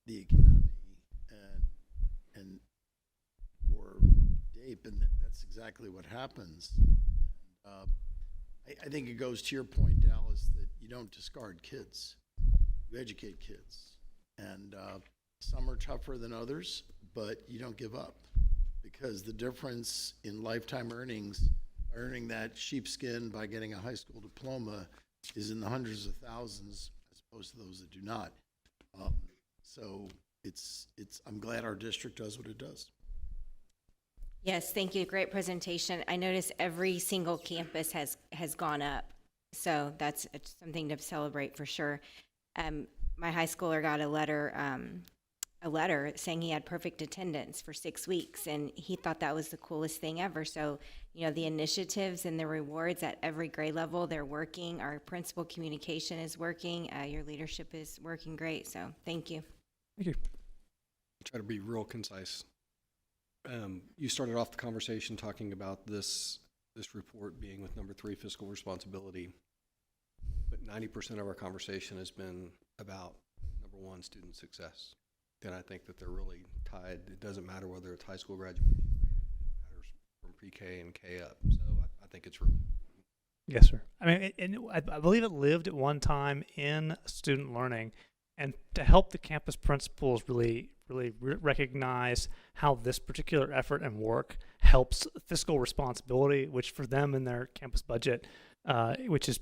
the academy and or DAPE, and that's exactly what happens. I think it goes to your point, Dallas, that you don't discard kids. You educate kids. And some are tougher than others, but you don't give up, because the difference in lifetime earnings, earning that sheepskin by getting a high school diploma, is in the hundreds of thousands as opposed to those that do not. So I'm glad our district does what it does. Yes, thank you. Great presentation. I noticed every single campus has gone up, so that's something to celebrate for sure. my high schooler got a letter saying he had perfect attendance for 6 weeks, and he thought that was the coolest thing ever. So, you know, the initiatives and the rewards at every grade level, they're working. Our principal communication is working. Your leadership is working great. So thank you. Thank you. Try to be real concise. You started off the conversation talking about this report being with number 3, fiscal responsibility, but 90% of our conversation has been about number 1, student success. And I think that they're really tied. It doesn't matter whether it's high school graduation rate, it matters from pre-K and K up. So I think it's really. Yes, sir. I mean, I believe it lived at one time in student learning, and to help the campus principals really recognize how this particular effort and work helps fiscal responsibility, which for them in their campus budget, which is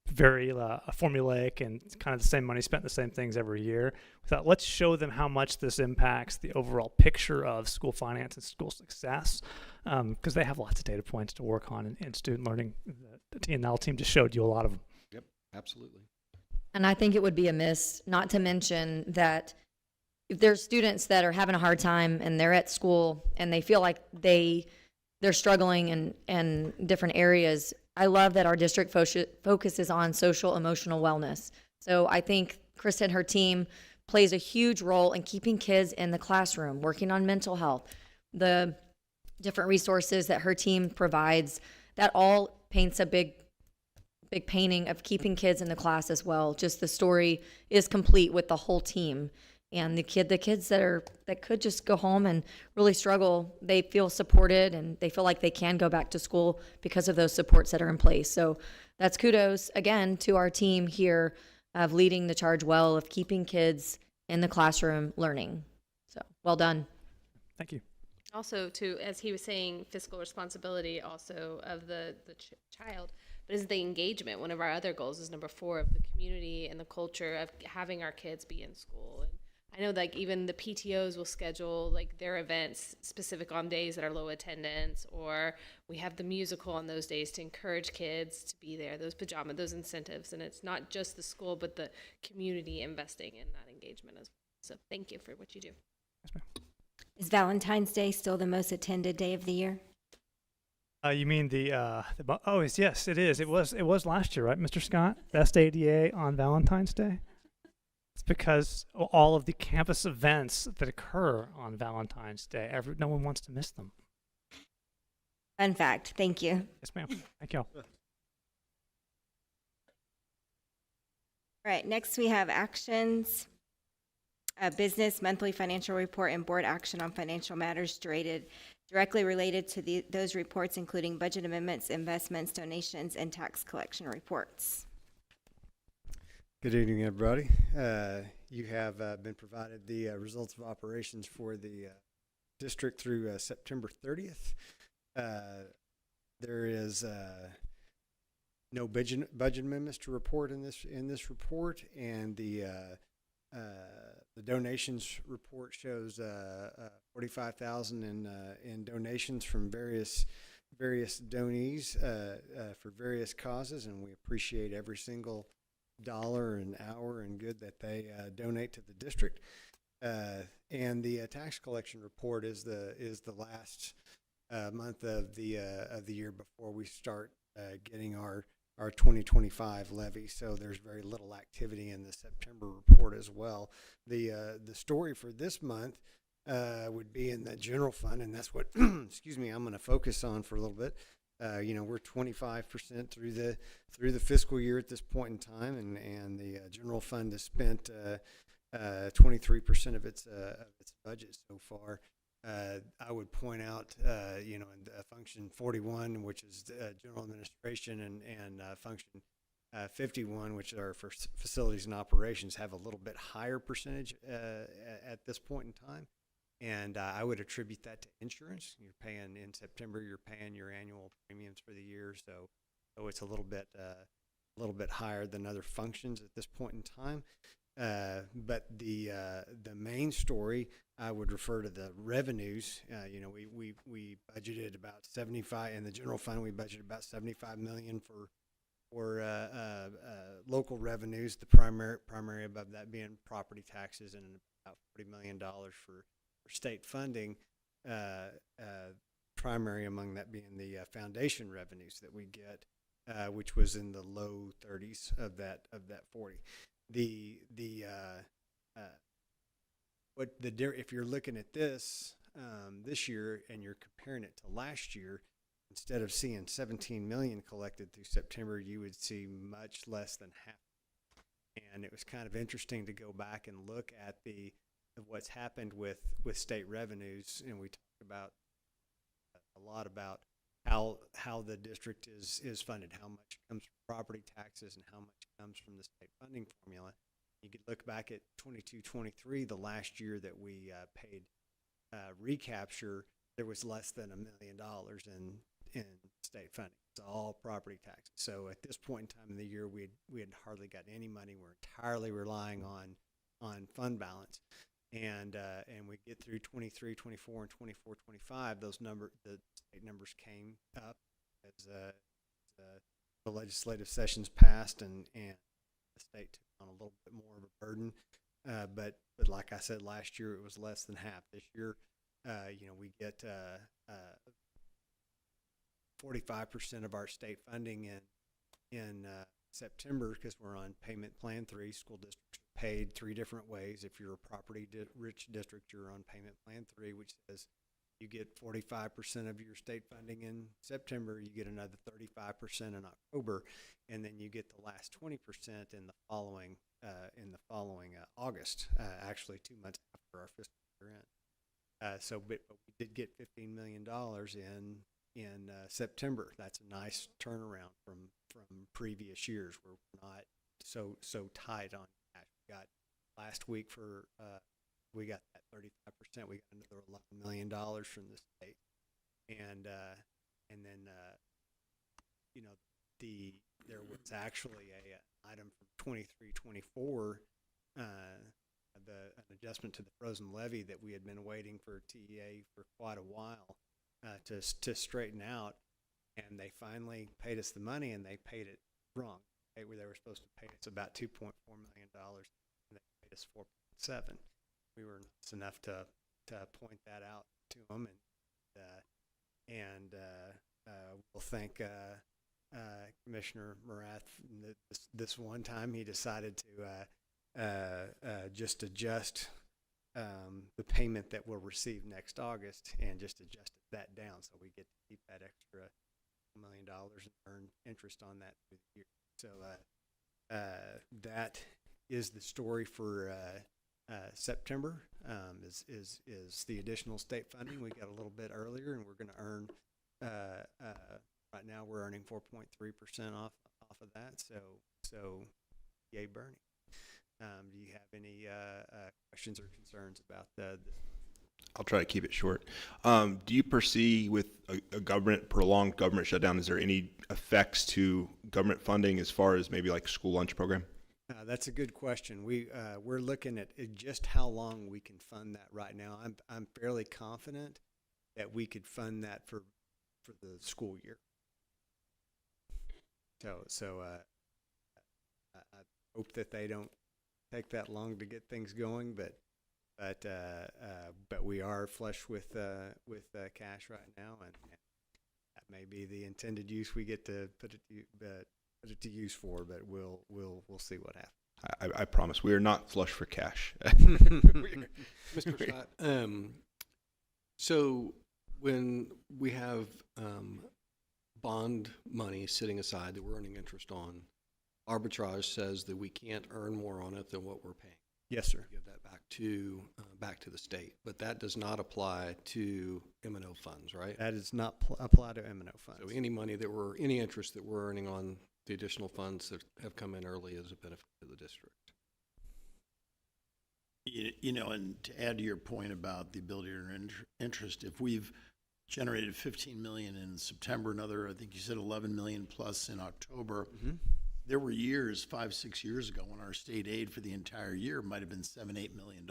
very formulaic and kind of the same money spent the same things every year. We thought, let's show them how much this impacts the overall picture of school finance and school success, because they have lots of data points to work on in student learning. The TNL team just showed you a lot of them. Yep, absolutely. And I think it would be amiss not to mention that if there's students that are having a hard time and they're at school and they feel like they're struggling in different areas, I love that our district focuses on social emotional wellness. So I think Krista and her team plays a huge role in keeping kids in the classroom, working on mental health, the different resources that her team provides. That all paints a big painting of keeping kids in the class as well. Just the story is complete with the whole team. And the kids that could just go home and really struggle, they feel supported and they feel like they can go back to school because of those supports that are in place. So that's kudos again to our team here of leading the charge well of keeping kids in the classroom learning. So well done. Thank you. Also, to as he was saying, fiscal responsibility also of the child, but is the engagement. One of our other goals is number 4 of the community and the culture of having our kids be in school. And I know like even the PTOs will schedule like their events specific on days that are low attendance, or we have the musical on those days to encourage kids to be there, those those incentives. And it's not just the school, but the community investing in that engagement as well. So thank you for what you do. Yes, ma'am. Is Valentine's Day still the most attended day of the year? You mean yes, it is. It was last year, right, Mr. Scott? Best ADA on Valentine's Day? It's because all of the campus events that occur on Valentine's Day, no one wants to miss them. Fun fact. Thank you. Yes, ma'am. Thank you. All right, next we have actions. Business monthly financial report and board action on financial matters directly related to those reports, including budget amendments, investments, donations, and tax collection reports. Good evening, everybody. You have been provided the results of operations for the district through September 30th. There is no budget amendments to report in this report, and the donations report shows $45,000 in donations from various donees for various causes, and we appreciate every single dollar and hour and good that they donate to the district. And the tax collection report is the last month of the year before we start getting our 2025 levy. So there's very little activity in the September report as well. The story for this month would be in the general fund, and that's what excuse me, I'm going to focus on for a little bit. We're 25% through the fiscal year at this point in time, and the general fund has spent 23% of its budget so far. I would point out, in function 41, which is general administration, and function 51, which are for facilities and operations, have a little bit higher percentage at this point in time. And I would attribute that to insurance. You're paying in September. You're paying your annual premiums for the year, so it's a little bit higher than other functions at this point in time. But the main story, I would refer to the revenues. We budgeted about 75 in the general fund. We budgeted about $75 million local revenues, the primary above that being property taxes, and about $40 million for state funding. Primary among that being the foundation revenues that we get, which was in the low 30s of that 40. If you're looking at this this year and you're comparing it to last year, instead of seeing 17 million collected through September, you would see much less than half. And it was kind of interesting to go back and look at what's happened with state revenues, and we talked about a lot about how the district is funded, how much comes from property taxes and how much comes from the state funding formula. You could look back at 22-23, the last year that we paid recapture, there was less than $1 million in state funding. It's all property taxes. So at this point in time in the year, we had hardly got any money. We're entirely relying on fund balance. And we get through 23, 24, and 24, 25. The state numbers came up as the legislative sessions passed, and the state took on a little bit more of a burden. But like I said, last year it was less than half. This year, we get 45% of our state funding in September, because we're on payment plan 3. School districts are paid 3 different ways. If you're a property rich district, you're on payment plan 3, which says you get 45% of your state funding in September, you get another 35% in October, and then you get the last 20% in the following August, actually 2 months after our fiscal year end. But we did get $15 million in September. That's a nice turnaround from previous years where we're not so tight on cash. We got last week we got that 35%. We got another $11 million from the state, and then there was actually a item from 23-24, an adjustment to the frozen levy that we had been waiting for TEA for quite a while to straighten out, and they finally paid us the money, and they paid it wrong. They were supposed to pay us about $2.4 million, and they paid us $4.7. We were nice enough to point that out to them, and we'll thank Commissioner Morath. This one time he decided to just adjust the payment that we'll receive next August, and just adjusted that down so we get to keep that extra $1 million and earn interest on that through the year. So that is the story for September. Is the additional state funding we got a little bit earlier, and we're going to earn right now we're earning 4.3% off of that. So yay, Bernie. Do you have any questions or concerns about the? I'll try to keep it short. Do you perceive with a prolonged government shutdown, is there any effects to government funding as far as maybe like school lunch program? That's a good question. We're looking at just how long we can fund that right now. I'm fairly confident that we could fund that for the school year. So I hope that they don't take that long to get things going, but we are flush with cash right now, and that may be the intended use we get to put it to use for. But we'll see what happens. I promise we are not flush for cash. Mr. Scott, so when we have bond money sitting aside that we're earning interest on, arbitrage says that we can't earn more on it than what we're paying. Yes, sir. Give that back to the state, but that does not apply to M&O funds, right? That does not apply to M&O funds. So any interest that we're earning on the additional funds that have come in early is a benefit to the district. And to add to your point about the ability to earn interest, if we've generated $15 million in September, another, I think you said 11 million plus in October. Mm-hmm. There were years, 5-6 years ago, when our state aid for the entire year might have been $7-8 million.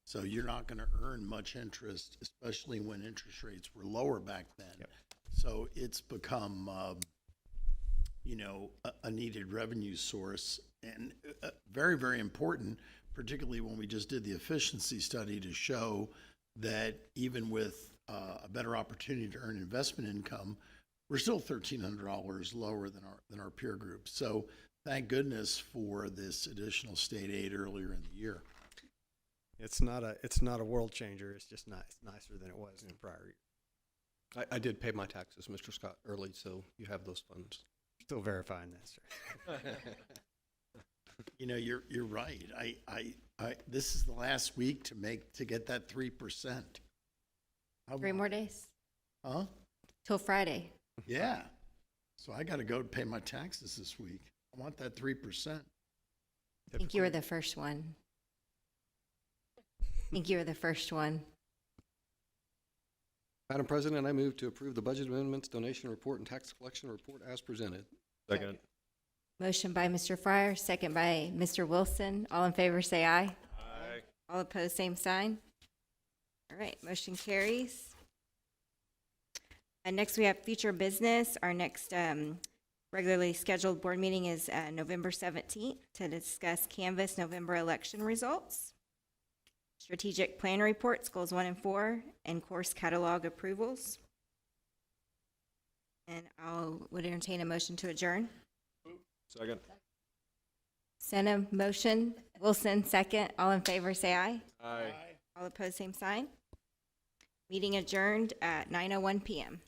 So you're not going to earn much interest, especially when interest rates were lower back then. Yep. So it's become a needed revenue source, and very, very important, particularly when we just did the efficiency study to show that even with a better opportunity to earn investment income, we're still $1,300 lower than our peer group. So thank goodness for this additional state aid earlier in the year. It's not a world changer. It's just nice. It's nicer than it was in prior years. I did pay my taxes, Mr. Scott, early, so you have those funds. Still verifying that, sir. You're right. This is the last week to get that 3%. 3 more days Huh? till Friday. Yeah. So I got to go pay my taxes this week. I want that 3%. I think you were the first one. Madam President, I move to approve the budget amendments, donation report, and tax collection report as presented. Second. Motion by Mr. Fryer, second by Mr. Wilson. All in favor, say aye. Aye. All opposed, same sign. All right, motion carries. And next we have future business. Our next regularly scheduled board meeting is November 17th to discuss Canvas November election results, strategic plan reports, goals 1 and 4, and course catalog approvals. And would entertain a motion to adjourn. Second. Senna, motion. Wilson, second. All in favor, say aye. Aye. All opposed, same sign. Meeting adjourned at 9:01 p.m.